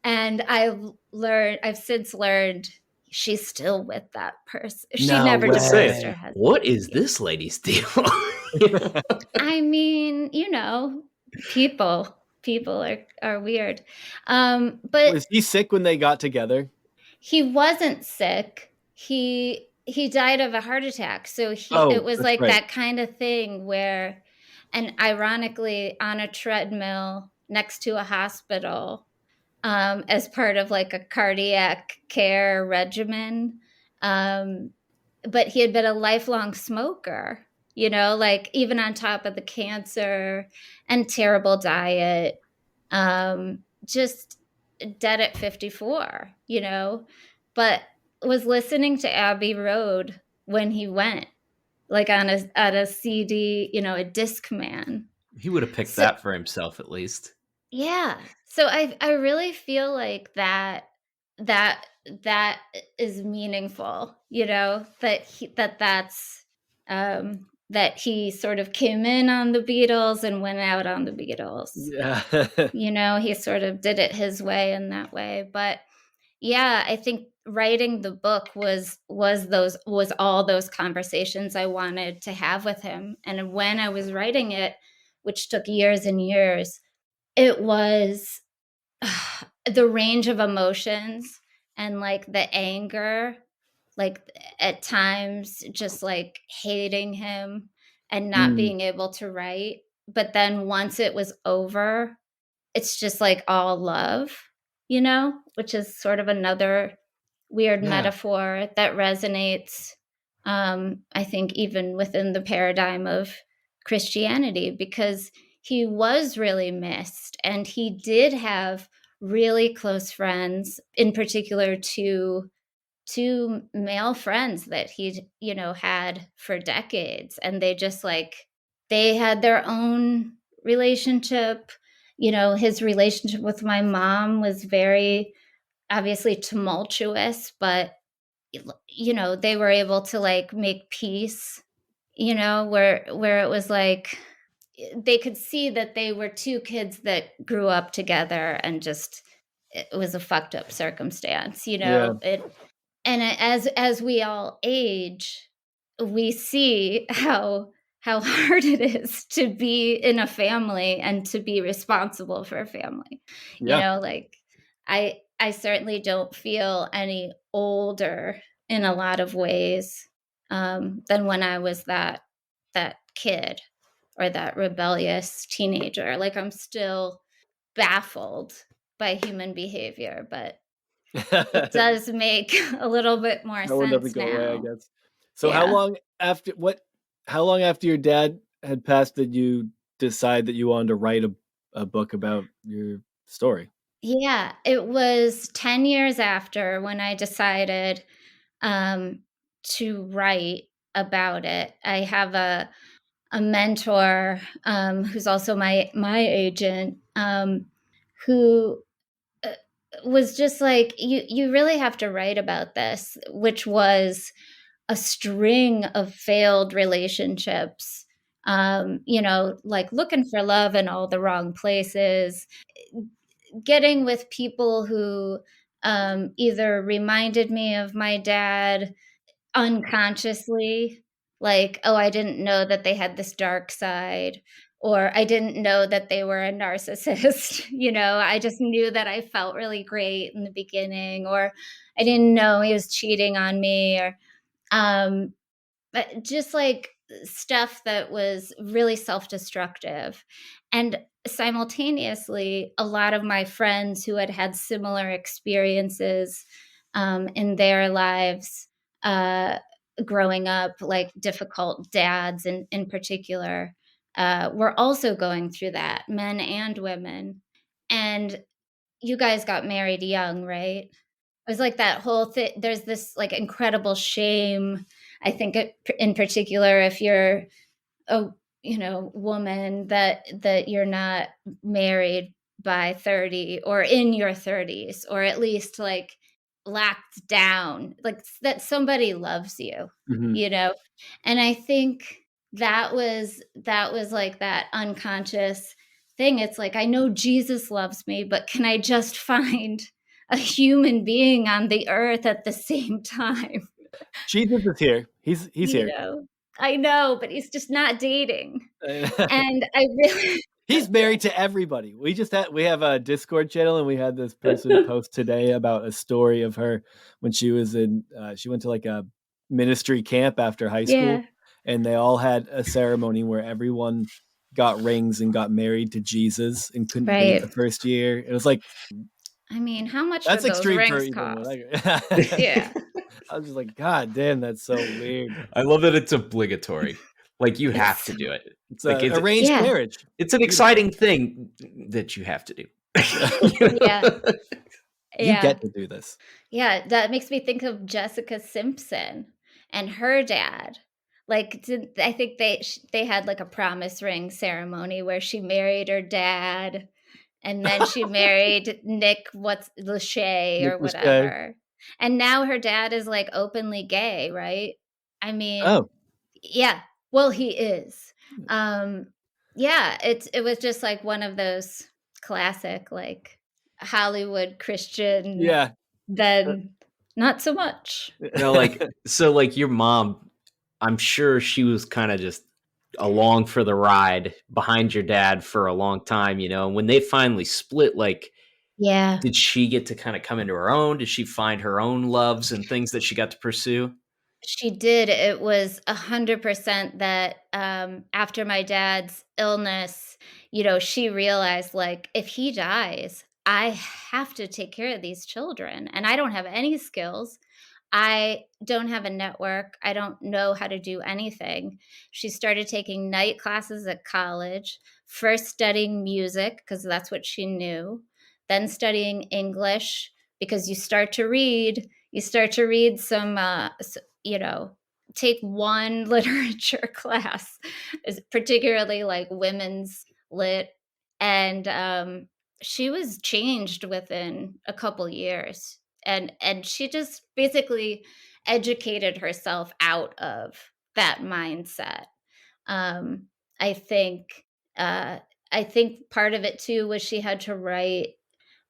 And I've since learned she's still with that person. She No never way. divorced her husband. What is this lady's deal? I mean, people are weird. But Was he sick when they got together? he wasn't sick. He died of a heart attack. So it was like right. that kind of thing where, and ironically, on a treadmill next to a hospital, as part of like a cardiac care regimen. But he had been a lifelong smoker, like even on top of the cancer and terrible diet, just dead at 54, but was listening to Abbey Road when he went, like on a CD, a Discman. He would have picked that for himself at least. Yeah. So I really feel like that is meaningful, that he sort of came in on the Beatles and went out on the Beatles. Yeah. He sort of did it his way in that way. But yeah, I think writing the book was all those conversations I wanted to have with him. And when I was writing it, which took years and years, it was the range of emotions and like the anger, like at times just like hating him and not being able to write. But then once it was over, it's just like all love, which is sort of another weird metaphor that resonates, I think, even within the paradigm of Christianity, because he was really missed and he did have really close friends, in particular two male friends that he had for decades, and they just they had their own relationship. His relationship with my mom was very obviously tumultuous, but they were able to make peace, where it was like they could see that they were two kids that grew up together and just it was a fucked up circumstance, Yeah. And as we all age, we see how hard it is to be in a family and to be responsible for a family. Yeah. I certainly don't feel any older in a lot of ways than when I was that kid or that rebellious teenager. Like, I'm still baffled by human behavior, but it does make a little bit more That one doesn't sense go now. away, I guess. So Yeah. how long after your dad had passed did you decide that you wanted to write a book about your story? Yeah, it was 10 years after when I decided to write about it. I have a mentor who's also my agent, who was just like, you really have to write about this, which was a string of failed relationships, like looking for love in all the wrong places, getting with people who either reminded me of my dad unconsciously, like, oh, I didn't know that they had this dark side, or I didn't know that they were a narcissist. I just knew that I felt really great in the beginning, or I didn't know he was cheating on me, or but just like stuff that was really self-destructive. And simultaneously, a lot of my friends who had had similar experiences in their lives growing up, like difficult dads in particular, were also going through that, men and women. And you guys got married young, right? It was like that whole thing. There's this like incredible shame, I think, in particular, if you're a woman, that you're not married by 30 or in your 30s, or at least like locked down, like that somebody loves you, Mhm. And I think that was like that unconscious thing. It's like, I know Jesus loves me, but can I just find a human being on the earth at the same time? Jesus is here. He's here. I know, but he's just not dating. And I really He's married to everybody. We have a Discord channel, and we had this person post today about a story of her when she was she went to like a ministry camp after high school, and they all had a ceremony where everyone got rings and got married to Jesus and couldn't date the first year. It was like, I mean, how much that's would those extreme for rings even cost? Yeah. I was just like, God damn, that's so weird. I love that it's obligatory. Like, you have to do it. It's like arranged marriage. It's an exciting thing that you have to do. You get to do this. Yeah, that makes me think of Jessica Simpson and her dad. Like, I think they had like a promise ring ceremony where she married her dad, and then she married Nick Lachey or whatever. And now her dad is like openly gay, right? I mean, yeah. Well, he is. Yeah, it was just like one of those classic like Hollywood Christian. Yeah. Then not so much. Like your mom, I'm sure she was kind of just along for the ride behind your dad for a long time, and when they finally split, like, did she get to kind of come into her own? Did she find her own loves and things that she got to pursue? She did. It was 100% that after my dad's illness, she realized, like, if he dies, I have to take care of these children, and I don't have any skills. I don't have a network. I don't know how to do anything. She started taking night classes at college, first studying music because that's what she knew, then studying English because you start to read some, take one literature class, particularly like women's lit. And she was changed within a couple years. And she just basically educated herself out of that mindset. Um, I think I think part of it too was she had to write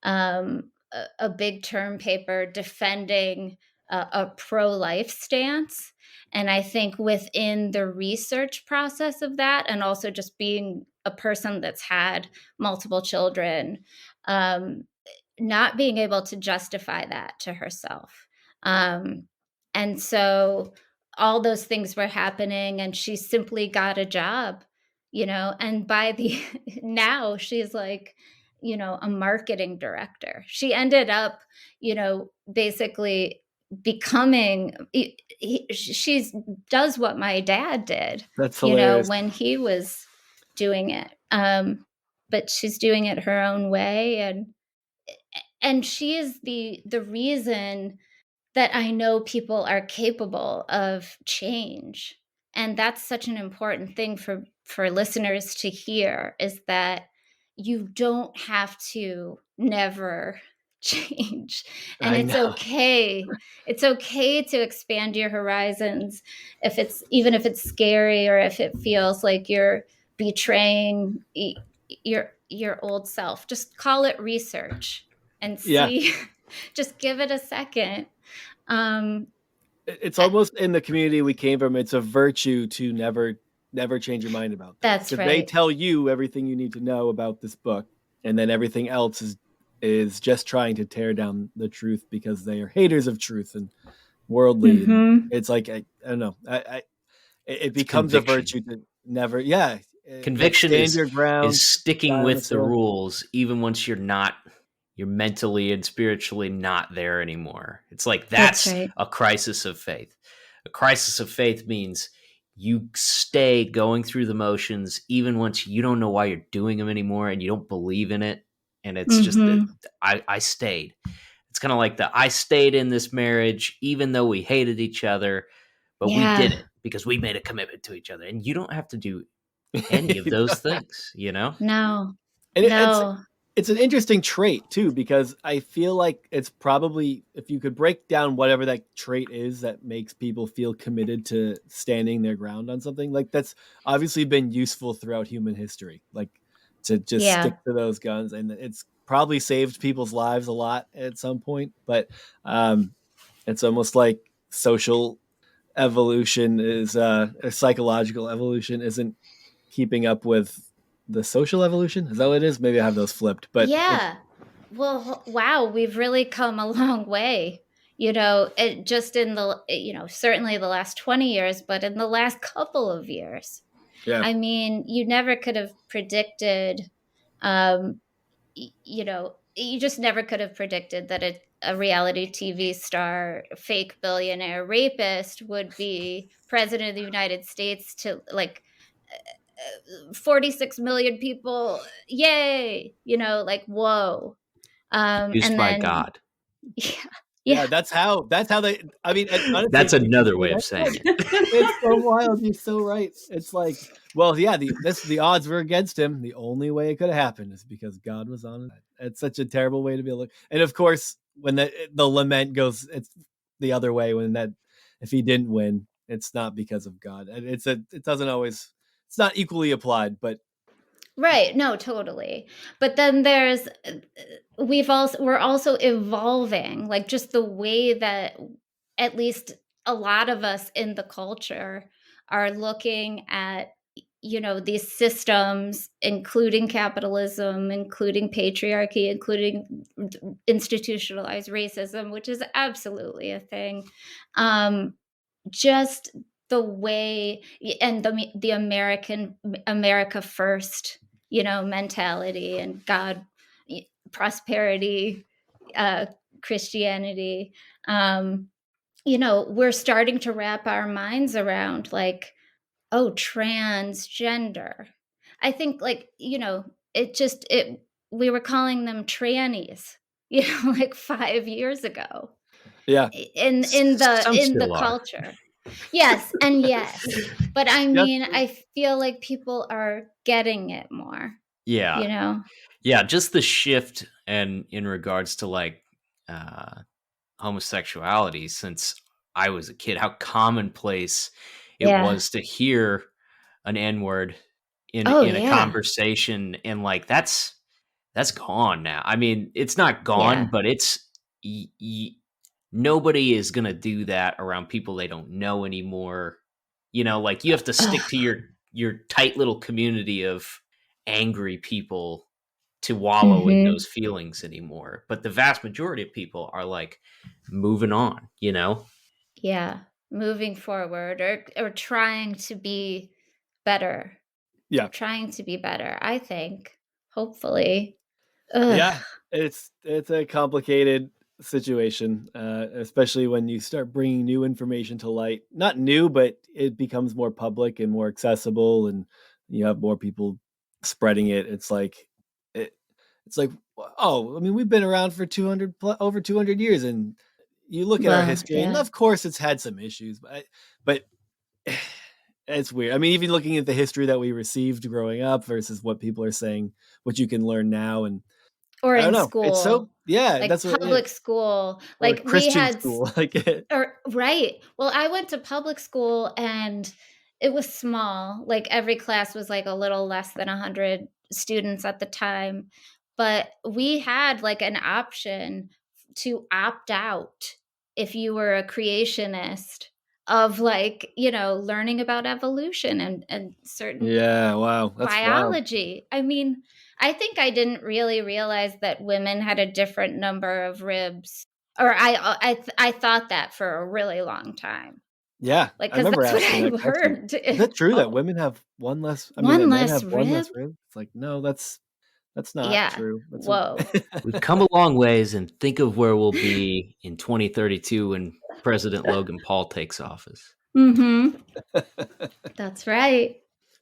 a big term paper defending a pro-life stance. And I think within the research process of that, and also just being a person that's had multiple children, not being able to justify that to herself. And so all those things were happening, and she simply got a job, and by the now she's like, a marketing director. She ended up, basically becoming, she does what my dad did, That's hilarious. when he was doing it. But she's doing it her own way. And she is the reason that I know people are capable of change. And that's such an important thing for listeners to hear, is that you don't have to never change. And it's okay. It's okay to expand your horizons even if it's scary, or if it feels like you're betraying your old self. Just call it research and see. Just give it a second. It's almost in the community we came from. It's a virtue to never never change your mind about that. That's Because right. they tell you everything you need to know about this book, and then everything else is just trying to tear down the truth because they are haters of truth and worldly. Mm-hmm. And it's like I don't know. It becomes a conviction. virtue to never. Yeah, Conviction stand your ground, is sticking die on with the hill. rules even once you're mentally and spiritually not there anymore. It's like that's right. a crisis of faith. A crisis of faith means you stay going through the motions even once you don't know why you're doing them anymore and you don't believe in it. And it's just that I stayed. It's kind of like I stayed in this marriage even though we hated each other, but we did it because we made a commitment to each other. And you don't have to do any of those things, you know? No. And No. it's an interesting trait too, because I feel like it's probably, if you could break down whatever that trait is that makes people feel committed to standing their ground on something, like that's obviously been useful throughout human history, like to just stick to those guns, and it's probably saved people's lives a lot at some point. But it's almost like social evolution is or psychological evolution isn't keeping up with the social evolution. Is that what it is? Maybe I have those flipped, but yeah. Well, wow, we've really come a long way. Just in the, certainly the last 20 years, but in the last couple of years. Yeah. I mean, you never could have predicted, you just never could have predicted that a reality TV star, fake billionaire rapist would be president of the United States to 46 million people. Yay. Whoa. Used And by then, God. Yeah. That's how they, I mean, honestly, that's another way of saying it. It's so wild. You're so right. It's like, well, yeah, the odds were against him. The only way it could have happened is because God was on it. It's such a terrible way to be able to, and of course, when the lament goes, it's the other way if he didn't win, it's not because of God. It doesn't always, it's not equally applied, but right. No, totally. But then we're also evolving, like just the way that at least a lot of us in the culture are looking at, these systems, including capitalism, including patriarchy, including institutionalized racism, which is absolutely a thing. Just the way, and the America first, mentality, and God, prosperity, Christianity. We're starting to wrap our minds around transgender. I think we were calling them trannies, 5 years ago. Yeah. In the are. culture. Yes, and yes. But I mean, I feel like people are getting it more. Yeah. Yeah, just the shift and in regards to homosexuality since I was a kid, how commonplace it was to hear an N-word in a conversation, and that's gone now. I mean, it's not gone, but it's nobody is gonna do that around people they don't know anymore. You have to stick to your tight little community of angry people to wallow in those feelings anymore. But the vast majority of people are moving on, Yeah, moving forward or trying to be better. Yeah. Trying to be better, I think. Hopefully. Yeah, it's a complicated situation, especially when you start bringing new information to light. Not new, but it becomes more public and more accessible, and you have more people spreading it. It's like, oh, I mean, we've been around for over 200 years, and you look at our history, and of course, it's had some issues, but it's weird. I mean, even looking at the history that we received growing up versus what people are saying, what you can learn now, and or in school. It's so that's public school, or Christian school, right. Well, I went to public school and it was small. Every class was a little less than 100 students at the time, but we had an option to opt out if you were a creationist like, learning about evolution and certain Yeah, wow. That's wild. biology. I mean, I think I didn't really realize that women had a different number of ribs, or I thought that for a really long time. Yeah, Like, I because remember that's what asking I that question. heard. Is that true that Oh, women have one less? I mean, that one men less have one rib? less rib? It's like, no, that's not Yeah. true. That's Whoa. We've come a long ways, and think of where we'll be in 2032 when President Logan Paul takes office. Mm-hmm. That's right.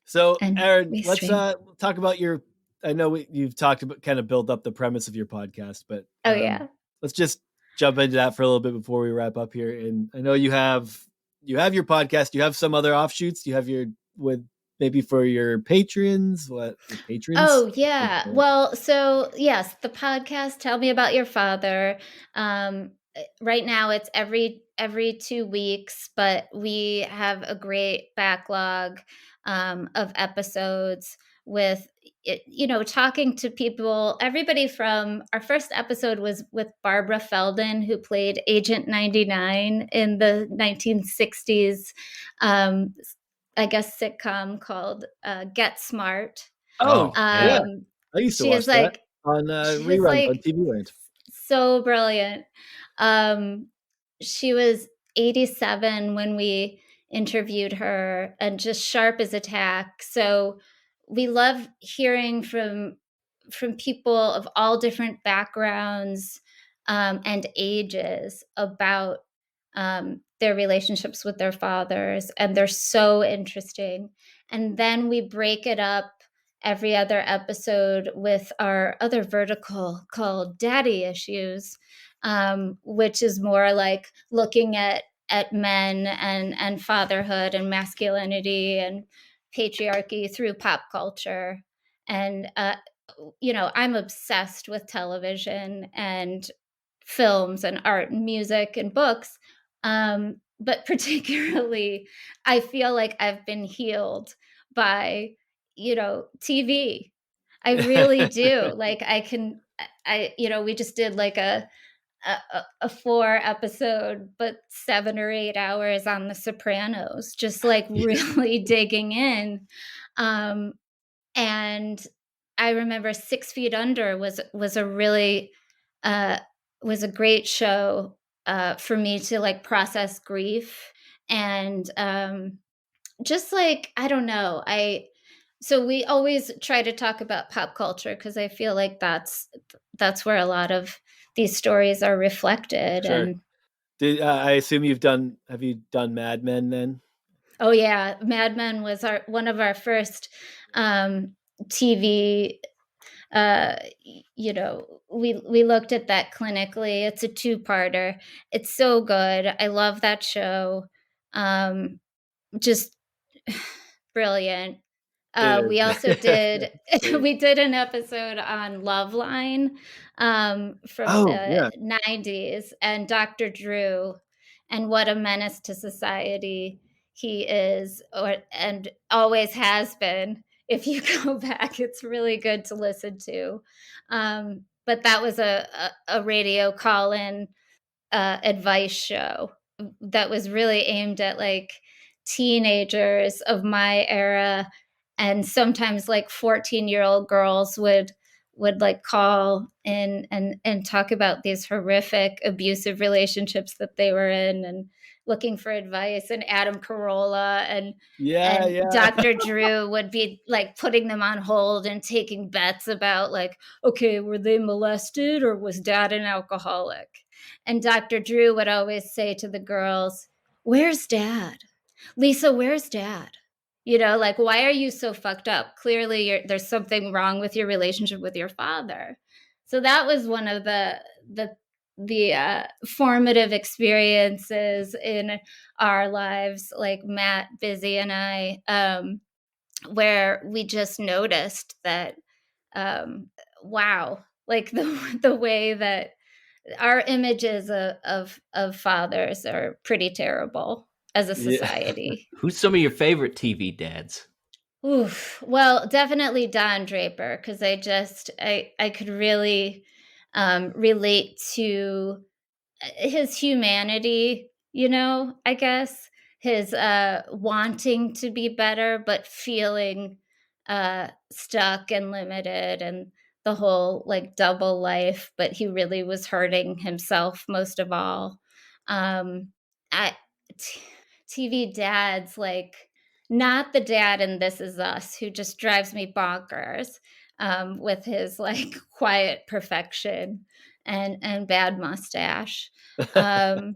So, And Erin, we let's stream. talk about your. I know you've talked about kind of build up the premise of your podcast, but Oh yeah. let's just jump into that for a little bit before we wrap up here. And I know you have your podcast. You have some other offshoots. You have your with maybe for your patrons. What your patrons? Oh yeah. Well, so yes, the podcast Tell Me About Your Father. Right now it's every 2 weeks, but we have a great backlog of episodes with talking to people, everybody from our first episode was with Barbara Feldon, who played Agent 99 in the 1960s I guess sitcom called Get Smart. Oh, yeah. I used to watch She's that like on she's reruns on like TV Land. so brilliant. She was 87 when we interviewed her and just sharp as a tack. So we love hearing from people of all different backgrounds and ages about their relationships with their fathers, and they're so interesting. And then we break it up every other episode with our other vertical called Daddy Issues, which is more like looking at men and fatherhood and masculinity and patriarchy through pop culture. And I'm obsessed with television and films and art and music and books. But particularly, I feel like I've been healed by, TV. I really do. Like we just did like a 4 episode, but 7 or 8 hours on The Sopranos, just like really digging in. And I remember 6 Feet Under was a really was a great show for me to like process grief and just like I don't know. So we always try to talk about pop culture because I feel like that's where a lot of these stories are reflected. Sure. And I assume have you done Mad Men then? oh yeah, Mad Men was one of our first TV. We looked at that clinically. It's a 2-parter. It's so good. I love that show. Just brilliant. We also did we did an episode on Loveline from the 90s, and Dr. Drew, and what a menace to society he is, and always has been. If you go back, it's really good to listen to. But that was a radio call-in advice show that was really aimed at like teenagers of my era, and sometimes like 14-year-old girls would like call in and talk about these horrific abusive relationships that they were in and looking for advice. And Adam Carolla and Dr. Drew would be like putting them on hold and taking bets about like, okay, were they molested or was dad an alcoholic? And Dr. Drew would always say to the girls, "Where's dad? Lisa, where's dad? Like, why are you so fucked up? Clearly there's something wrong with your relationship with your father." So that was one of the formative experiences in our lives, like Matt, Busy, and I, where we just noticed that, wow, like the way that our images of fathers are pretty terrible as a society. Who's some of your favorite TV dads? Oof. Well, definitely Don Draper, because I could really relate to his humanity, I guess his wanting to be better, but feeling stuck and limited, and the whole like double life, but he really was hurting himself most of all. Um, I, TV dads, like not the dad in This Is Us who just drives me bonkers with his like quiet perfection and bad mustache. Um,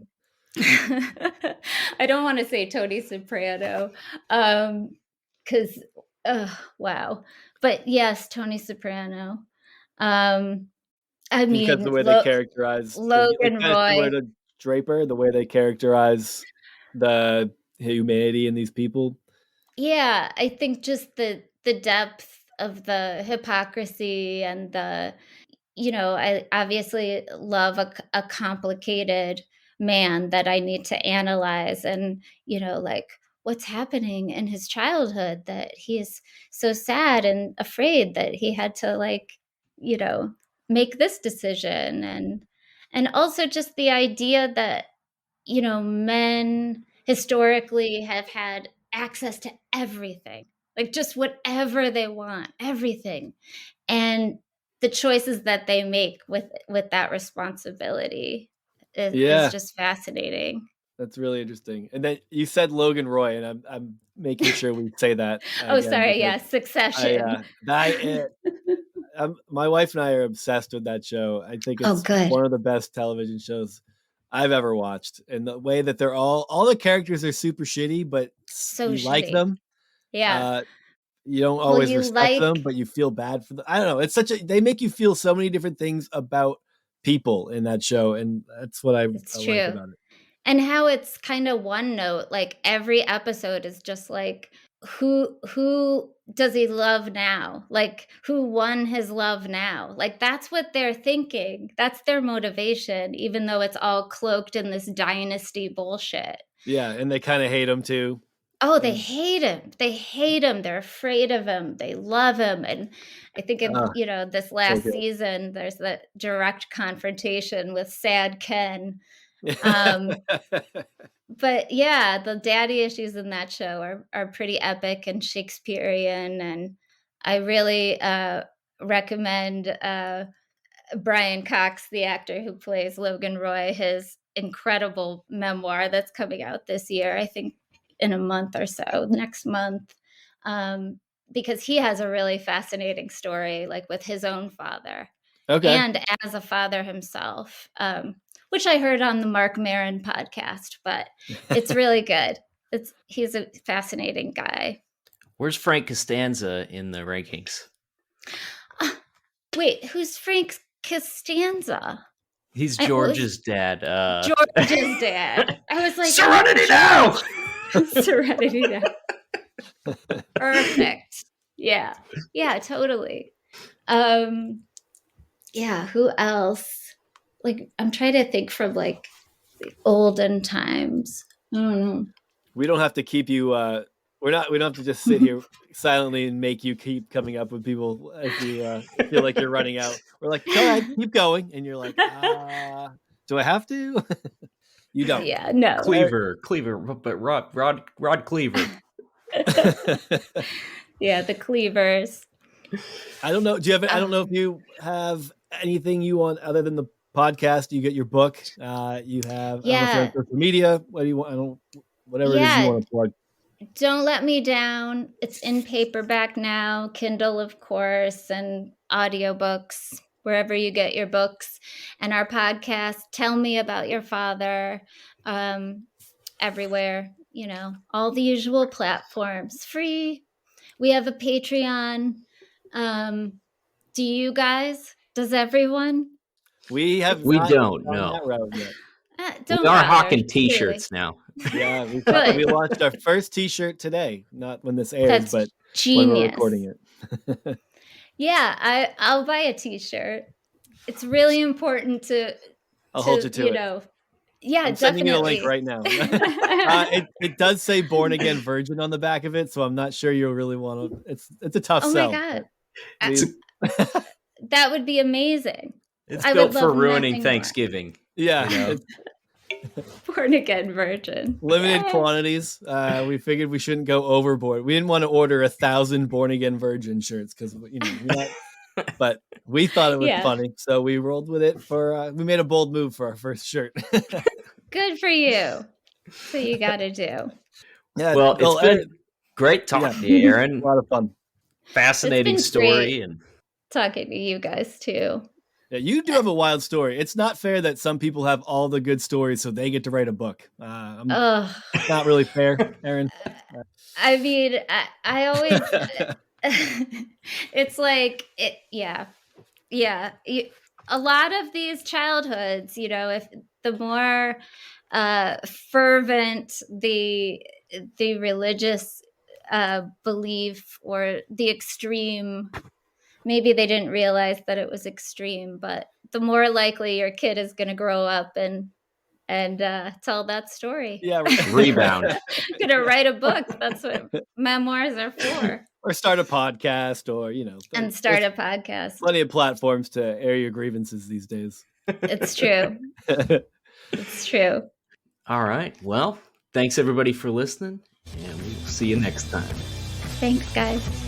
I don't want to say Tony Soprano because wow, but yes, Tony Soprano. I Because mean, the way they characterize, like Logan kind of similar Roy. to Draper, the way they characterize the humanity in these people. Yeah, I think just the depth of the hypocrisy and the, I obviously love a complicated man that I need to analyze, and, like what's happening in his childhood that he's so sad and afraid that he had to like, you know, make this decision, and also just the idea that, men historically have had access to everything, like just whatever they want, everything. And the choices that they make with that responsibility is Yeah, just fascinating. that's really interesting. And then you said Logan Roy, and I'm making sure we say that Oh, again sorry. because Yeah, Succession. my wife and I are obsessed with that show. I think Oh, it's good. one of the best television shows I've ever watched. And the way that they're all the characters are super shitty, but So you like shitty. them. Yeah. You don't Well, always you respect them, like, but you feel bad for them. I don't know. They make you feel so many different things about people in that show, and that's what I it's like true. about it. And how it's kind of one note, like every episode is just like, who does he love now? Like who won his love now? Like that's what they're thinking. That's their motivation, even though it's all cloaked in this dynasty bullshit. Yeah, and they kind of hate him too. Oh, they hate him. They hate him. They're afraid of him. They love him. And I think in, this last good. season, there's the direct confrontation with Sad Ken. But yeah, the daddy issues in that show are pretty epic and Shakespearean. And I really recommend Brian Cox, the actor who plays Logan Roy, his incredible memoir that's coming out this year, I think in a month or so, next month, because he has a really fascinating story, like with his own father and as a father himself, which I heard on the Mark Maron podcast, but it's really good. He's a fascinating guy. Where's Frank Costanza in the rankings? Wait, who's Frank Costanza? He's George's dad. George's dad. I was like, Serenity now! Serenity now. Perfect. Yeah. Yeah, totally. Yeah, who else? Like, I'm trying to think from like the olden times. I don't know. We don't have to keep you we don't have to just sit here silently and make you keep coming up with people if you feel like you're running out. We're like, go ahead, keep going. And you're like, do I have to? You don't. Yeah, no. Cleaver, but Rod Cleaver. Yeah, the Cleavers. I don't know. I don't know if you have anything you want other than the podcast. You get your book. You have I don't know if you're on social media. What do you want? Whatever it is you want to plug. Don't Let Me Down. It's in paperback now, Kindle, of course, and audiobooks, wherever you get your books. And our podcast, Tell Me About Your Father, everywhere, all the usual platforms, free. We have a Patreon. Do you guys? Does everyone? We have. We not don't gone know. that route yet. Don't we are bother, hawking T-shirts really. now. Yeah, we launched our first T-shirt today. Not when this airs, but genius. when we're recording it. Yeah, I'll buy a T-shirt. It's really important to. I'll hold you to it. Yeah, I'm definitely. sending you a link right now. It does say "Born Again Virgin" on the back of it, so I'm not sure you'll really want to. It's a tough sell. Oh my god, that would be amazing. It's built for ruining Thanksgiving. Yeah, Born again virgin. Limited Yay. quantities. We figured we shouldn't go overboard. We didn't want to order 1,000 born again virgin shirts because but we thought it was funny, so we rolled with it. We made a bold move for our first shirt. Good for you. So you got to do. Yeah. Well, it's been great talking to you, Erin. A lot of fun. Fascinating story, and talking to you guys too. Yeah, you do have a wild story. It's not fair that some people have all the good stories, so they get to write a book. Not really fair, Erin. I mean, I always. It's like yeah. A lot of these childhoods, if the more fervent the religious belief or the extreme. Maybe they didn't realize that it was extreme, but the more likely your kid is going to grow up and tell that story. Yeah, rebound. Going to write a book. That's what memoirs are for. Or start a podcast, or and start a podcast. Plenty of platforms to air your grievances these days. It's true. It's true. All right. Well, thanks everybody for listening, and we'll see you next time. Thanks, guys.